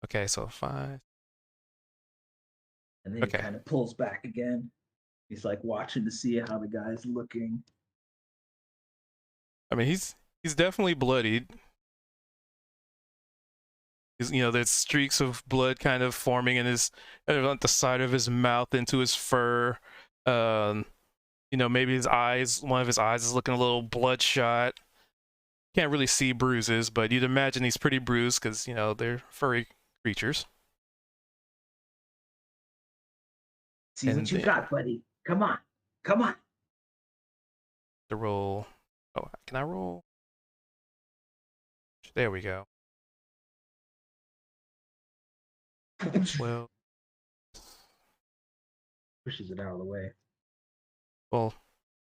Okay, so 5. And then Okay. he kind of pulls back again. He's like watching to see how the guy's looking. I mean, he's definitely bloodied. There's streaks of blood kind of forming in on the side of his mouth into his fur. Maybe one of his eyes is looking a little bloodshot. Can't really see bruises, but you'd imagine he's pretty bruised because, they're furry creatures. See what you got, buddy. Come on. Come on. To roll. Oh, can I roll? There we go. Well, Pushes it out of the way. well,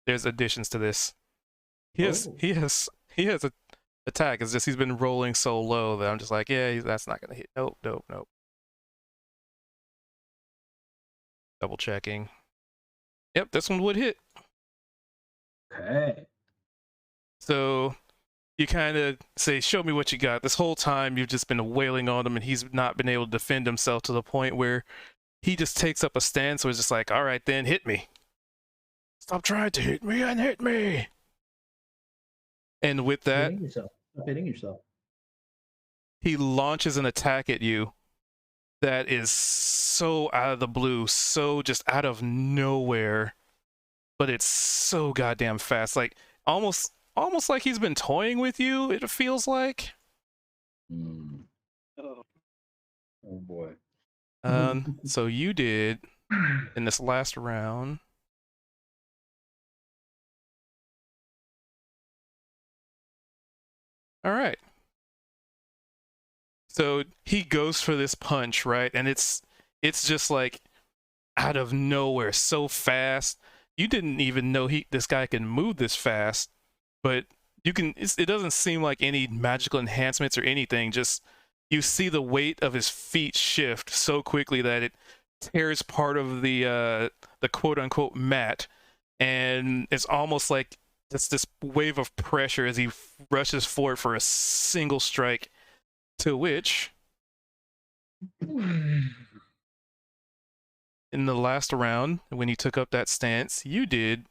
there's additions to this. He has a attack. It's just he's been rolling so low that I'm just like, yeah, that's not gonna hit. Nope. Double checking. Yep, this one would hit. Okay. So you kind of say, show me what you got. This whole time you've just been wailing on him and he's not been able to defend himself to the point where he just takes up a stance where it's just like, all right, then hit me. Stop trying to hit me and hit me. And with that, Stop hitting yourself. he launches an attack at you that is so out of the blue, so just out of nowhere, but it's so goddamn fast. Like almost like he's been toying with you, it feels like. Hmm. Oh. Oh boy. So you did in this last round. All right. So he goes for this punch, right? And it's just like out of nowhere, so fast. You didn't even know this guy can move this fast, but you can. It doesn't seem like any magical enhancements or anything. Just you see the weight of his feet shift so quickly that it tears part of the quote unquote mat, and it's almost like just this wave of pressure as he rushes forward for a single strike. To which, in the last round, when you took up that stance, you did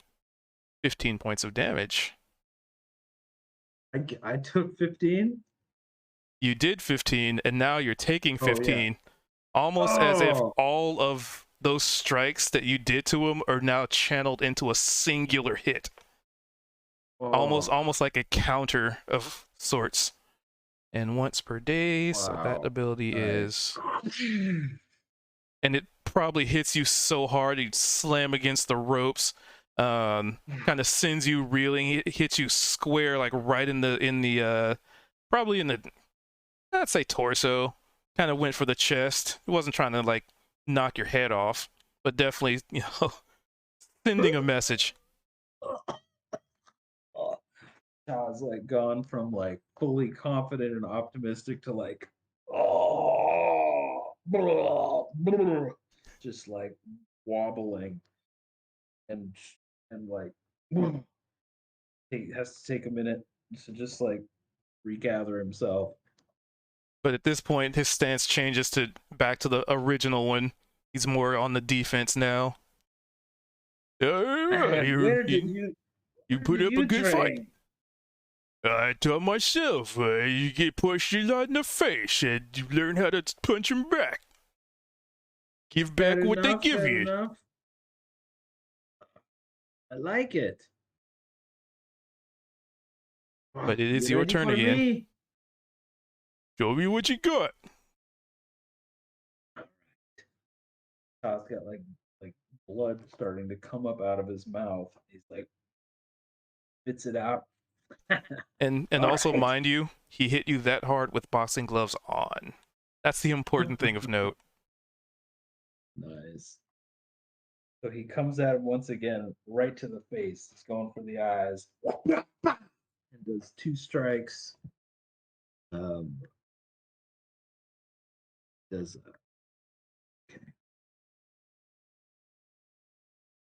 15 points of damage. I took 15. You did 15, and now you're taking Oh, yeah. 15. Almost as if Oh. all of those strikes that you did to him are now channeled into a singular hit. Almost like a counter of sorts. And once per day, so that Wow. ability Nice. is... And it probably hits you so hard, you slam against the ropes, kind of sends you reeling. It hits you square, like right in the probably in the, I'd say torso. Kind of went for the chest. It wasn't trying to like knock your head off, but definitely, sending a message. I was like gone from like fully confident and optimistic to like just like wobbling and like he has to take a minute to just like regather himself. But at this point, his stance changes to back to the original one. He's more on the defense now. Where did you put up a good fight. train? I taught myself. You get pushed a lot in the face, and you learn how to punch him back. Give back Fair what they enough, give fair you. enough. I like it. But it is You your ready turn for again. me? Show me what you got. Todd's got like blood starting to come up out of his mouth. He's like spits it out. And All also, right. mind you, he hit you that hard with boxing gloves on. That's the important thing of note. Nice. So he comes at him once again, right to the face. He's going for the eyes. And does 2 strikes. Does okay.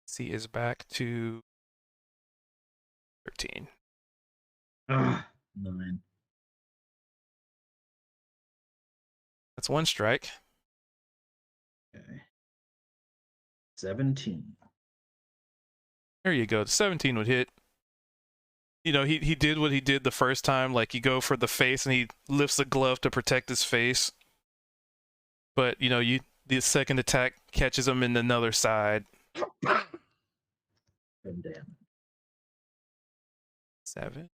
C is back to 13. 9. That's one strike. Okay. 17. There you go. The 17 would hit. You know, he did what he did the first time. Like, you go for the face, and he lifts the glove to protect his face. But, the second attack catches him in another side. And damn. 7.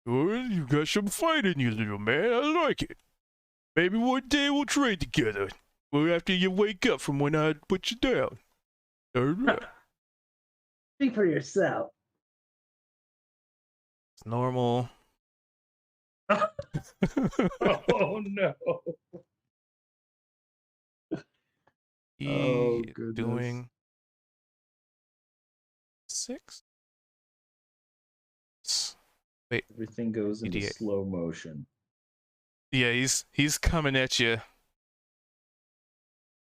Well, you got some fight in you, little man. I like it. Maybe one day we'll trade together. Well, after you wake up from when I put you down. All right. Speak for yourself. It's normal. Oh no. He Oh, is goodness. doing 6. Everything goes into Idiot. slow motion. Yeah, he's coming at you.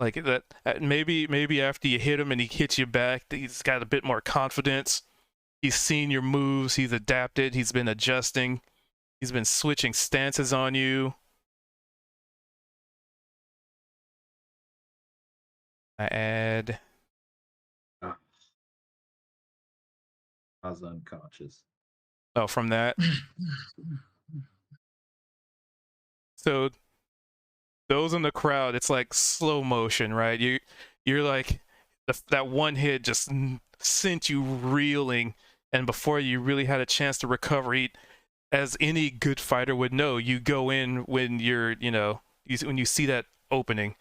Like that. Maybe after you hit him and he hits you back, he's got a bit more confidence. He's seen your moves. He's adapted. He's been adjusting. He's been switching stances on you. I add. I was unconscious. Oh, from that. So those in the crowd, it's like slow motion, right? You're like that one hit just sent you reeling, and before you really had a chance to recover, as any good fighter would know, you go in when you're, when you see that opening,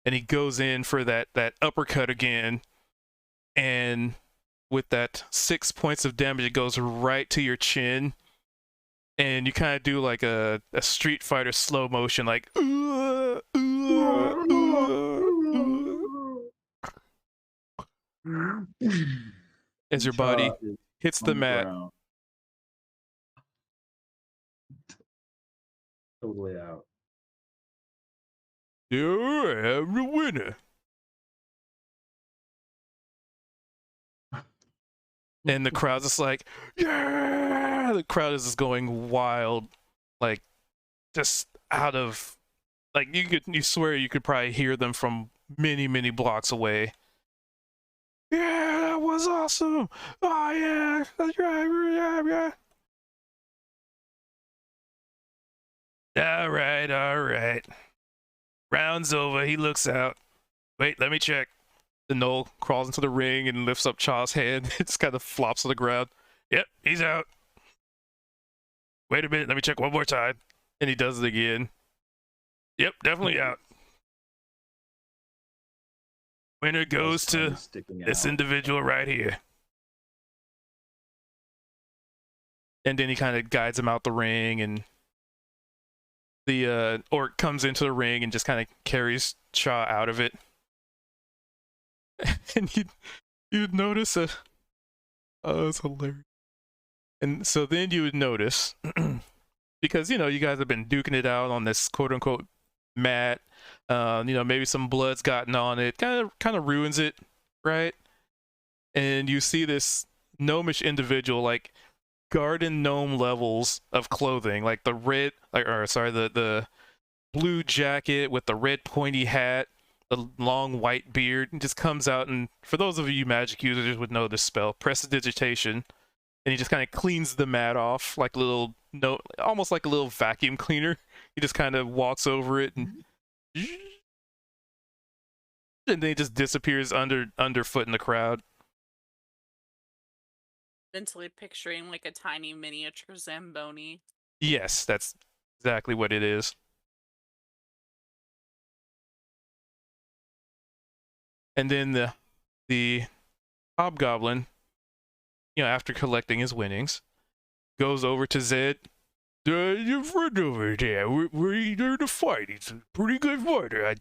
and he goes in for that uppercut again, and with that 6 points of damage, it goes right to your chin. And you kind of do like a Street Fighter slow motion, like as your body Cha is hits on the mat. ground. Totally out. Yeah, I'm the winner. And the crowd's just like, yeah! The crowd is just going wild, like just out of, like you swear you could probably hear them from many, many blocks away. Yeah, that was awesome. Oh yeah, that's right. Yeah. All right. Round's over. He looks out. Wait, let me check. The Noel crawls into the ring and lifts up Cha's hand. It just kind of flops to the ground. Yep, he's out. Wait a minute, let me check one more time. And he does it again. Yep, definitely out. Winner goes to this individual right here. And then he kind of guides him out the ring, and the Orc comes into the ring and just kind of carries Cha out of it. And you'd notice oh, it's hilarious. And so then you would notice, because you guys have been duking it out on this quote unquote mat, maybe some blood's gotten on it, kind of ruins it, right? And you see this gnomish individual, like garden gnome levels of clothing, like the red, the blue jacket with the red pointy hat, the long white beard, and just comes out, and for those of you magic users would know this spell, prestidigitation, and he just kind of cleans the mat off like almost like a little vacuum cleaner. He just kind of walks over it and then he just disappears underfoot in the crowd. Mentally picturing like a tiny miniature Zamboni. Yes, that's exactly what it is. And then the hobgoblin, after collecting his winnings, goes over to Zed. Your friend over there, were you there to fight? He's a pretty good fighter. If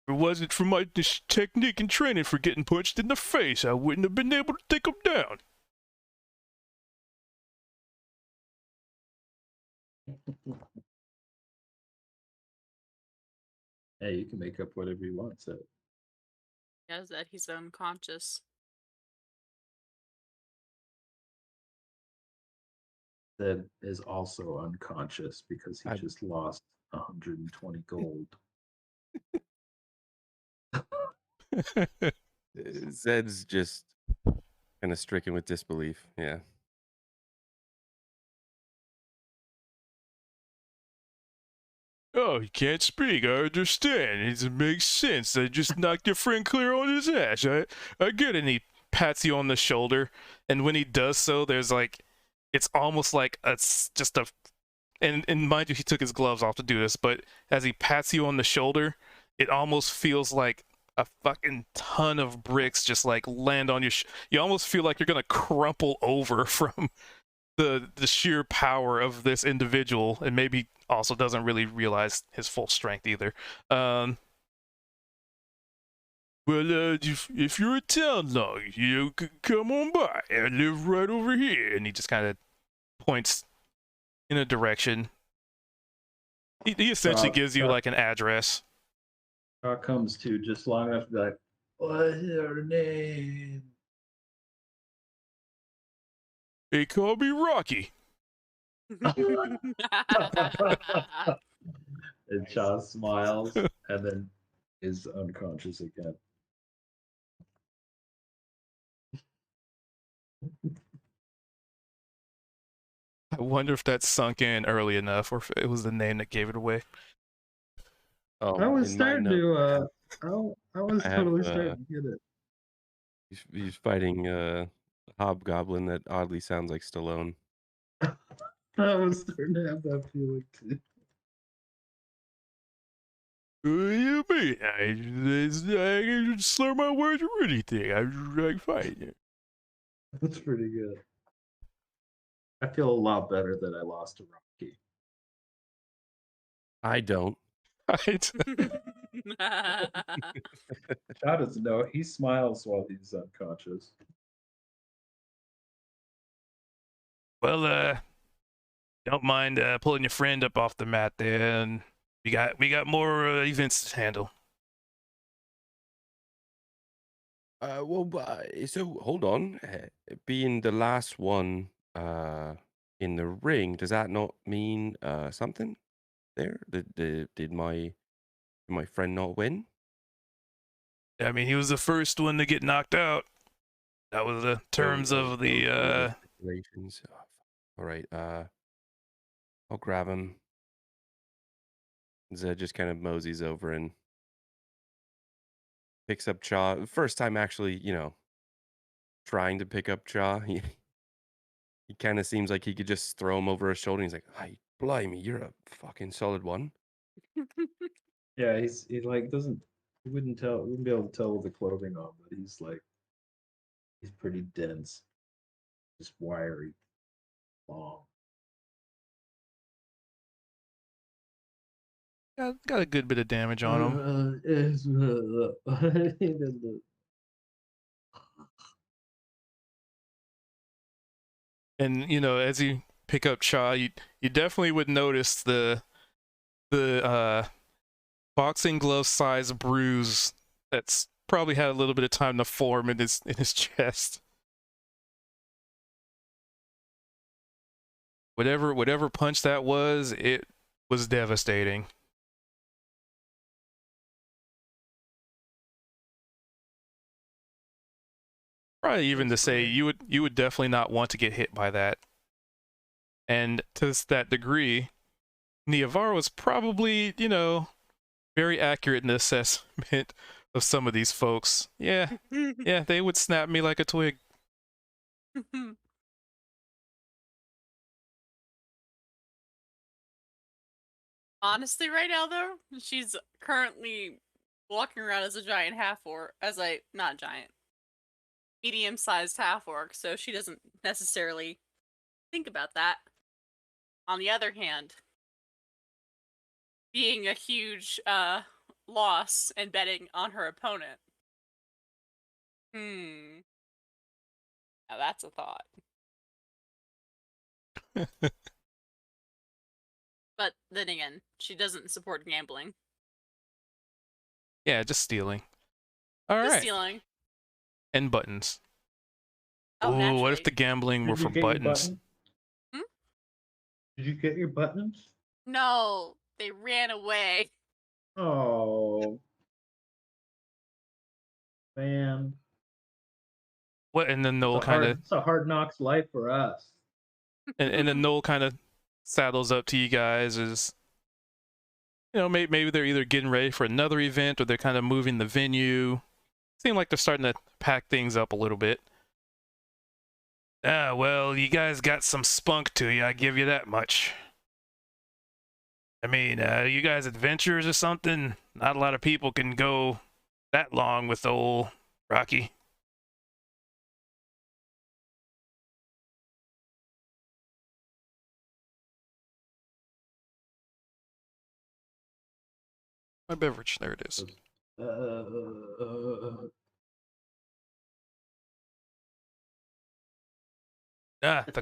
it wasn't for my technique and training for getting punched in the face, I wouldn't have been able to take him down. Hey, you can make up whatever you want, so. Yeah, that he's unconscious. That is also unconscious because he just lost 120 gold. Zed's just kind of stricken with disbelief. Yeah. Oh, you can't speak. I understand. It makes sense. I just knocked your friend clear on his ass. I get it. And he pats you on the shoulder. And when he does so, there's like, it's almost like and mind you, he took his gloves off to do this, but as he pats you on the shoulder, it almost feels like a fucking ton of bricks just like land on you almost feel like you're gonna crumple over from the sheer power of this individual, and maybe also doesn't really realize his full strength either. Well, if you're a town dog, you could come on by. I live right over here. And he just kind of points in a direction. He essentially gives you like an address. Comes to just long enough to be like, what's your name? They call me Rocky. And Cha smiles and then is unconscious again. I wonder if that sunk in early enough, or if it was the name that gave it away. Oh, I was in my starting note, to I was I have totally starting to get it. he's fighting a hobgoblin that oddly sounds like Stallone. I was starting to have that feeling too. What do you mean? I can slur my words or anything. I'm like fighting. That's pretty good. I feel a lot better that I lost to Rocky. I don't. Right? Shaw doesn't know. He smiles while he's unconscious. Well, don't mind pulling your friend up off the mat there, and we got more events to handle. So hold on. Being the last one in the ring, does that not mean something there? Did my friend not win? I mean, he was the first one to get knocked out. That was the terms of the Stipulations. Oh, all right. I'll grab him. Zed just kind of moseys over and picks up Chaw. First time actually, trying to pick up Chaw. He kind of seems like he could just throw him over his shoulder. He's like, "Hey, blimey, you're a fucking solid one." Yeah, he like doesn't he wouldn't be able to tell with the clothing on, but he's pretty dense. Just wiry, long. got a good bit of damage on him. And as you pick up Cha, you definitely would notice the boxing glove size bruise that's probably had a little bit of time to form in his chest. Whatever punch that was, it was devastating. Probably even to say you would definitely not want to get hit by that. And to that degree, Niavara was probably, very accurate in the assessment of some of these folks. Yeah, they would snap me like a twig. Honestly, right now though, she's currently walking around as a giant half orc, not giant, medium-sized half orc, so she doesn't necessarily think about that. On the other hand, being a huge loss and betting on her opponent. Now that's a thought. But then again, she doesn't support gambling. Yeah, just stealing. All Just right. stealing. And buttons. Oh, Ooh, naturally. what if the gambling were Did you for get your buttons? button? Did you get your buttons? No, they ran away. Oh, man. What? And then Noel kind of, It's a hard knocks life for us. and then Noel kind of saddles up to you guys as, maybe they're either getting ready for another event or they're kind of moving the venue. Seem like they're starting to pack things up a little bit. Well, you guys got some spunk to you, I give you that much. I mean, you guys adventurers or something? Not a lot of people can go that long with old Rocky. My beverage, there it is. The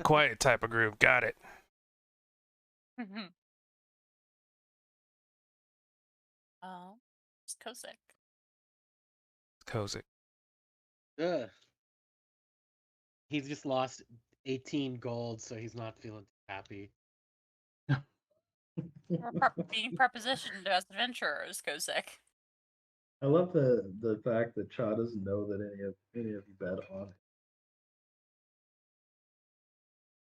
quiet type of group, got it. Oh, it's Kosek. Kozik. Ugh. He's just lost 18 gold, so he's not feeling happy. We're being prepositioned as adventurers, Kosek. I love the fact that Cha doesn't know that any of you bet on it.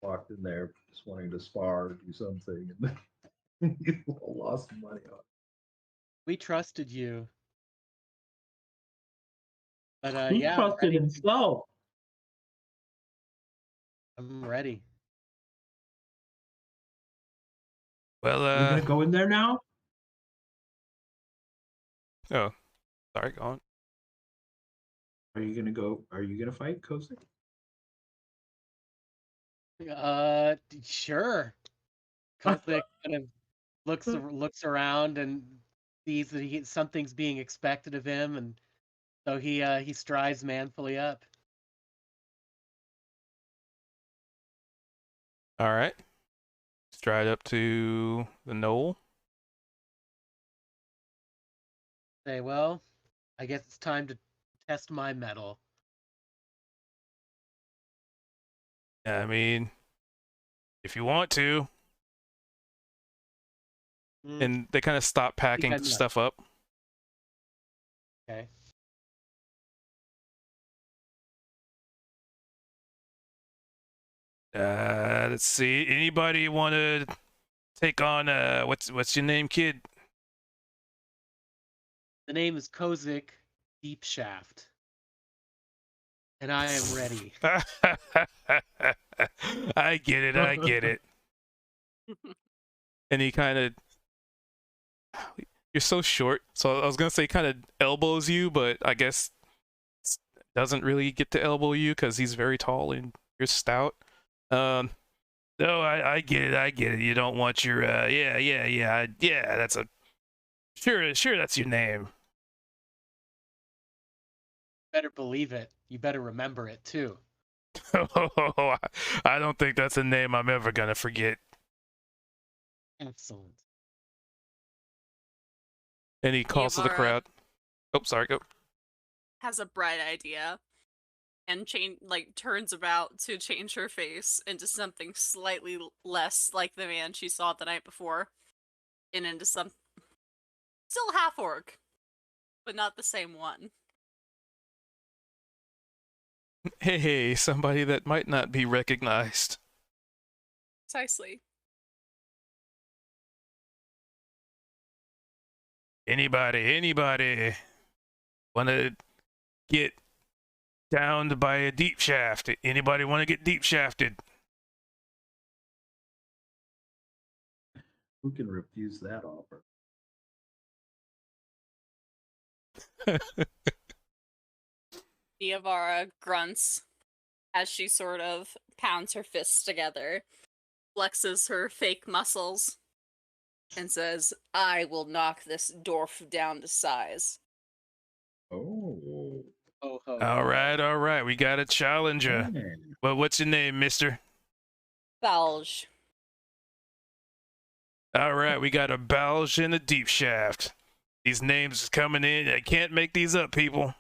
Walked in there just wanting to spar or do something, and then you all lost money on it. We trusted you. But He yeah, trusted himself. I'm ready. Well, Are we gonna go in there now? oh, sorry, go on. Are you gonna go? Are you gonna fight Kozak? Sure. Kozak kind of looks around and sees that something's being expected of him, and so he strides manfully up. All right. Stride up to the knoll. Say, well, I guess it's time to test my mettle. I mean, if you want to. And they kind of stop packing I'm not. stuff up. Okay. Let's see. Anybody want to take on what's your name, kid? The name is Kozak Deepshaft, and I am ready. I get it. I get it. And he kind of, you're so short. So I was gonna say kind of elbows you, but I guess doesn't really get to elbow you because he's very tall and you're stout. No, I get it. I get it. You don't want your yeah. That's a sure. That's your name. Better believe it. You better remember it too. I don't think that's a name I'm ever gonna forget. Excellent. And he calls to the Yavara crowd. Oh, sorry. Go. has a bright idea and turns about to change her face into something slightly less like the man she saw the night before, and into some still half orc, but not the same one. Hey, somebody that might not be recognized. Precisely. Anybody want to get downed by a deep shaft? Anybody want to get deep shafted? Who can refuse that offer? Niavara grunts as she sort of pounds her fists together, flexes her fake muscles, and says, I will knock this dwarf down to size. Oh. Oh, ho. All right. We got a challenger. Man. Well, what's your name, mister? Balj. All right, we got a Balj and a deep shaft. These names coming in. I can't make these up, people.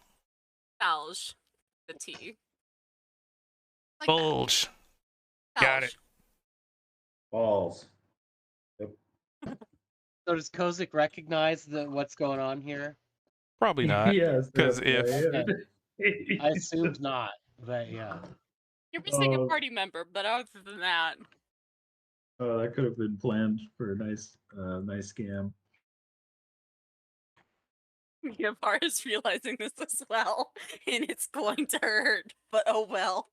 Balj. The T. Like that. Bulge. Got Balj. it. Balls. So does Kozak recognize what's going on here? Probably not. Yes. 'cause definitely. I assumed not, but yeah. You're missing a party member, but other than that, Oh, that could have been planned for a nice scam. Niavara is realizing this as well, and it's going to hurt, but oh well.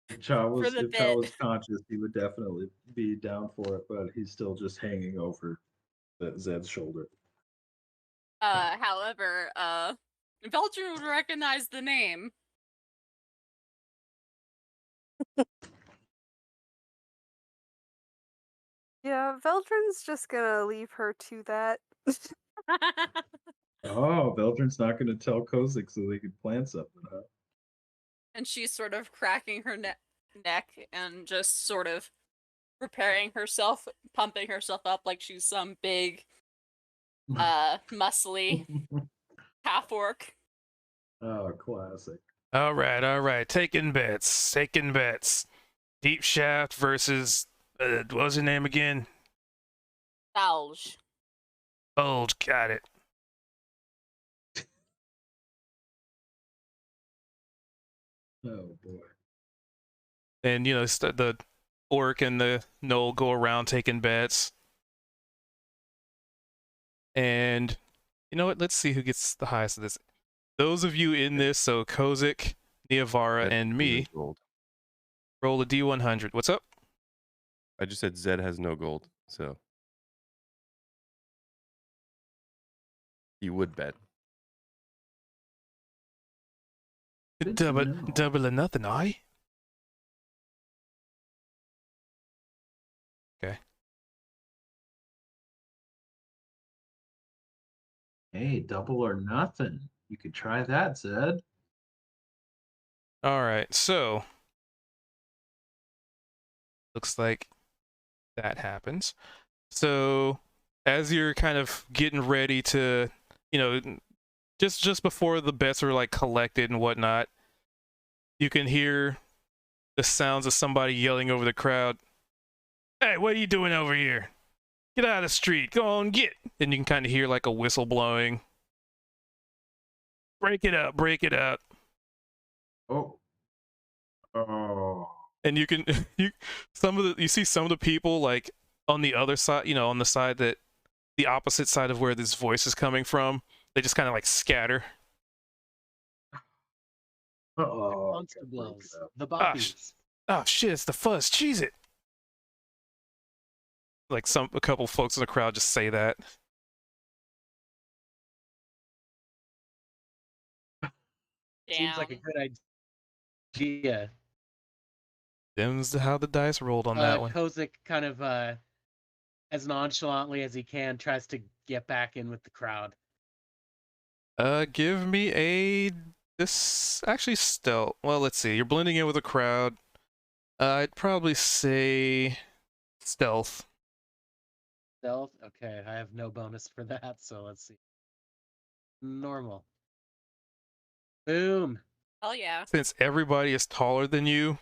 If Cha For the bit. was conscious, he would definitely be down for it, but he's still just hanging over Zed's shoulder. However, Belcher would recognize the name. Yeah, Veldrin's just gonna leave her to that. Oh, Veldrin's not going to tell Kozak so they could plan something, huh? And she's sort of cracking her neck and just sort of preparing herself, pumping herself up like she's some big, muscly half orc. Oh, classic. All right. Taking bets. Deep shaft versus what was your name again? Balj. Bulge. Got it. Oh, boy. And the orc and the gnoll go around taking bets. And You know what? Let's see who gets the highest of this. Those of you in this, so Kozik, Niavara, Zed and has me, no gold. roll a D100. What's up? I just said Zed has no gold, so he would bet. Good to Double, know. double or nothing, aye? Hey, double or nothing. You could try that, Zed. All right, so looks like that happens. So as you're kind of getting ready to, you know, just before the bets are like collected and whatnot, you can hear the sounds of somebody yelling over the crowd. Hey, what are you doing over here? Get out of the street. Go on, get. And you can kind of hear like a whistle blowing. Break it up, break it up. Oh. Oh. And you can you see some of the people like on the other side, you know, on the side that the opposite side of where this voice is coming from, they just kind of like scatter. Uh-oh. Constables, the Ah, bobbies. Oh shit, it's the fuzz. Cheese it. Like a couple folks in the crowd just say that. Seems like a Damn. good idea. Them's how the dice rolled on that one. Kozik kind of as nonchalantly as he can tries to get back in with the crowd. Give me this actually stealth. Well, let's see. You're blending in with the crowd. I'd probably say stealth. Stealth? Okay, I have no bonus for that, so let's see. Normal. Boom. Hell yeah. Since everybody is taller than you,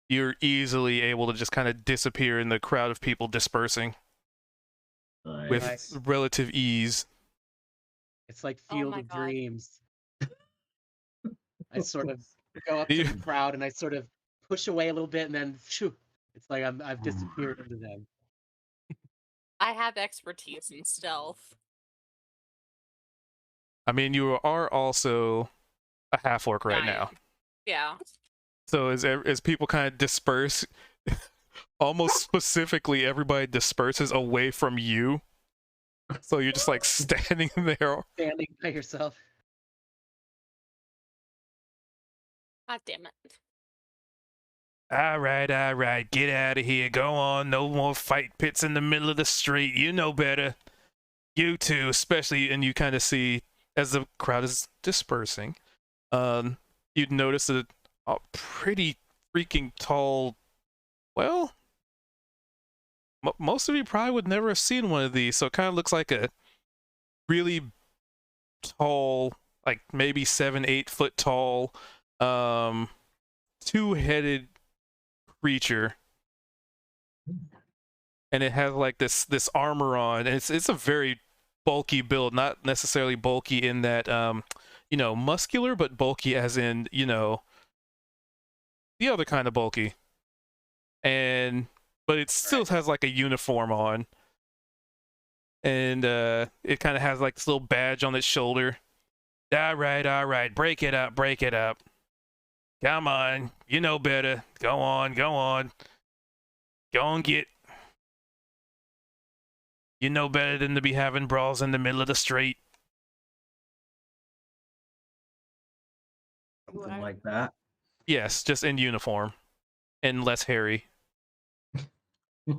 you're easily able to just kind of disappear in the crowd of people dispersing with Nice. relative ease. It's like Oh Field my of God. Dreams. I sort of go up to the crowd and I sort of push away a little bit, and then shoo, it's like I've disappeared into them. I have expertise in stealth. I mean, you are also a half orc right Giant. now. Yeah. So as people kind of disperse, almost specifically, everybody disperses away from you. So you're just like standing there. Standing by yourself. God damn it. All right, get out of here. Go on. No more fight pits in the middle of the street. You know better. You too, especially. And you kind of see as the crowd is dispersing, you'd notice a pretty freaking tall. Well, most of you probably would never have seen one of these, so it kind of looks like a really tall, like maybe 7-8 foot tall, two-headed creature, and it has like this armor on, and it's a very bulky build, not necessarily bulky in that you know, muscular, but bulky as in, you know, the other kind of bulky. And but it still has like a uniform on, and it kind of has like this little badge on its shoulder. All right, break it up. Come on, you know better. Go on, go and get. You know better than to be having brawls in the middle of the street. Something like that. Yes, just in uniform and less hairy. All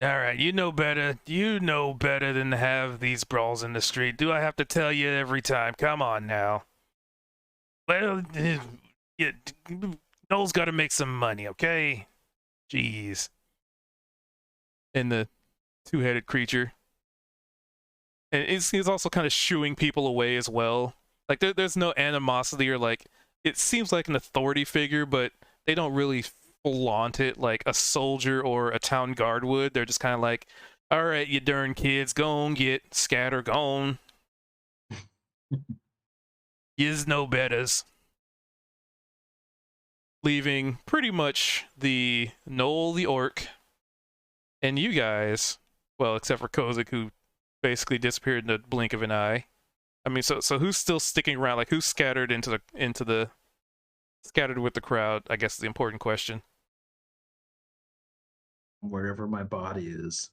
right, you know better. You know better than to have these brawls in the street. Do I have to tell you every time? Come on now. Well, yeah, Noel's got to make some money, okay? Jeez. And the two-headed creature. And he's also kind of shooing people away as well. Like, there's no animosity or, like, it seems like an authority figure, but they don't really flaunt it like a soldier or a town guard would. They're just kind of like, all right, you darn kids, go on, get, scatter, go on. Yous know betters. leaving pretty much the Knoll the orc and you guys, well, except for Kozik, who basically disappeared in the blink of an eye. I mean, so who's still sticking around? Like, who's scattered scattered with the crowd? I guess is the important question. Wherever my body is.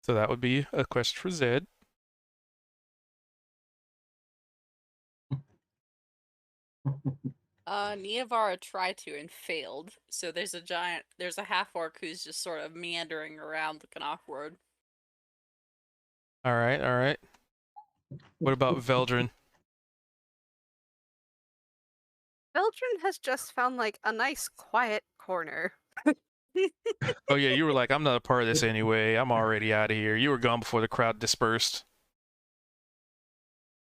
So that would be a question for Zed. Niavara tried to and failed. So there's a half orc who's just sort of meandering around looking awkward. All right, all right. What about Veldrin? Veldrin has just found like a nice quiet corner. Oh yeah, you were like, I'm not a part of this anyway. I'm already out of here. You were gone before the crowd dispersed.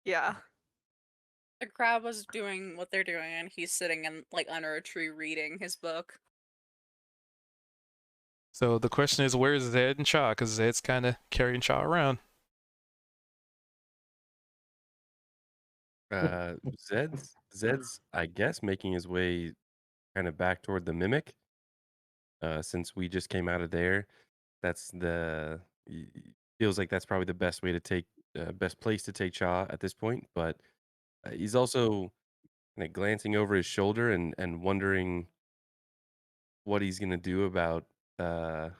Yeah. The crowd was doing what they're doing, and he's sitting in like under a tree reading his book. So the question is, where's Zed and Cha? Because Zed's kind of carrying Cha around. Zed's, I guess, making his way kind of back toward the mimic. Since we just came out of there, that's feels like that's probably the best way to take best place to take Cha at this point. But he's also kind of glancing over his shoulder and wondering what he's gonna do about well,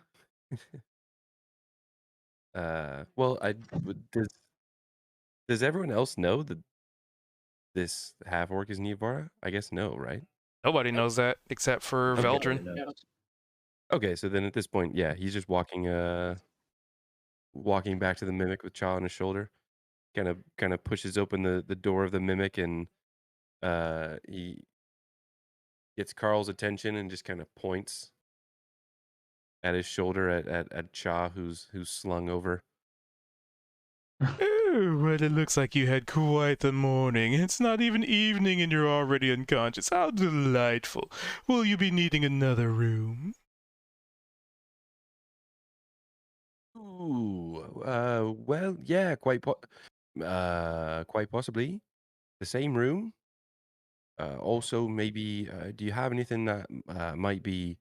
does everyone else know that this half orc is Niavara? I guess no, right? Nobody knows that except for Okay. Veldrin. No. Okay, so then at this point, yeah, he's just walking back to the mimic with Cha on his shoulder. Kind of pushes open the door of the mimic, and he gets Carl's attention and just kind of points at his shoulder at Cha, who's slung over. Oh, well, it looks like you had quite the morning. It's not even evening and you're already unconscious. How delightful. Will you be needing another room? Ooh, well, yeah, quite possibly. The same room. Also, maybe, do you have anything that might be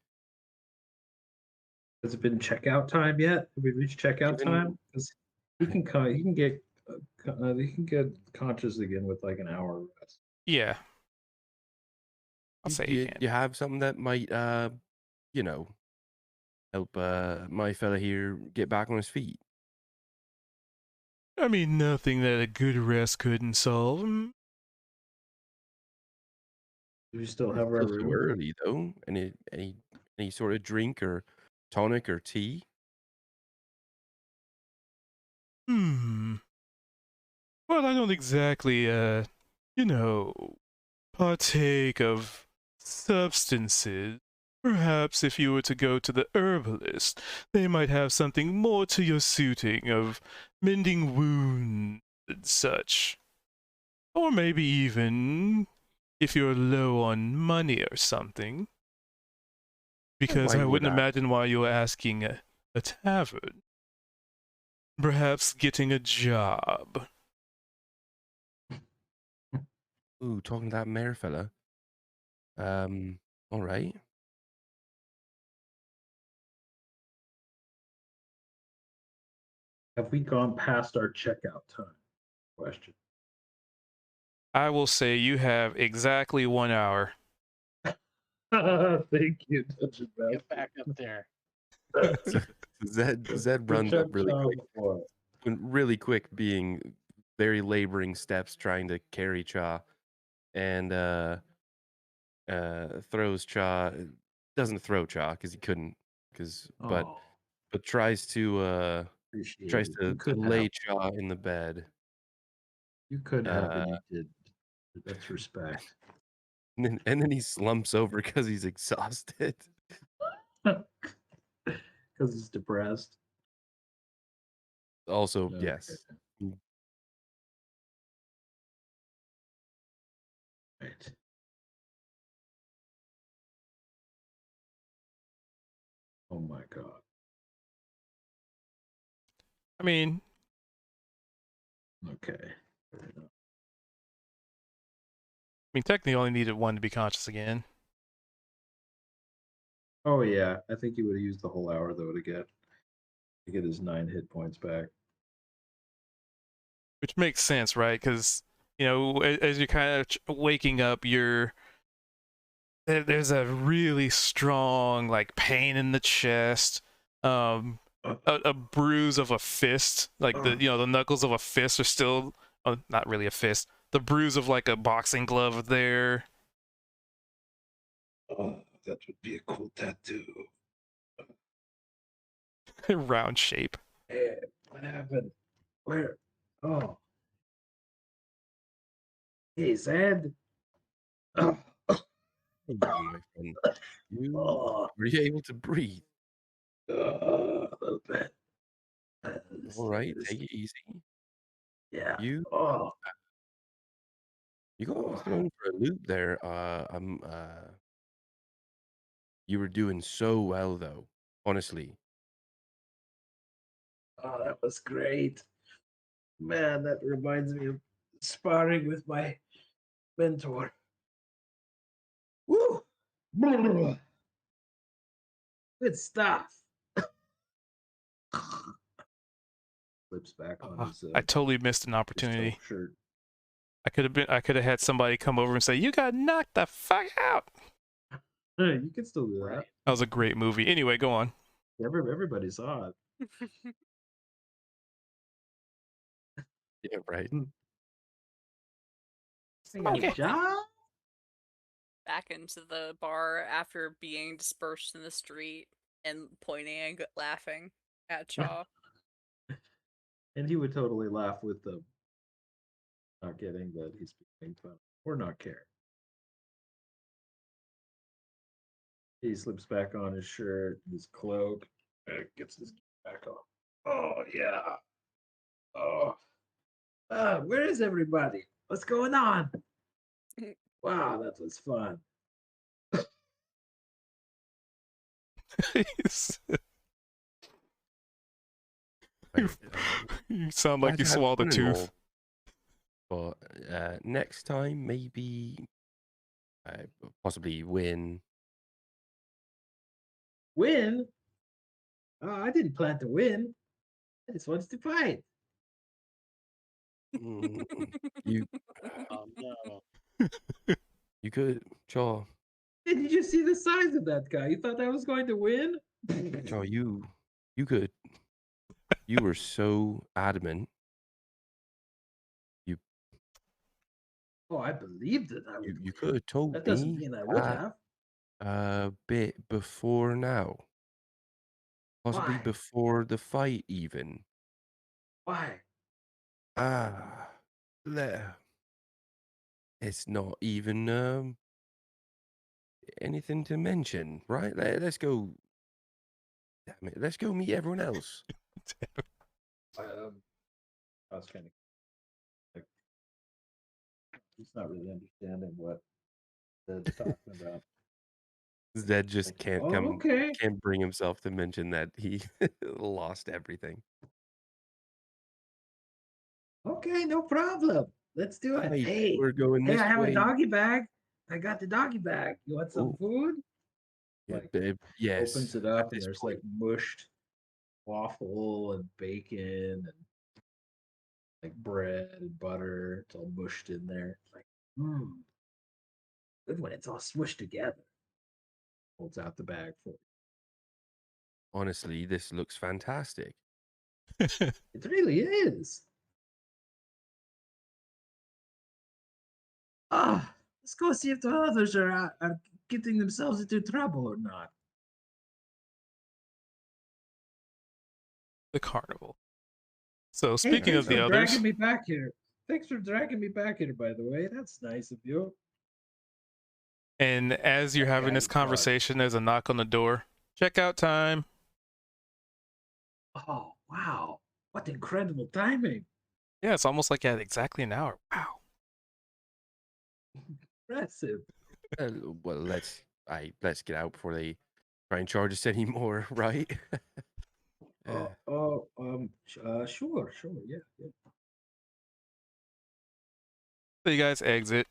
Has it been checkout time yet? Have we reached checkout Given- time? Because he can get he can get conscious again with like an hour rest. Yeah. I'll say you can. you have something that might, you know, help my fella here get back on his feet? I mean, nothing that a good rest couldn't solve. Do we still have It's our still too room? early though. Any sort of drink or tonic or tea? Well, I don't exactly, you know, partake of substances. Perhaps if you were to go to the herbalist, they might have something more to your suiting of mending wounds and such. Or maybe even if you're low on money or something. Because Why I would wouldn't I? imagine why you're asking a tavern. Perhaps getting a job. Ooh, talking to that mayor fella. All right. Have we gone past our checkout time? Question. I will say you have exactly 1 hour. Thank you, Dungeon Get back up there. Zed runs up really quick, being very laboring steps trying to carry Cha, and throws Cha. Doesn't throw Cha because he couldn't, but tries to You could lay have. Cha in the bed. You could have, and you did. That's respect. And then he slumps over because he's exhausted. Because he's depressed. Also, Okay. yes. Right. Oh my god. I mean, Okay. Fair enough. mean, technically, you only needed one to be conscious again. Oh yeah, I think he would have used the whole hour though to get his 9 hit points back. Which makes sense, right? Because as you're kind of waking up, there's a really strong like pain in the chest, a bruise of a fist, like the knuckles of a fist are still not really a fist. The bruise of like a boxing glove there. Oh, that would be a cool tattoo. Round shape. Hey, what happened? Where? Oh. Hey, Zed. Oh. Hello, my friend. Oh. Were you able to breathe? A little bit. All right, take it easy. Yeah. You Oh. you got thrown for a loop there. You were doing so well though, honestly. Oh, that was great. Man, that reminds me of sparring with my mentor. Woo! Good stuff. Flips back on his I totally missed an his opportunity. taupe shirt. I could have had somebody come over and say, "You got knocked the fuck out." You can still do that. That was a great movie. Anyway, go on. Everybody saw it. Yeah, right. Okay. Job? Back into the bar after being dispersed in the street and pointing and laughing at Chaw. And he would totally laugh with them, not getting that he's being fun or not care. He slips back on his shirt, his cloak, gets his back on. Oh yeah. Oh. Where is everybody? What's going on? Wow, that was fun. Right, You sound like glad you had swallowed a fun and tooth. all, but next time maybe possibly win. Win? I didn't plan to win. I just wanted to fight. Mm, you Oh no. you could, Chaw. Did you see the size of that guy? You thought I was going to win? Chaw, you could. You were so adamant. Oh, I believed it. I would You win. could have told That doesn't me mean I would that have. a bit before now. Possibly Why? before the fight even. Why? Ah, it's not even anything to mention, right? Let's go. Damn it, let's go meet everyone else. I was kind of like, he's not really understanding what Zed's talking about. Zed just Like, can't oh, okay. can't bring himself to mention that he lost everything. Okay, no problem. Let's do it. Right, Hey, we're going hey, this I have way. a doggy bag. I got the doggy bag. You want some Ooh. food? Yeah, Like, babe, yes. opens it at up and this there's point. like mushed waffle and bacon and like bread and butter. It's all mushed in there. Like, good when it's all smushed together. Holds out the bag for you. Honestly, this looks fantastic. It really is. Ah, let's go see if the others are getting themselves into trouble or not. The carnival. So Hey, speaking thanks of the for others, dragging me back here. Thanks for dragging me back here, by the way. That's nice of you. and as you're That having guy this was conversation, there's a knock on the door. Checkout time. Oh, wow. What incredible timing. Yeah, it's almost like at exactly an hour. Wow. Impressive. Well, let's get out before they try and charge us anymore, right? Sure, yeah. So you guys exit.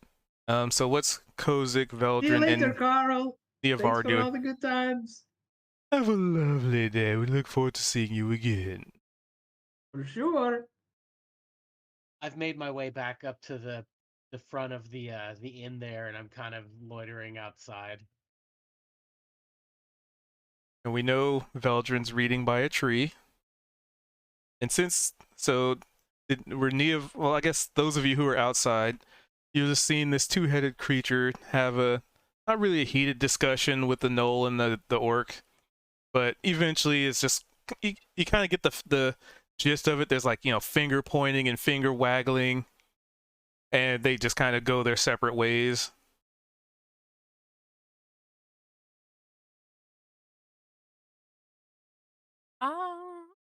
So what's Kozik, See you Veldrin, later, and Carl. Thanks Neovar for all doing? the good times. Have a lovely day. We look forward to seeing you again. For sure. I've made my way back up to the front of the inn there, and I'm kind of loitering outside. And we know Veldrin's reading by a tree. And well, I guess those of you who are outside, you've just seen this two-headed creature have not really a heated discussion with the gnoll and the orc, but eventually it's just, you kind of get the gist of it. There's like, finger pointing and finger waggling, and they just kind of go their separate ways.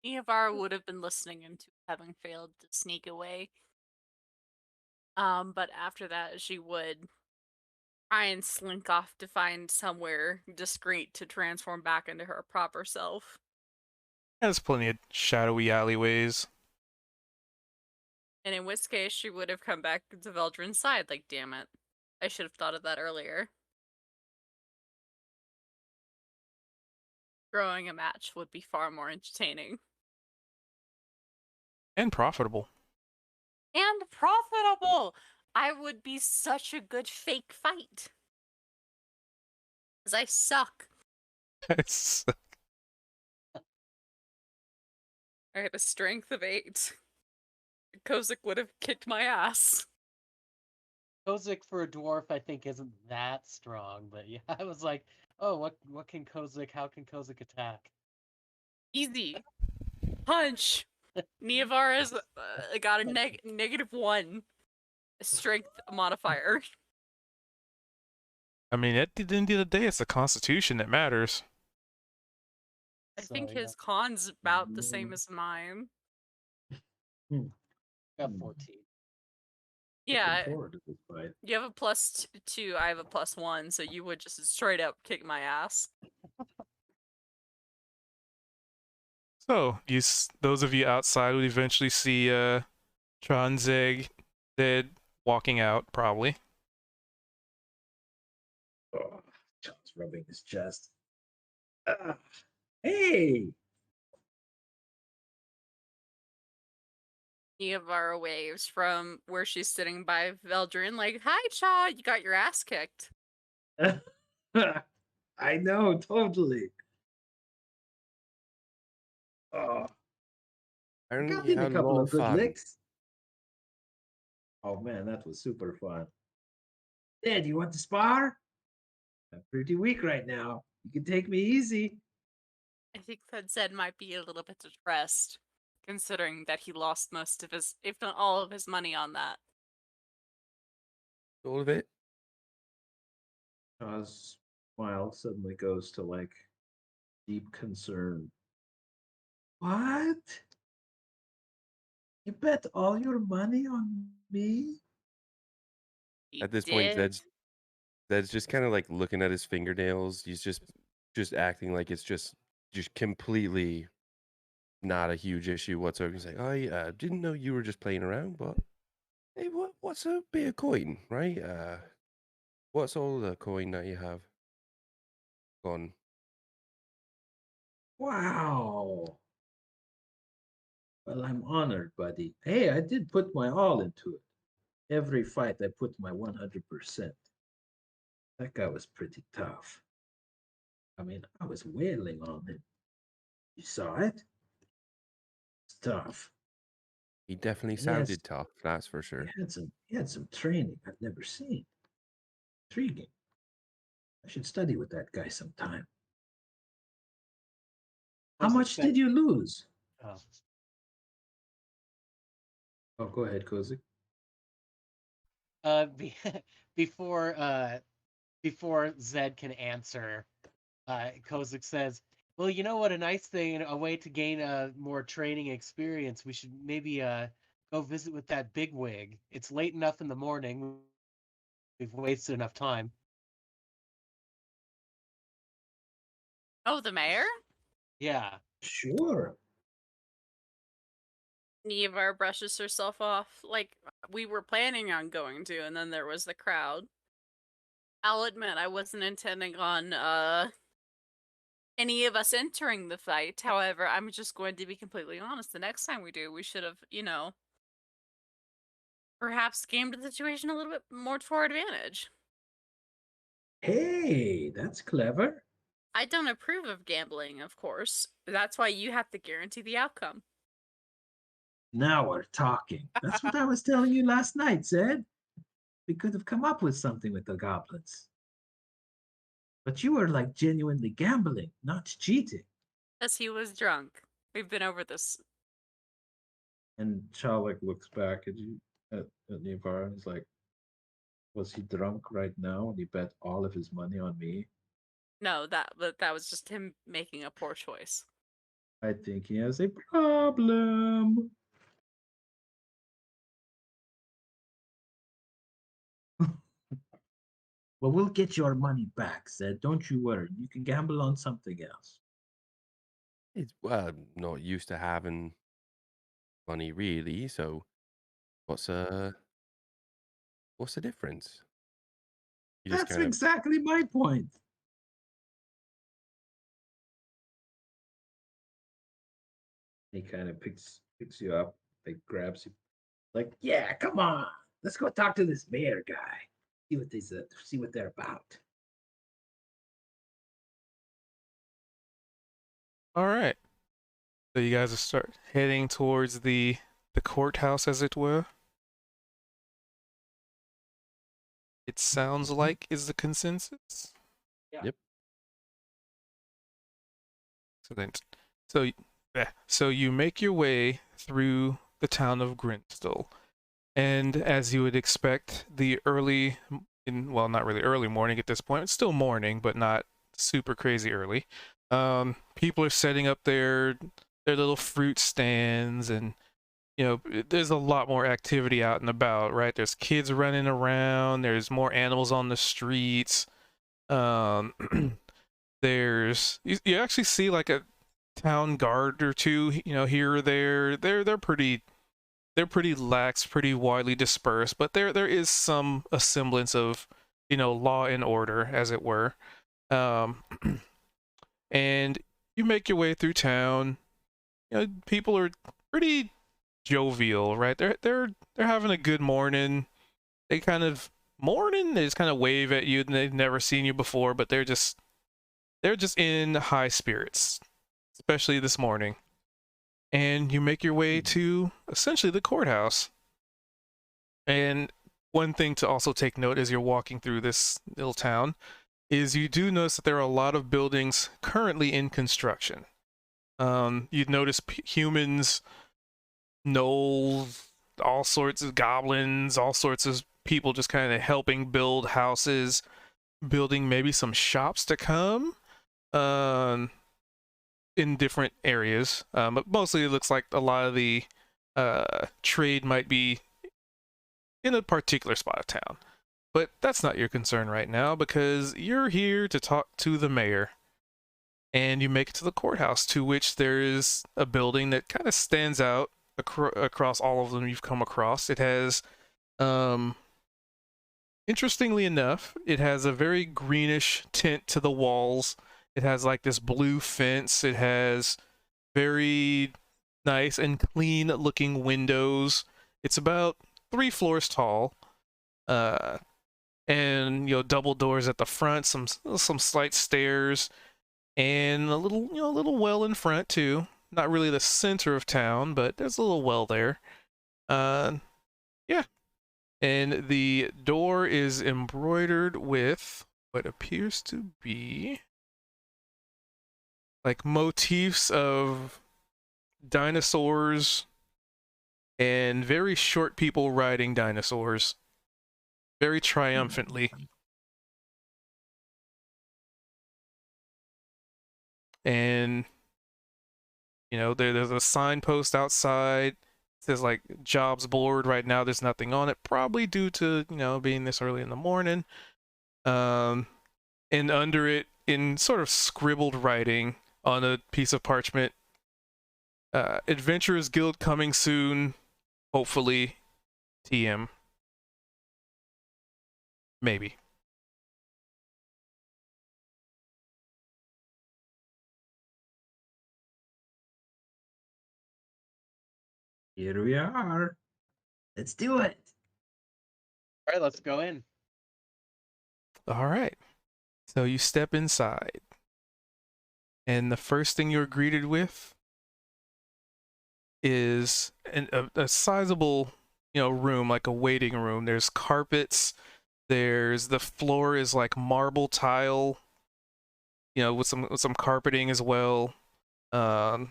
Eovar would have been listening into having failed to sneak away. But after that, she would try and slink off to find somewhere discreet to transform back into her proper self. There's plenty of shadowy alleyways. And in which case, she would have come back to Veldrin's side. Like, damn it. I should have thought of that earlier. Throwing a match would be far more entertaining. And profitable. And profitable! I would be such a good fake fight. Because I suck. It's I had a strength of 8. Kozik would have kicked my ass. Kozik for a dwarf, I think, isn't that strong, but yeah, I was like, oh, what can Kozik? How can Kozik attack? Easy. Punch. Neovar has got a -1 strength modifier. I mean, at the end of the day, it's the Constitution that matters. I think So, yeah. his con's about the same as mine. Got 14. Yeah, Looking forward to this fight. you have a +2, I have a +1, so you would just straight up kick my ass. So, those of you outside would eventually see Tronzeg dead walking out, probably. Oh, John's rubbing his chest. Ah, hey! Neovar waves from where she's sitting by Veldrin, like, "Hi, Cha, you got your ass kicked." I know, totally. Oh, I And got you in a had a couple lot of of good fun. licks. Oh man, that was super fun. Dad, you want to spar? I'm pretty weak right now. You can take me easy. I think that Zed might be a little bit depressed, considering that he lost most of his, if not all of his money on that. All of it. Shaw's smile suddenly goes to like deep concern. What? You bet all your money on me? He At this point, did. Zed's just kind of like looking at his fingernails. He's just acting like it's just completely not a huge issue whatsoever. He's like, I didn't know you were just playing around, but hey, what's a bit of coin, right? What's all the coin that you have gone? Wow. Well, I'm honored, buddy. Hey, I did put my all into it. Every fight, I put my 100%. That guy was pretty tough. I mean, I was wailing on him. You saw it? It's tough. He definitely Yes. sounded tough, that's for sure. He had some training I've never seen. Intriguing. I should study with that guy sometime. How Kozik much said- did you lose? Oh. Oh, go ahead, Kozik. Before Zed can answer, Kozik says, "Well, you know what? A nice thing, a way to gain more training experience. We should maybe go visit with that bigwig. It's late enough in the morning. We've wasted enough time." Oh, the mayor? Yeah. Sure. Neva brushes herself off. Like, we were planning on going to, and then there was the crowd. I'll admit I wasn't intending on any of us entering the fight. However, I'm just going to be completely honest. The next time we do, we should have, perhaps gamed the situation a little bit more to our advantage. Hey, that's clever. I don't approve of gambling, of course. That's why you have to guarantee the outcome. Now we're talking. That's what I was telling you last night, Zed. We could have come up with something with the goblins. But you were like genuinely gambling, not cheating. As he was drunk. We've been over this. And Chalik looks back at you, at Nivar, and is like, was he drunk right now and he bet all of his money on me? No, that was just him making a poor choice. I think he has a problem. Well, we'll get your money back, Zed. Don't you worry. You can gamble on something else. It's not used to having money really. So what's the difference? You just That's kind of exactly my point. He kind of picks you up, like grabs you, like, yeah, come on, let's go talk to this mayor guy. See what they're about. All right. So you guys will start heading towards the courthouse, as it were. It sounds like is the consensus. Yep. So you make your way through the town of Grinstall, and as you would expect, not really early morning at this point. It's still morning, but not super crazy early. People are setting up their little fruit stands, and there's a lot more activity out and about, right? There's kids running around, there's more animals on the streets. There's you actually see like a town guard or two, here or there. They're pretty lax, pretty widely dispersed, but there is a semblance of law and order, as it were. And you make your way through town. People are pretty jovial, right? They're having a good morning. They just kind of wave at you, and they've never seen you before, but they're just in high spirits, especially this morning. And you make your way to essentially the courthouse. And one thing to also take note as you're walking through this little town is you do notice that there are a lot of buildings currently in construction. You'd notice humans, gnolls, all sorts of goblins, all sorts of people just kind of helping build houses, building maybe some shops to come in different areas. But mostly it looks like a lot of the trade might be in a particular spot of town. But that's not your concern right now, because you're here to talk to the mayor. And you make it to the courthouse, to which there is a building that kind of stands out across all of them you've come across. It has, interestingly enough, it has a very greenish tint to the walls. It has like this blue fence. It has very nice and clean looking windows. It's about 3 floors tall. And double doors at the front, some slight stairs, and a little well in front too. Not really the center of town, but there's a little well there. Yeah. And the door is embroidered with what appears to be like motifs of dinosaurs and very short people riding dinosaurs, very triumphantly. And there's a signpost outside. It says like jobs board. Right now there's nothing on it, probably due to being this early in the morning. And under it, in sort of scribbled writing on a piece of parchment, Adventurers Guild coming soon, hopefully. TM. Maybe. Here we are. Let's do it. All right, let's go in. All right. So you step inside, and the first thing you're greeted with is a sizable, room, like a waiting room. There's carpets. The floor is like marble tile, with some carpeting as well. Yeah,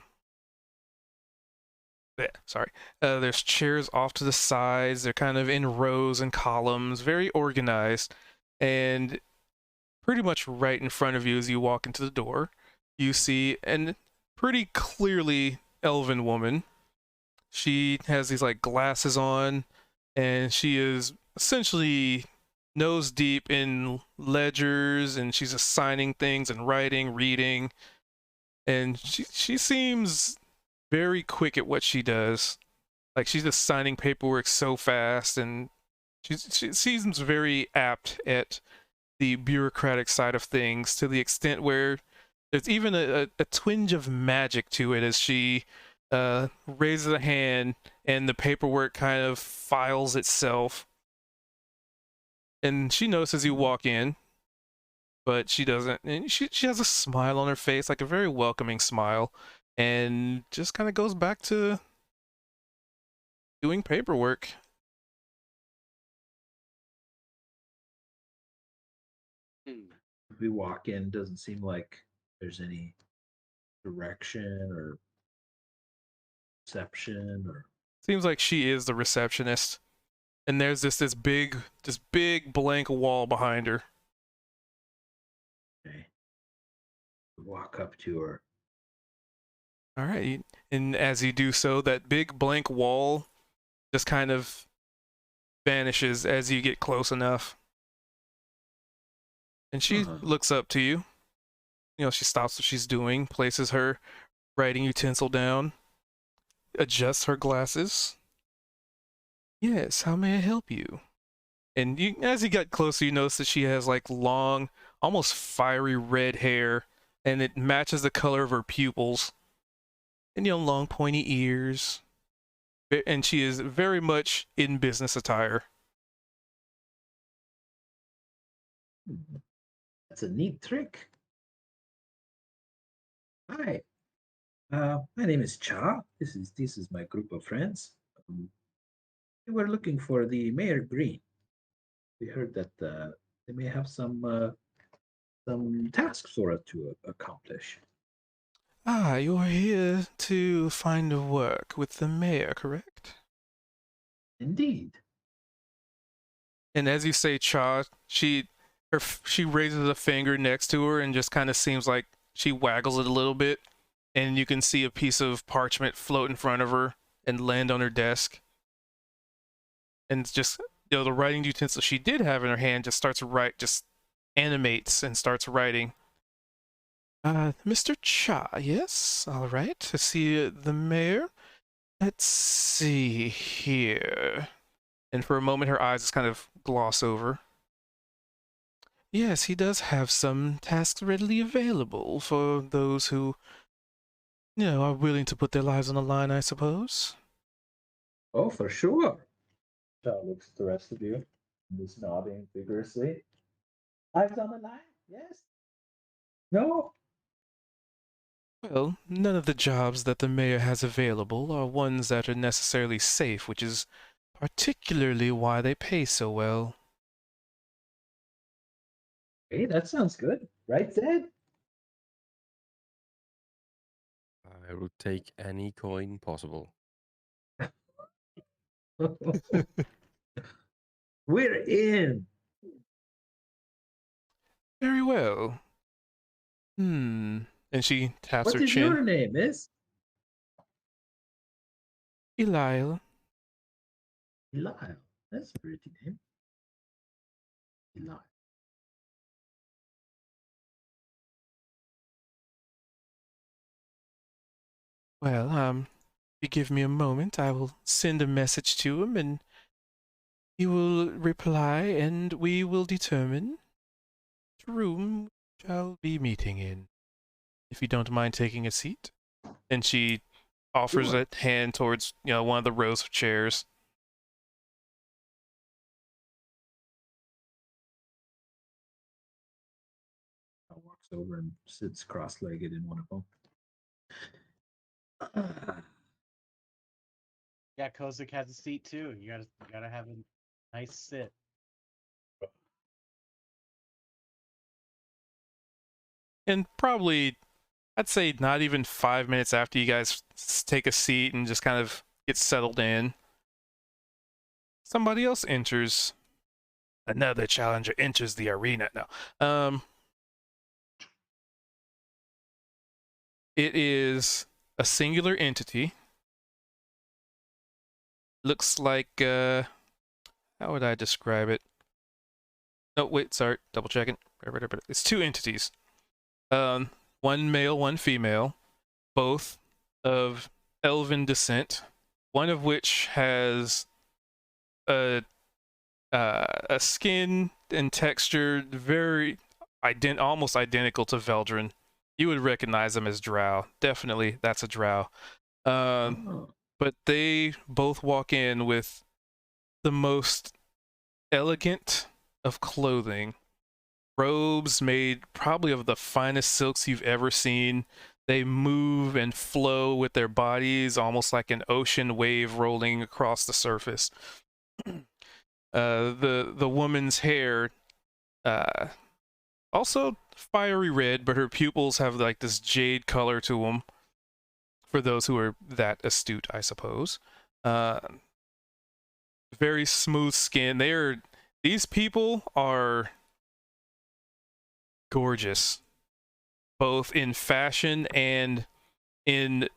sorry. There's chairs off to the sides. They're kind of in rows and columns, very organized. And pretty much right in front of you as you walk into the door, you see an pretty clearly elven woman. She has these like glasses on, and she is essentially nose deep in ledgers, and she's assigning things and writing, reading, and she seems very quick at what she does. Like, she's just signing paperwork so fast, and she seems very apt at the bureaucratic side of things, to the extent where there's even a twinge of magic to it as she raises a hand and the paperwork kind of files itself. And she notices you walk in, but she doesn't. And she has a smile on her face, like a very welcoming smile, and just kind of goes back to doing paperwork. If we walk in, doesn't seem like there's any direction or reception or. Seems like she is the receptionist. And there's this big blank wall behind her. Okay. We walk up to her. All right. And as you do so, that big blank wall just kind of vanishes as you get close enough. And she looks up to you. She stops what she's doing, places her writing utensil down, adjusts her glasses. Yes, how may I help you? And as you get closer, you notice that she has like long, almost fiery red hair, and it matches the color of her pupils. And long pointy ears. And she is very much in business attire. That's a neat trick. Hi, my name is Cha. This is my group of friends. We were looking for the Mayor Green. We heard that they may have some tasks for us to accomplish. Ah, you're here to find work with the mayor, correct? Indeed. And as you say Cha, she raises a finger next to her and just kind of seems like she waggles it a little bit, and you can see a piece of parchment float in front of her and land on her desk. And it's just, the writing utensil she did have in her hand just animates and starts writing. Mr. Cha, yes, all right, to see the mayor. Let's see here. And for a moment, her eyes just kind of gloss over. Yes, he does have some tasks readily available for those who, are willing to put their lives on the line, I suppose. Oh, for sure. Cha looks at the rest of you and is nodding vigorously. Lives on the line? Yes. No. Well, none of the jobs that the mayor has available are ones that are necessarily safe, which is particularly why they pay so well. Hey, that sounds good. Right, Zed? I will take any coin possible. We're in. Very well. And she taps What her is chin. your name, miss? Eliel. Eliel. That's a pretty name. Eliel. Well, you give me a moment, I will send a message to him, and he will reply, and we will determine which room shall be meeting in. If you don't mind taking a seat. And she offers Sure. a hand towards, one of the rows of chairs. Walks over and sits cross-legged in one of them. Yeah, Kozik has a seat too. You gotta have a nice sit. And probably, I'd say not even 5 minutes after you guys take a seat and just kind of get settled in, somebody else enters. Another challenger enters the arena now. It is a singular entity. Looks like, how would I describe it? No, wait, sorry, double checking. It's two entities. One male, one female, both of elven descent. One of which has a skin and texture very almost identical to Veldrin. You would recognize them as drow. Definitely, that's a drow. Oh. But they both walk in with the most elegant of clothing. Robes made probably of the finest silks you've ever seen. They move and flow with their bodies almost like an ocean wave rolling across the surface. The woman's hair, also fiery red, but her pupils have like this jade color to them. For those who are that astute, I suppose. Very smooth skin. These people are gorgeous, both in fashion and in,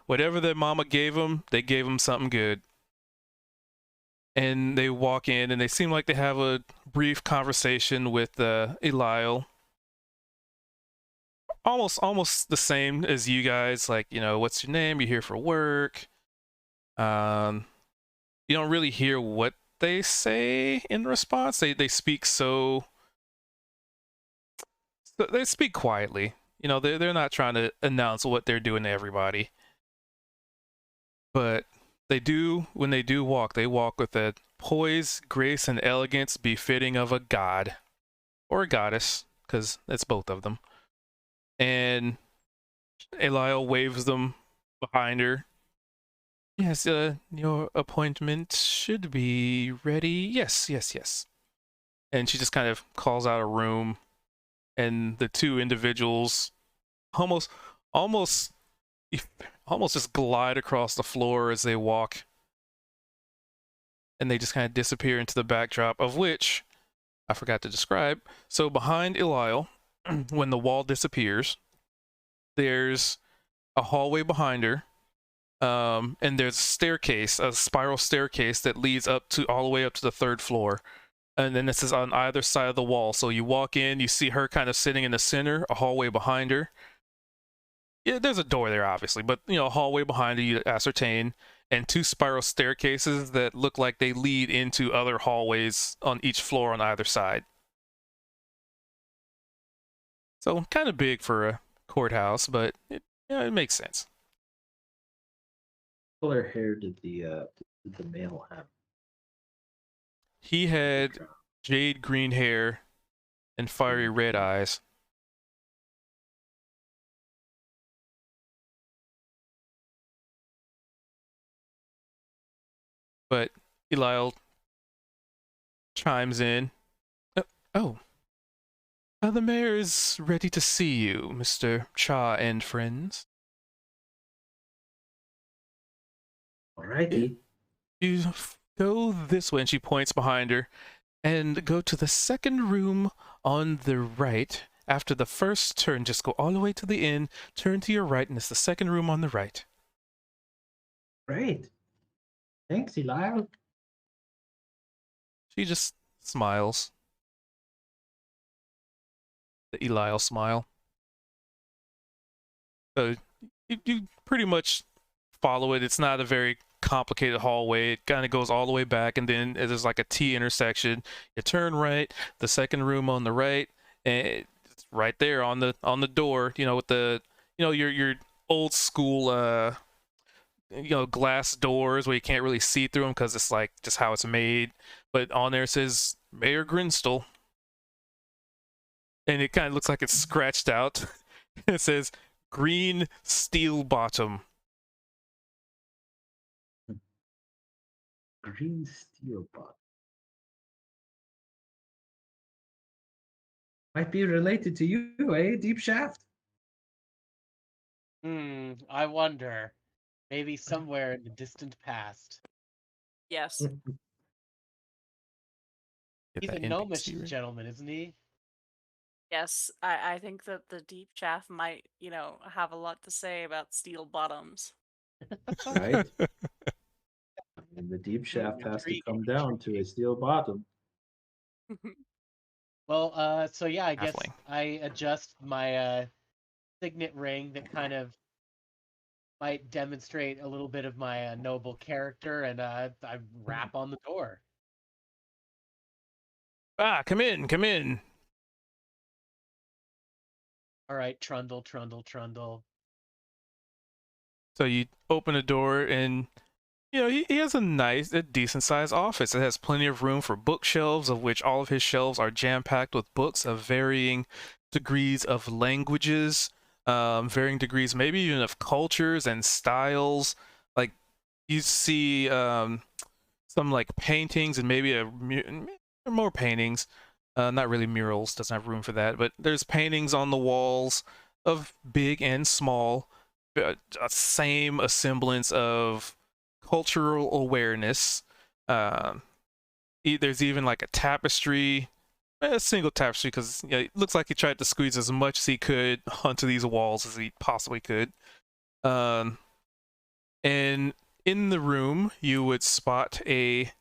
whatever their mama gave them, they gave them something good. And they walk in and they seem like they have a brief conversation with Eliel. Almost the same as you guys, like, what's your name? You're here for work. You don't really hear what they say in response. They speak they speak quietly. They're not trying to announce what they're doing to everybody. But when they do walk, they walk with a poise, grace, and elegance befitting of a god or a goddess, because it's both of them. And Eliel waves them behind her. Yes, your appointment should be ready. Yes. And she just kind of calls out a room, and the two individuals almost just glide across the floor as they walk. And they just kind of disappear into the backdrop, of which I forgot to describe. So behind Eliel, when the wall disappears, there's a hallway behind her, and there's a spiral staircase that leads all the way up to the third floor. And then this is on either side of the wall. So you walk in, you see her kind of sitting in the center, a hallway behind her. Yeah, there's a door there, obviously, but, a hallway behind her, you ascertain, and two spiral staircases that look like they lead into other hallways on each floor on either side. So kind of big for a courthouse, but it makes sense. What color hair did the male have? He had jade green hair and fiery red eyes. But Eliel chimes in. The mayor is ready to see you, Mr. Cha and friends. Alrighty. You go this way, and she points behind her, and go to the second room on the right. After the first turn, just go all the way to the end, turn to your right, and it's the second room on the right. Great. Thanks, Eliel. She just smiles. The Eliel smile. So you pretty much follow it. It's not a very complicated hallway. It kind of goes all the way back, and then there's like a T intersection. You turn right, the second room on the right, and it's right there on the door. You know, with the your old school glass doors where you can't really see through them because it's like just how it's made. But on there it says Mayor Grinstall, and it kind of looks like it's scratched out. It says green steel bottom. Green steel bot. Might be related to you, eh? Deep Shaft. I wonder. Maybe somewhere in the distant past. Yes. Get He's a that gnomish NPC ring. gentleman, isn't he? Yes, I think that the Deep Shaft might, have a lot to say about steel bottoms. Right? And the deep shaft has to come down to a steel bottom. Well, so yeah, I guess Halfling. I adjust my signet ring that kind of might demonstrate a little bit of my noble character, and I rap on the door. Come in, come in. All right, trundle, trundle, trundle. So you open the door, and he has a decent sized office. It has plenty of room for bookshelves, of which all of his shelves are jam packed with books of varying degrees of languages, varying degrees, maybe even of cultures and styles. Like you see some like paintings and maybe more paintings. Not really murals, doesn't have room for that, but there's paintings on the walls of big and small, same semblance of cultural awareness. There's even like a tapestry, a single tapestry, because it looks like he tried to squeeze as much as he could onto these walls as he possibly could. And in the room, you would spot a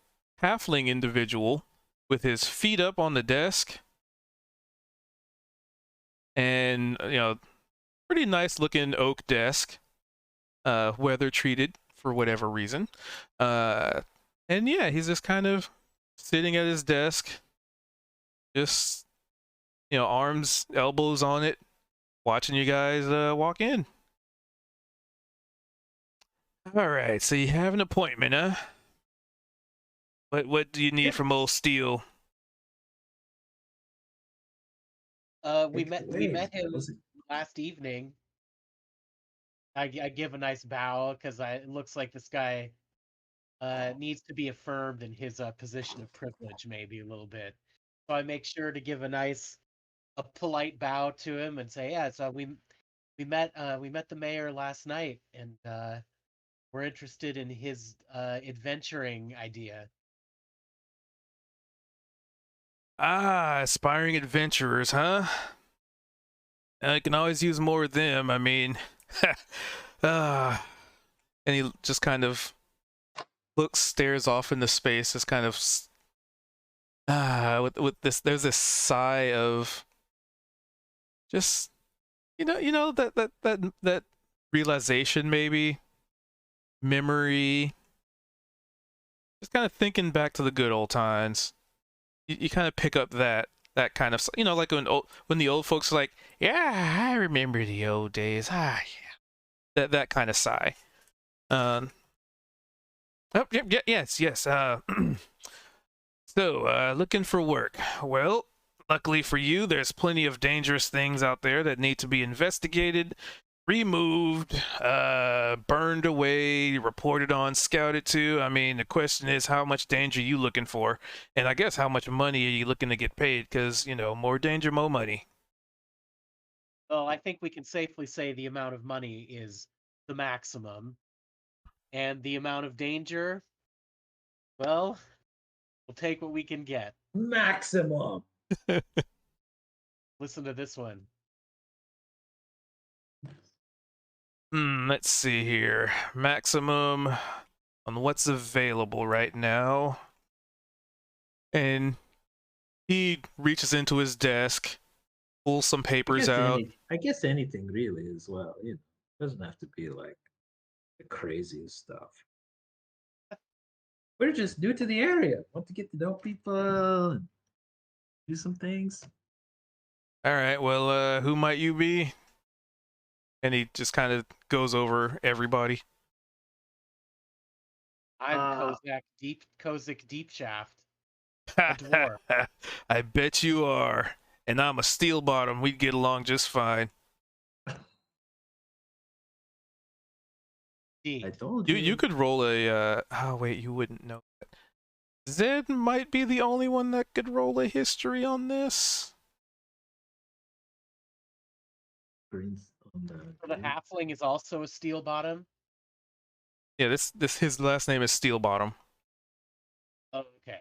halfling individual with his feet up on the desk, and pretty nice looking oak desk, weather treated for whatever reason. And yeah, he's just kind of sitting at his desk, just arms, elbows on it, watching you guys walk in. All right, so you have an appointment, huh? What do you need from old Steel? We met him last evening. I give a nice bow because it looks like this guy needs to be affirmed in his position of privilege, maybe a little bit. So I make sure to give a polite bow to him and say, yeah. So we met the mayor last night, and we're interested in his adventuring idea. Aspiring adventurers, huh? I can always use more of them. I mean, and he just kind of stares off into space, just kind of with this. There's this sigh of just that realization, maybe memory. Just kind of thinking back to the good old times. You kind of pick up that kind of, like when the old folks are like, yeah, I remember the old days. Yeah, that kind of sigh. Yes. So, looking for work. Well, luckily for you, there's plenty of dangerous things out there that need to be investigated, removed, burned away, reported on, scouted to. I mean, the question is, how much danger are you looking for? And I guess how much money are you looking to get paid? Because, more danger, more money. Well, I think we can safely say the amount of money is the maximum. And the amount of danger, well, we'll take what we can get. Maximum. Listen to this one. Let's see here. Maximum on what's available right now. And he reaches into his desk, pulls some papers out. I guess anything really as well. Doesn't have to be like The craziest stuff. We're just new to the area. Want to get to know people and do some things. All right, well, who might you be? And he just kind of goes over everybody. I'm Uh, Kozak Deep Shaft. A dwarf. I bet you are. And I'm a steel bottom. We'd get along just fine. D. I told You could roll a oh wait, you wouldn't know that. Zed might be the only one that could roll a history on this. Greens on the. So the halfling is also a steel bottom. Yeah, this his last name is Steel Bottom. Oh, okay.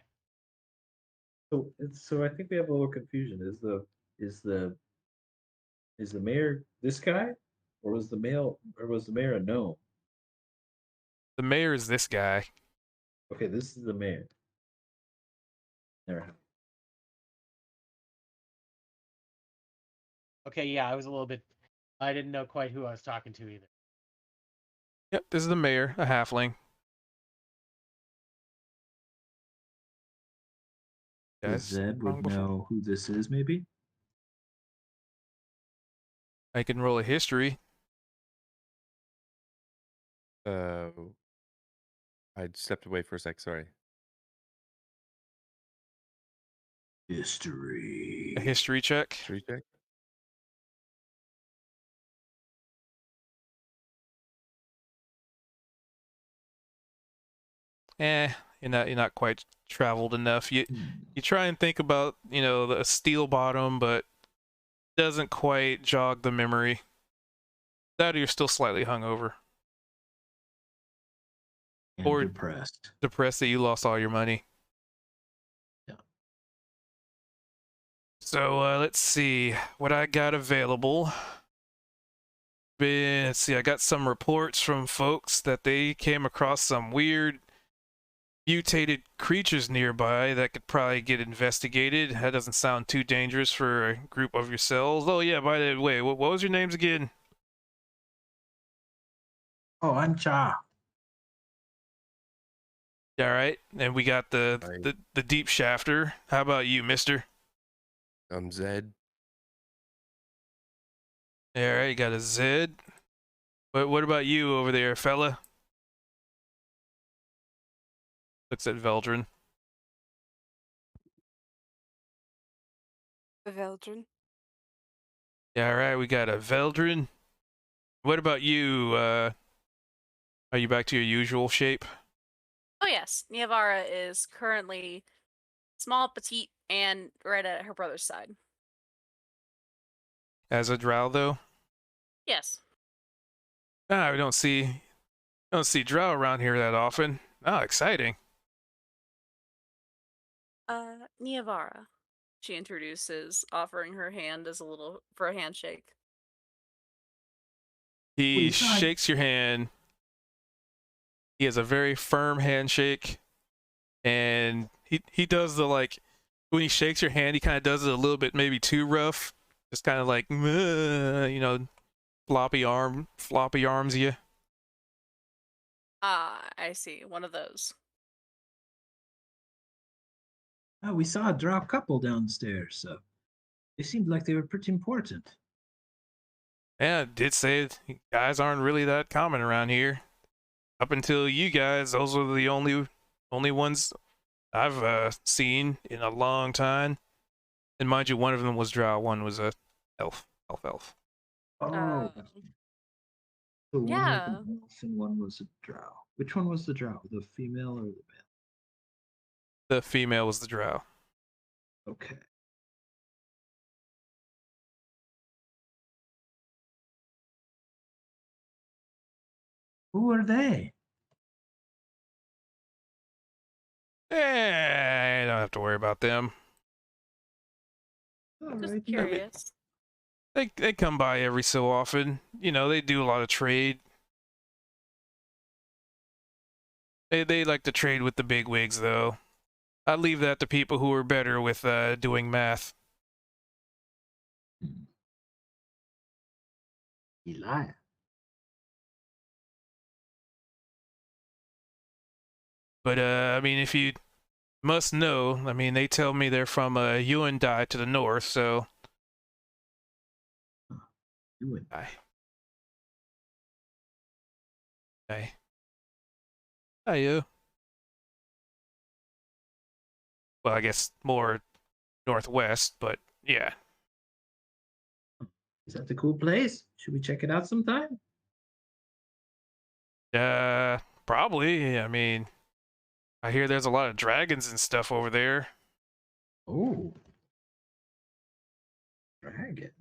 So I think we have a little confusion. Is the mayor this guy, or was the mayor a gnome? The mayor is this guy. Okay, this is the mayor. There. Okay, yeah, I didn't know quite who I was talking to either. Yep, this is the mayor, a halfling. Guys, Zed wrong would before. know who this is, maybe. I can roll a history. I stepped away for a sec. Sorry. History. A history check. History check. You're not quite traveled enough. You try and think about, the steel bottom, but doesn't quite jog the memory. That or you're still slightly hungover. And or- depressed. Depressed that you lost all your money. Yeah. So let's see what I got available. Let's see, I got some reports from folks that they came across some weird mutated creatures nearby that could probably get investigated. That doesn't sound too dangerous for a group of yourselves. Oh yeah, by the way, what was your names again? Oh, I'm Cha. All right, and we got the Right. the deep shafter. How about you, mister? I'm Zed. All right, you got a Zed. What about you over there, fella? Looks at Veldrin. Veldrin. Yeah, all right, we got a Veldrin. What about you? Are you back to your usual shape? Oh yes, Niavara is currently small, petite, and right at her brother's side. As a drow, though? Yes. Ah, we don't see drow around here that often. Oh, exciting. Niavara. She introduces, offering her hand for a handshake. He Please, hi. shakes your hand. He has a very firm handshake, and he does the when he shakes your hand, he kind of does it a little bit maybe too rough, just kind of like floppy arms you. Ah, I see. One of those. Oh, we saw a drow couple downstairs, so they seemed like they were pretty important. Yeah, it did say guys aren't really that common around here. Up until you guys, those were the only ones I've seen in a long time. And mind you, one of them was drow, one was a elf. Oh, so one yeah. was an elf and one was a drow. Which one was the drow? The female or the male? The female was the drow. Okay. Who are they? I don't have to worry about them. All Just right. curious. They come by every so often. They do a lot of trade. They like to trade with the bigwigs, though. I leave that to people who are better with doing math. Elijah. But I mean, if you must know, I mean, they tell me they're from Yuandai to the north, so You would. I. You. Well, I guess more northwest, but yeah. Is that the cool place? Should we check it out sometime? Probably. I mean, I hear there's a lot of dragons and stuff over there. Oh. Dragons.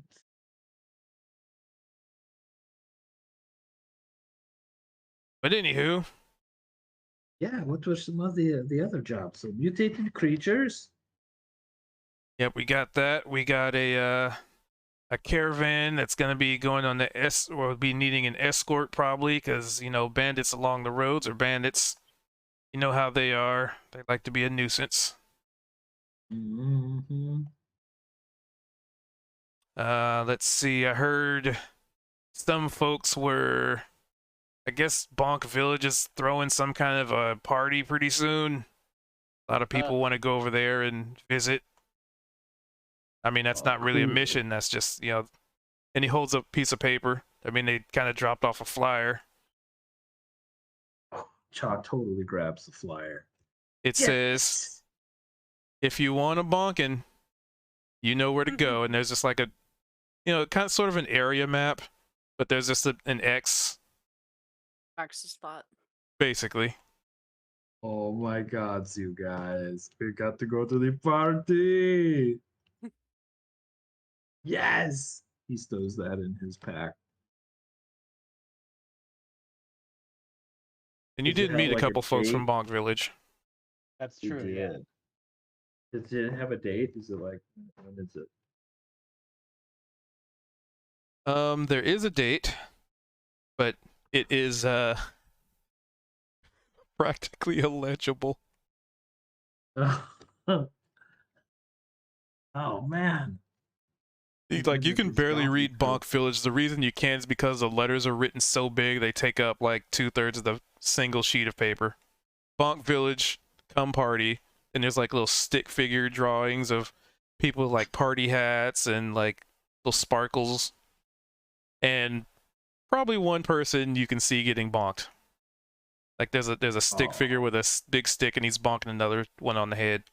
But anywho, Yeah, what were some of the other jobs? So mutated creatures. yep, we got that. We got a caravan that's gonna be going on the or be needing an escort probably, because you know bandits along the roads are bandits. You know how they are. They like to be a nuisance. Mm-hmm. Let's see. I heard some folks were, I guess Bonk Village is throwing some kind of a party pretty soon. A lot of people want to go over there and visit. I mean, that's not really a cool. mission. That's just, you know, and he holds up a piece of paper. I mean, they kind of dropped off a flyer. Cha totally grabs the flyer. It says, if you want a bonkin', you know where to go. And there's just like a, you know, kind of sort of an area map, but there's just an X, Marks the spot. basically. Oh my god, you guys. We got to go to the party. Yes. He stows that in his pack. And you Does it did have, meet a like, a couple folks from date? Bonk Village. That's You true. Yeah. did. Does it have a date? Is it like, when is it? There is a date, but it is practically illegible. Oh man. Like you can It's barely Donkey read Kong. Bonk Village. The reason you can is because the letters are written so big they take up like 2/3 of the single sheet of paper. Bonk Village, come party, and there's like little stick figure drawings of people with like party hats and like little sparkles, and probably one person you can see getting bonked. Like there's a stick figure with a big stick and he's bonking another one on the head.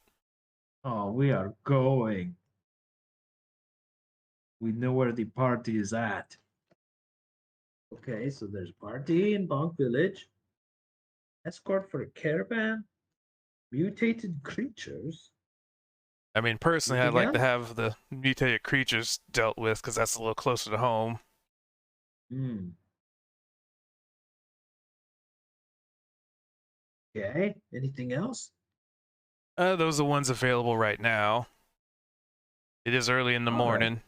Oh, we are going. We know where the party is at. Okay, so there's party in Bonk Village. Escort for a caravan. Mutated creatures. I mean, personally, I'd Anything like to else? have the mutated creatures dealt with because that's a little closer to home. Hmm. Okay. Anything else? Those are the ones available right now. It is early in the All right. morning.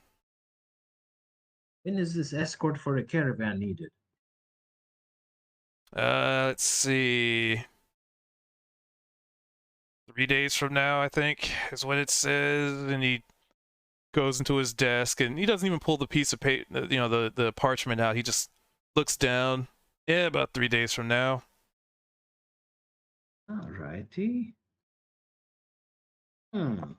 When is this escort for a caravan needed? Let's see. 3 days from now, I think, is what it says. And he goes into his desk, and he doesn't even pull the piece of paper, you know, the parchment out. He just looks down. Yeah, about 3 days from now. All righty. Hmm.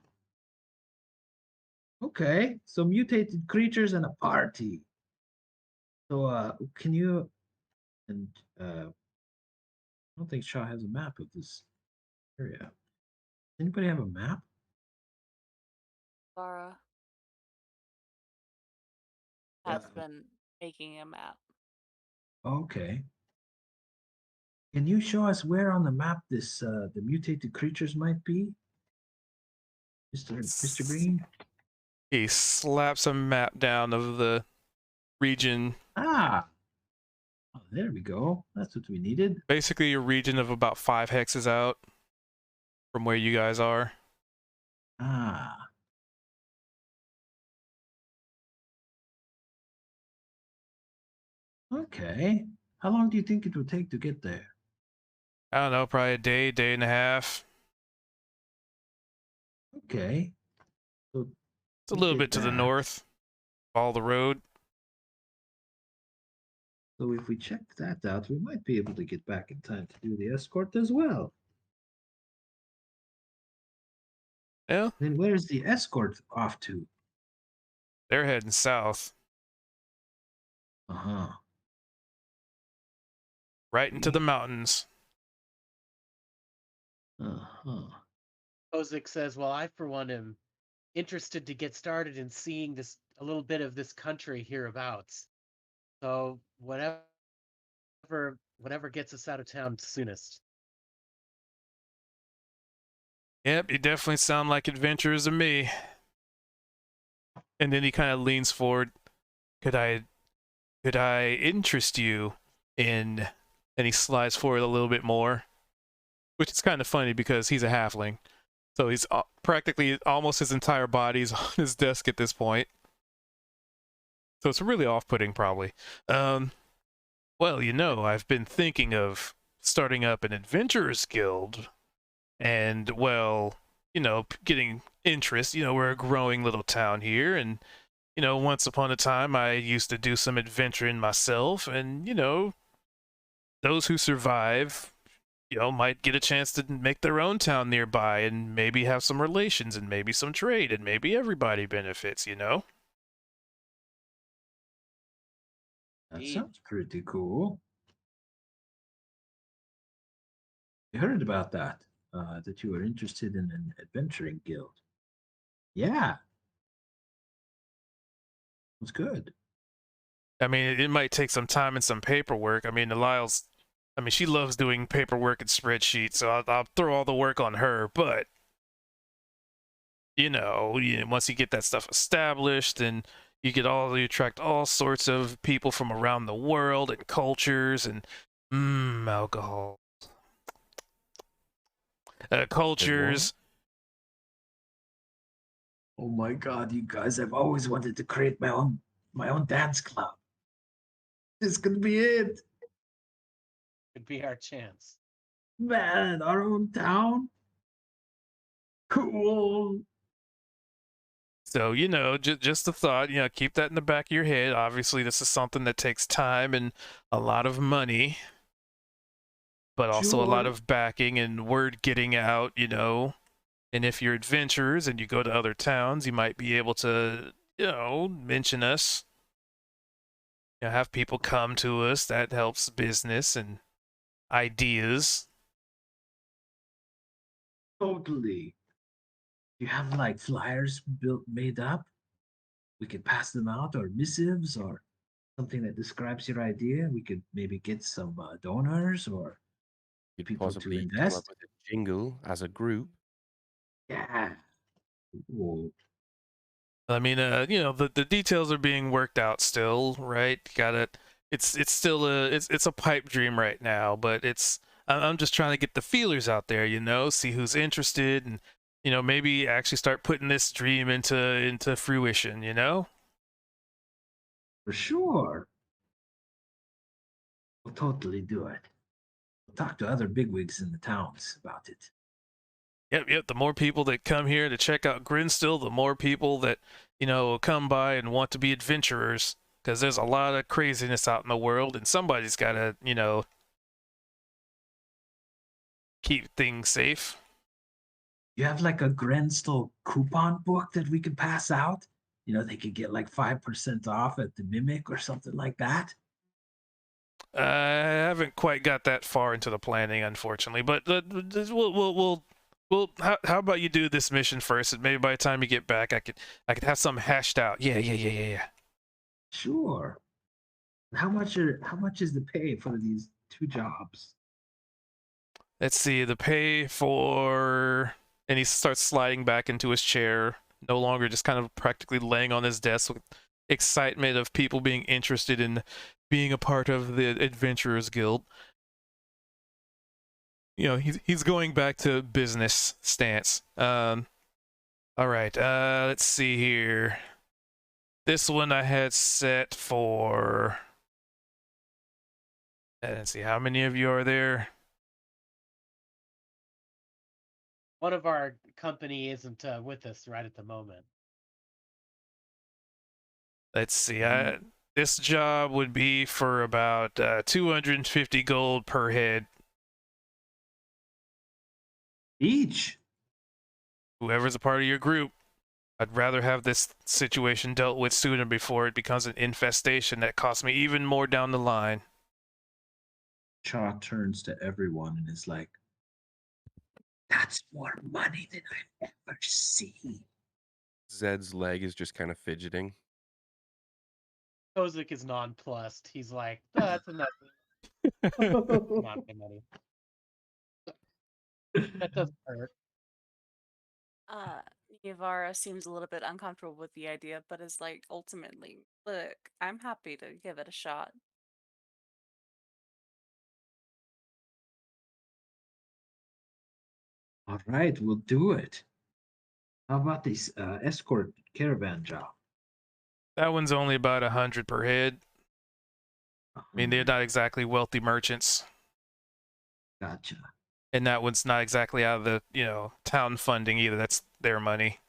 Okay, so mutated creatures and a party. So, can you? And I don't think Shaw has a map of this area. Anybody have a map? Laura has Yeah. been making a map. Okay. Can you show us where on the map this the mutated creatures might be, Mr. Green? He slaps a map down of the region. Ah. Oh, there we go. That's what we needed. Basically, a region of about 5 hexes out from where you guys are. Ah. Okay. How long do you think it would take to get there? I don't know, probably a day and a half. Okay. So It's a we little did bit to the that. north. Follow the road. So if we check that out, we might be able to get back in time to do the escort as well. Yeah, Then where's the escort off to? they're heading south, Uh-huh. right into the mountains. Uh-huh. Ozik says, "Well, I for one am interested to get started in seeing a little bit of this country hereabouts. So whatever gets us out of town soonest." Yep, you definitely sound like adventurers to me. And then he kind of leans forward. Could I interest you in? And he slides forward a little bit more, which is kind of funny because he's a halfling, so he's practically almost his entire body's on his desk at this point. So it's really off-putting, probably. Well, I've been thinking of starting up an adventurers guild, and well, getting interest. We're a growing little town here, and once upon a time I used to do some adventuring myself, and those who survive, might get a chance to make their own town nearby, and maybe have some relations, and maybe some trade, and maybe everybody benefits. That Indeed. sounds pretty cool. I heard about that. That you were interested in an adventuring guild. Yeah. That's good. I mean, it might take some time and some paperwork. I mean, she loves doing paperwork and spreadsheets, so I'll throw all the work on her. But, once you get that stuff established, and you attract all sorts of people from around the world and cultures, and, alcohol. Cultures. Oh my god, you guys, I've always wanted to create my own dance club. This could be it. Could be our chance. Man, our own town. Cool. So, just a thought, keep that in the back of your head. Obviously, this is something that takes time and a lot of money, but also a lot Sure. of backing and word getting out, And if you're adventurers and you go to other towns, you might be able to, mention us. Have people come to us. That helps business and ideas. Totally. You have like flyers made up? We could pass them out, or missives, or something that describes your idea. We could maybe get some donors or You'd people to possibly come up invest. with a jingle as a group. Yeah. Cool. I mean, the details are being worked out still, right? It's still it's a pipe dream right now, but I'm just trying to get the feelers out there, see who's interested, and maybe actually start putting this dream into fruition, For sure. We'll totally do it. We'll talk to other bigwigs in the towns about it. Yep. The more people that come here to check out Grinstill, the more people that, come by and want to be adventurers. Because there's a lot of craziness out in the world, and somebody's got to, keep things safe. You have like a Grenstill coupon book that we could pass out? They could get like 5% off at the Mimic or something like that. I haven't quite got that far into the planning, unfortunately, but well, how about you do this mission first, and maybe by the time you get back, I could have some hashed out. Yeah. Sure. How much is the pay for these two jobs? Let's see, the pay for, and he starts sliding back into his chair, no longer just kind of practically laying on his desk with excitement of people being interested in being a part of the Adventurers Guild. He's going back to business stance. All right, let's see here. This one I had set for, let's see, how many of you are there? One of our company isn't with us right at the moment. Let's see, this job would be for about 250 gold per head. Each? whoever's a part of your group, I'd rather have this situation dealt with sooner before it becomes an infestation that costs me even more down the line. Cha turns to everyone and is like, "That's more money than I've ever seen." Zed's leg is just kind of fidgeting. Kozik is nonplussed. He's like, that's enough. Not my money. That doesn't hurt. Yavara seems a little bit uncomfortable with the idea, but is like, ultimately, look, I'm happy to give it a shot. All right, we'll do it. How about this escort caravan job? That one's only about 100 per head. I mean, they're not exactly wealthy merchants. Gotcha. And that one's not exactly out of the, town funding either. That's their money.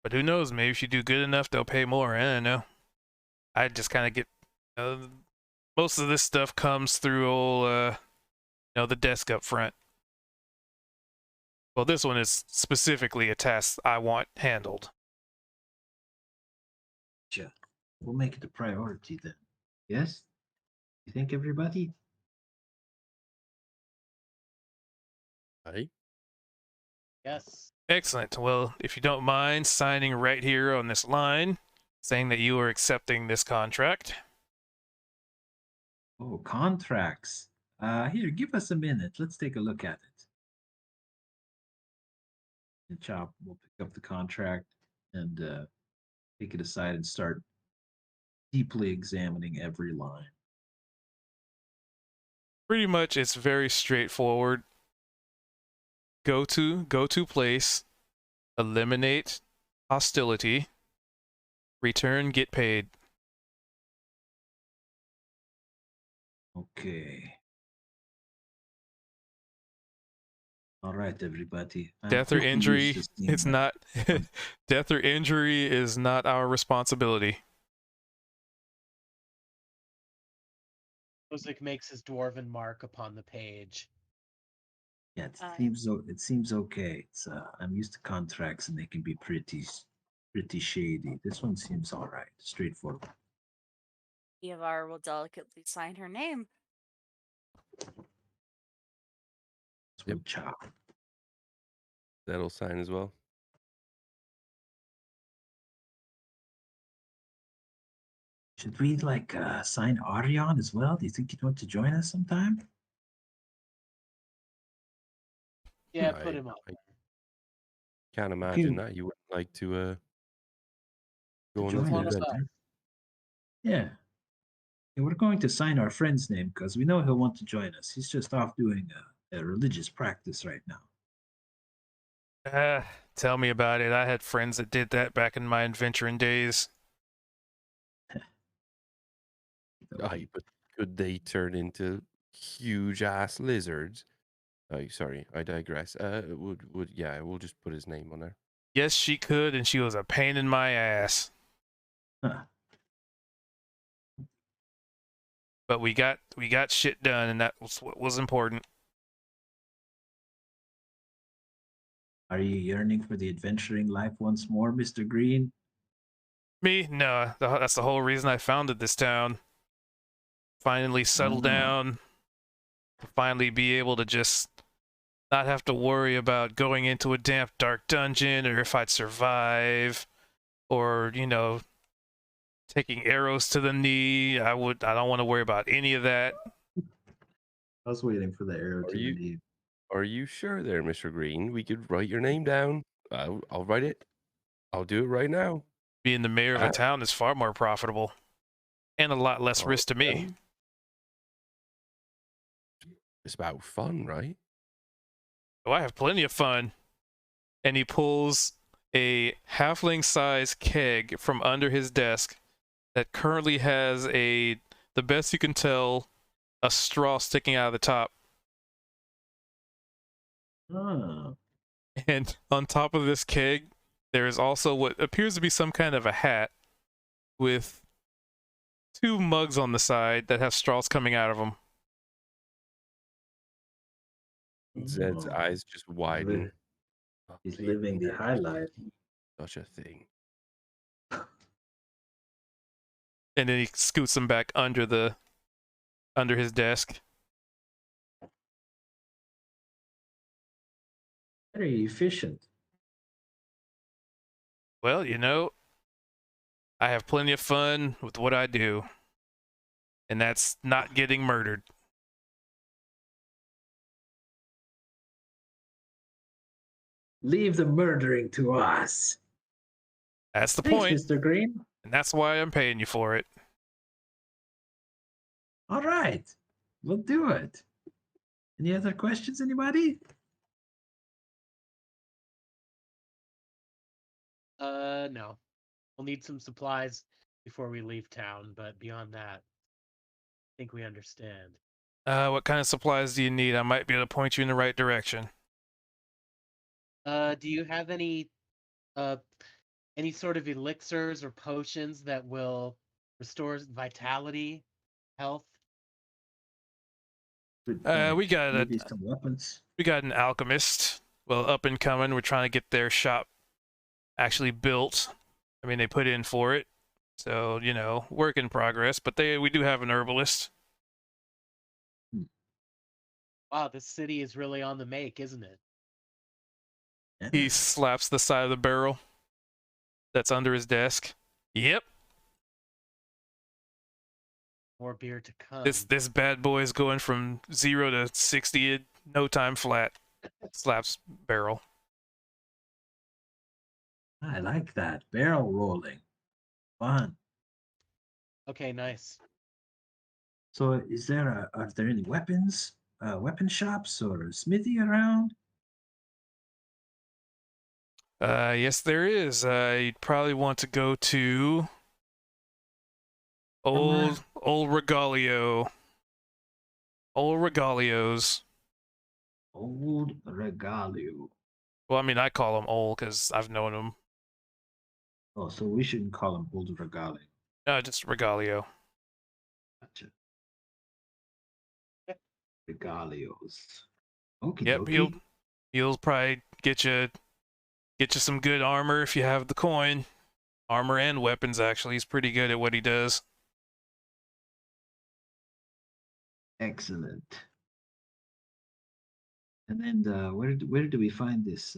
But who knows? Maybe if you do good enough, they'll pay more. I don't know. I just kind of get... most of this stuff comes through old, the desk up front. Well, this one is specifically a task I want handled. Gotcha. We'll make it a priority then. Yes? You think, everybody? Aye. Yes. Excellent. Well, if you don't mind signing right here on this line, saying that you are accepting this contract. Oh, contracts. Here, give us a minute. Let's take a look at it. And Chop will pick up the contract and take it aside and start deeply examining every line. Pretty much, it's very straightforward. Go to place, eliminate hostility, return, get paid. Okay. All right, everybody. Death or quickly use injury, this it's thing. not. Death or injury is not our responsibility. Kozik makes his dwarven mark upon the page. Yeah, it seems okay. It's I'm used to contracts and they can be pretty shady. This one seems all right, straightforward. Yavara will delicately sign her name. It's with Chop. That'll sign as well. Should we sign Arion as well? Do you think he'd want to join us sometime? Yeah, put him on. I can't imagine that you wouldn't like to go on join an us. adventure. Yeah. And we're going to sign our friend's name because we know he'll want to join us. He's just off doing a religious practice right now. Tell me about it. I had friends that did that back in my adventuring days. Aye, but could they turn into huge ass lizards? Oh, sorry, I digress. We'll just put his name on there. Yes, she could, and she was a pain in my ass. Huh. But we got shit done, and that was what was important. Are you yearning for the adventuring life once more, Mr. Green? Me? No, that's the whole reason I founded this town. Finally settle down. Finally be able to just not have to worry about going into a damp, dark dungeon, or if I'd survive, or, taking arrows to the knee. I don't want to worry about any of that. I was waiting for the arrow to the knee. Are you sure there, Mr. Green? We could write your name down. I'll write it. I'll do it right now. Being the mayor of a town is far more profitable. And a lot less risk to me. It's about fun, right? Oh, I have plenty of fun. And he pulls a halfling-sized keg from under his desk that currently has the best you can tell, a straw sticking out of the top. Oh. And on top of this keg, there is also what appears to be some kind of a hat with 2 mugs on the side that have straws coming out of them. Zed's Oh, eyes just widen. li- Oh, he's please, living the there high can't life. be such a thing. And then he scoots him back under his desk. Very efficient. Well, I have plenty of fun with what I do. And that's not getting murdered. Leave the murdering to us. That's the Thanks, point. Mr. Green. And that's why I'm paying you for it. All right, we'll do it. Any other questions, anybody? No. We'll need some supplies before we leave town, but beyond that, I think we understand. What kind of supplies do you need? I might be able to point you in the right direction. Do you have any sort of elixirs or potions that will restore vitality, health? Good We point. got Maybe some weapons. an alchemist. Well, up and coming. We're trying to get their shop actually built. I mean, they put in for it. So, work in progress. But we do have an herbalist. Wow, this city is really on the make, isn't it? He slaps the side of the barrel that's under his desk. Yep. More beer to come. This bad boy is going from 0 to 60 in no time flat. Slaps barrel. I like that. Barrel rolling. Fun. Okay, nice. So are there any weapons, weapon shops or smithy around? Yes, there is. You'd probably want to go to old Regalio. Old Regalios. Old Regalio. Well, I mean, I call them old because I've known them. Oh, so we shouldn't call him Old Regalio. Just Regalio. Gotcha. Regalios. Okay. Yep, he'll probably get you some good armor if you have the coin. Armor and weapons, actually. He's pretty good at what he does. Excellent. And then where do we find this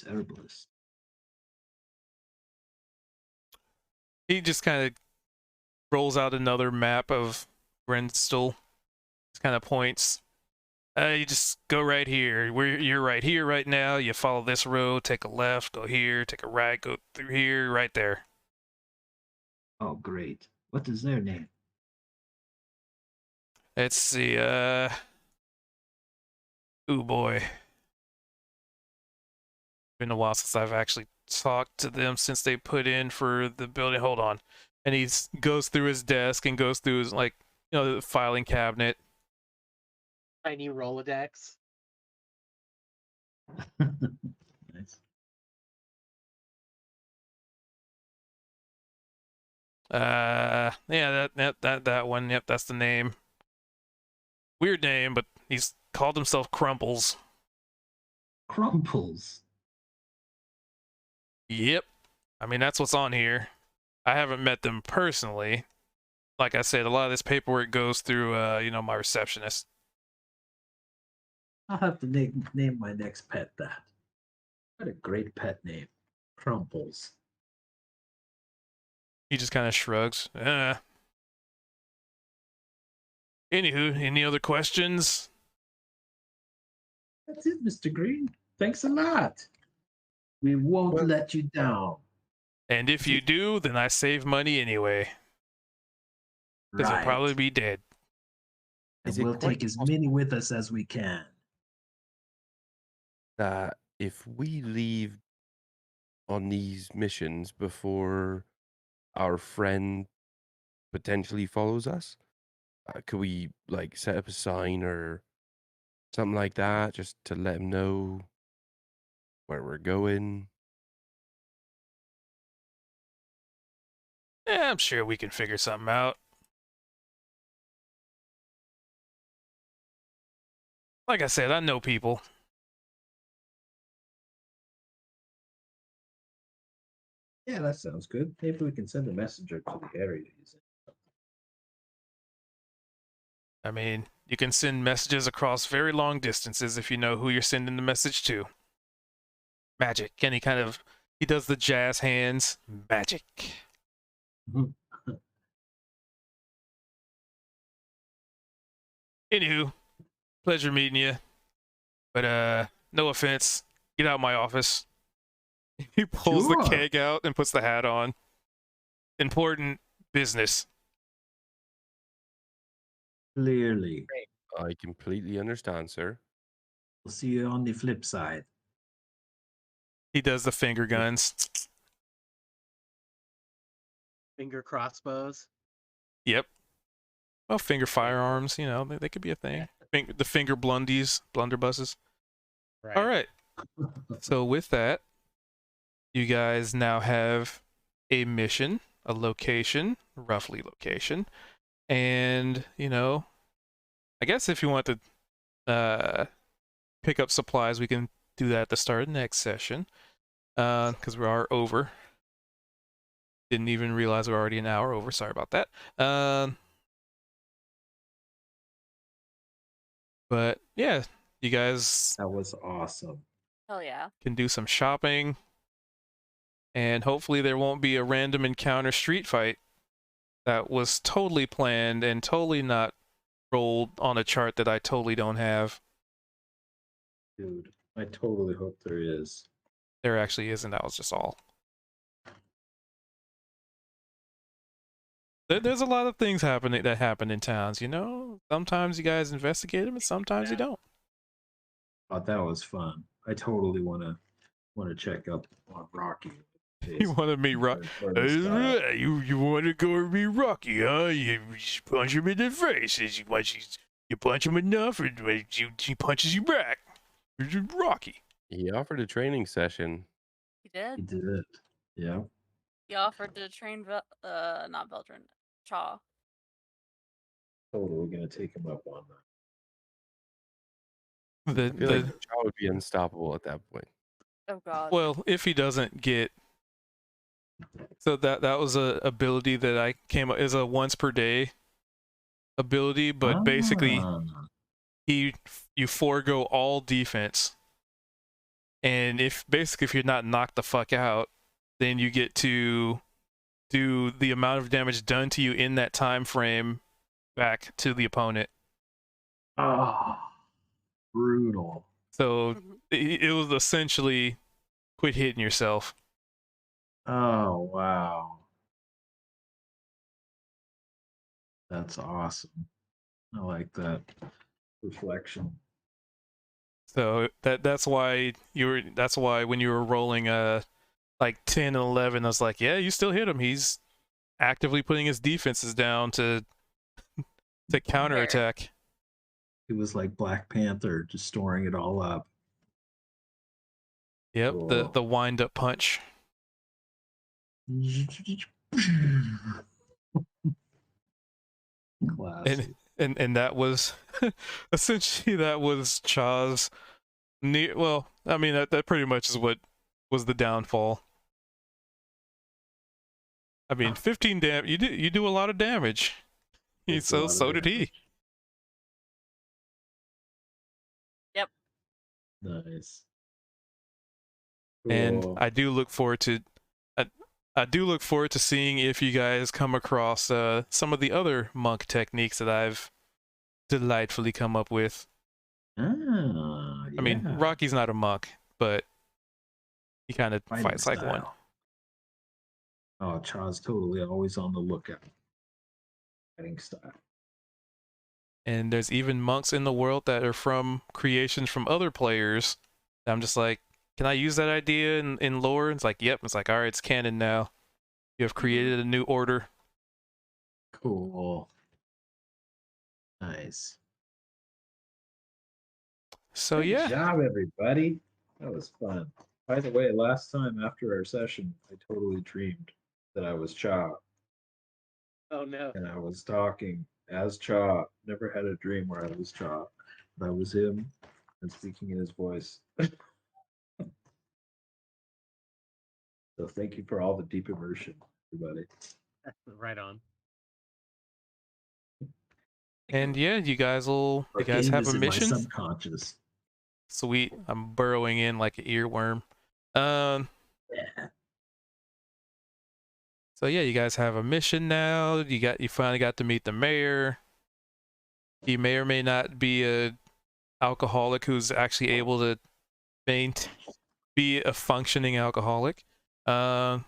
herbalist? He just kind of rolls out another map of Brenstall. Just kind of points. You just go right here. You're right here right now. You follow this road, take a left, go here, take a right, go through here, right there. Oh, great. What is their name? Let's see. Oh boy. Been a while since I've actually talked to them since they put in for the building. Hold on. And he goes through his desk and goes through his, the filing cabinet. Tiny Rolodex. Nice. Yeah, that one. Yep, that's the name. Weird name, but he's called himself Crumples. Crumples. Yep. I mean, that's what's on here. I haven't met them personally. Like I said, a lot of this paperwork goes through, my receptionist. I'll have to name my next pet that. What a great pet name. Crumples. He just kind of shrugs. Anywho, any other questions? That's it, Mr. Green. Thanks a lot. We won't let you down. And if you do, then I save money anyway. Because Right. you'll probably be dead. And Is it we'll quite take as many with us as we can. That if we leave on these missions before our friend potentially follows us, could we set up a sign or something like that just to let him know where we're going? Yeah, I'm sure we can figure something out. Like I said, I know people. Yeah, that sounds good. Maybe we can send a messenger to the area. I mean, you can send messages across very long distances if you know who you're sending the message to. Magic. And he does the jazz hands. Magic. Anywho, pleasure meeting you. But no offense. Get out of my office. He pulls the Sure. keg out and puts the hat on. Important business. Clearly. I completely understand, sir. We'll see you on the flip side. He does the finger guns. Finger crossbows. Yep. Well, finger firearms, they could be a thing. The finger blunderbusses. Right. All right. So with that, you guys now have a mission, a location, roughly location, and I guess if you want to pick up supplies, we can do that at the start of the next session, because we are over. Didn't even realize we're already an hour over. Sorry about that. But yeah, you guys That was awesome. Hell yeah. can do some shopping, and hopefully there won't be a random encounter street fight that was totally planned and totally not rolled on a chart that I totally don't have. Dude, I totally hope there is. There actually isn't. That was just all. There's a lot of things that happen in towns, Sometimes you guys investigate them, and sometimes you don't. Thought that was fun. I totally want to check up on Rocky. You want to meet Rocky? You want to go meet Rocky, huh? You just punch him in the face. You punch him enough, and he punches you back. It's Rocky. He offered a training session. He did. He did it. Yeah. He offered to train, not Veldrin, Chaw. Totally gonna take him up on that. The, I feel the like Shaw would be unstoppable at that point. Oh god. well, if he doesn't get, so that was a ability that I came up is a once per day ability, but basically Ah, you forego all defense, and if you're not knocked the fuck out, then you get to do the amount of damage done to you in that time frame back to the opponent. brutal. So it was essentially quit hitting yourself. Oh wow. That's awesome. I like that reflection. So that's why when you were rolling like 10 and 11, I was like, yeah, you still hit him. He's actively putting his defenses down to counterattack. It was like Black Panther, just storing it all up. Yep, Cool. the wind up punch. Classic. And that was essentially that was Chaw's well, I mean that pretty much is what was the downfall. I mean, 15 you do a lot of damage. It's a lot of So did he. damage. Yep. Nice. And Cool. I do look forward to seeing if you guys come across some of the other monk techniques that I've delightfully come up with. I mean, yeah. Rocky's not a monk, but he kind of Fighting fights like one. style. Oh, Chaw's totally always on the lookout. Fighting style. And there's even monks in the world that are from creations from other players. I'm just like, can I use that idea in lore? It's like, yep. It's like, all right, it's canon now. You have created a new order. Cool. Nice. So Good yeah, job, everybody. That was fun. By the way, last time after our session, I totally dreamed that I was Chaw Oh no. and I was talking as Chaw. Never had a dream where I was Chaw. That was him and speaking in his voice. So thank you for all the deep immersion, everybody. Right on. And yeah, you guys Our have game a is in my mission? subconscious. Sweet. I'm burrowing in like an earworm. Um. Yeah. So yeah, you guys have a mission now. You finally got to meet the mayor. He may or may not be a alcoholic who's actually able to be a functioning alcoholic. You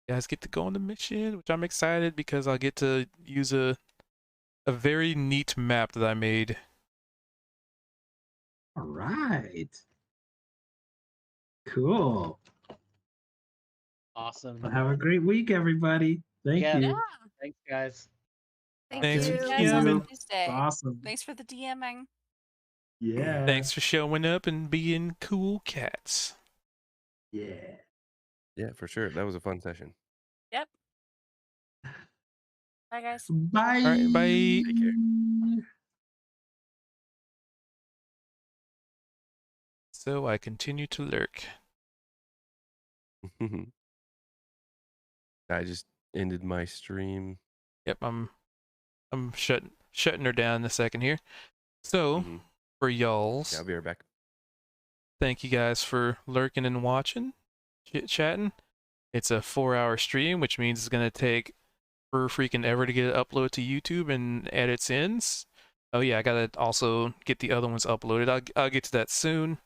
guys get to go on the mission, which I'm excited because I'll get to use a very neat map that I made. All right. Cool. Awesome. Well, have a great week, everybody. Thank Yeah. you. Yeah. Thanks, guys. Thank Thanks you. for Guys, have a coming. Tuesday. Awesome. Thanks for the DMing. Yeah. Thanks for showing up and being cool cats. Yeah. Yeah, for sure. That was a fun session. Yep. Bye, guys. Bye. All right, bye. Take care. So I continue to lurk. I just ended my stream. Yep, I'm shutting her down in a second here. So Mhm. for y'all's, Yeah, I'll be right back. thank you guys for lurking and watching, chit-chatting. It's a 4-hour stream, which means it's gonna take for freaking ever to get it uploaded to YouTube and edits ends. Oh yeah, I gotta also get the other ones uploaded. I'll get to that soon.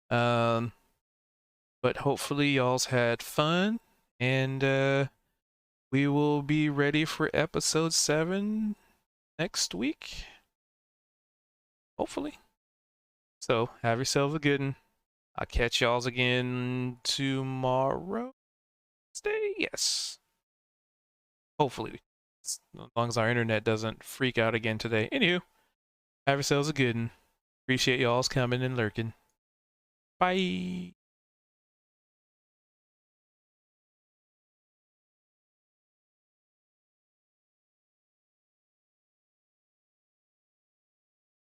But hopefully y'all's had fun, and we will be ready for episode 7 next week. Hopefully. So have yourselves a good one. I'll catch y'all's again tomorrow. Stay, yes. Hopefully. As long as our internet doesn't freak out again today. Anywho, have yourselves a good one. Appreciate y'all's coming and lurking. Bye.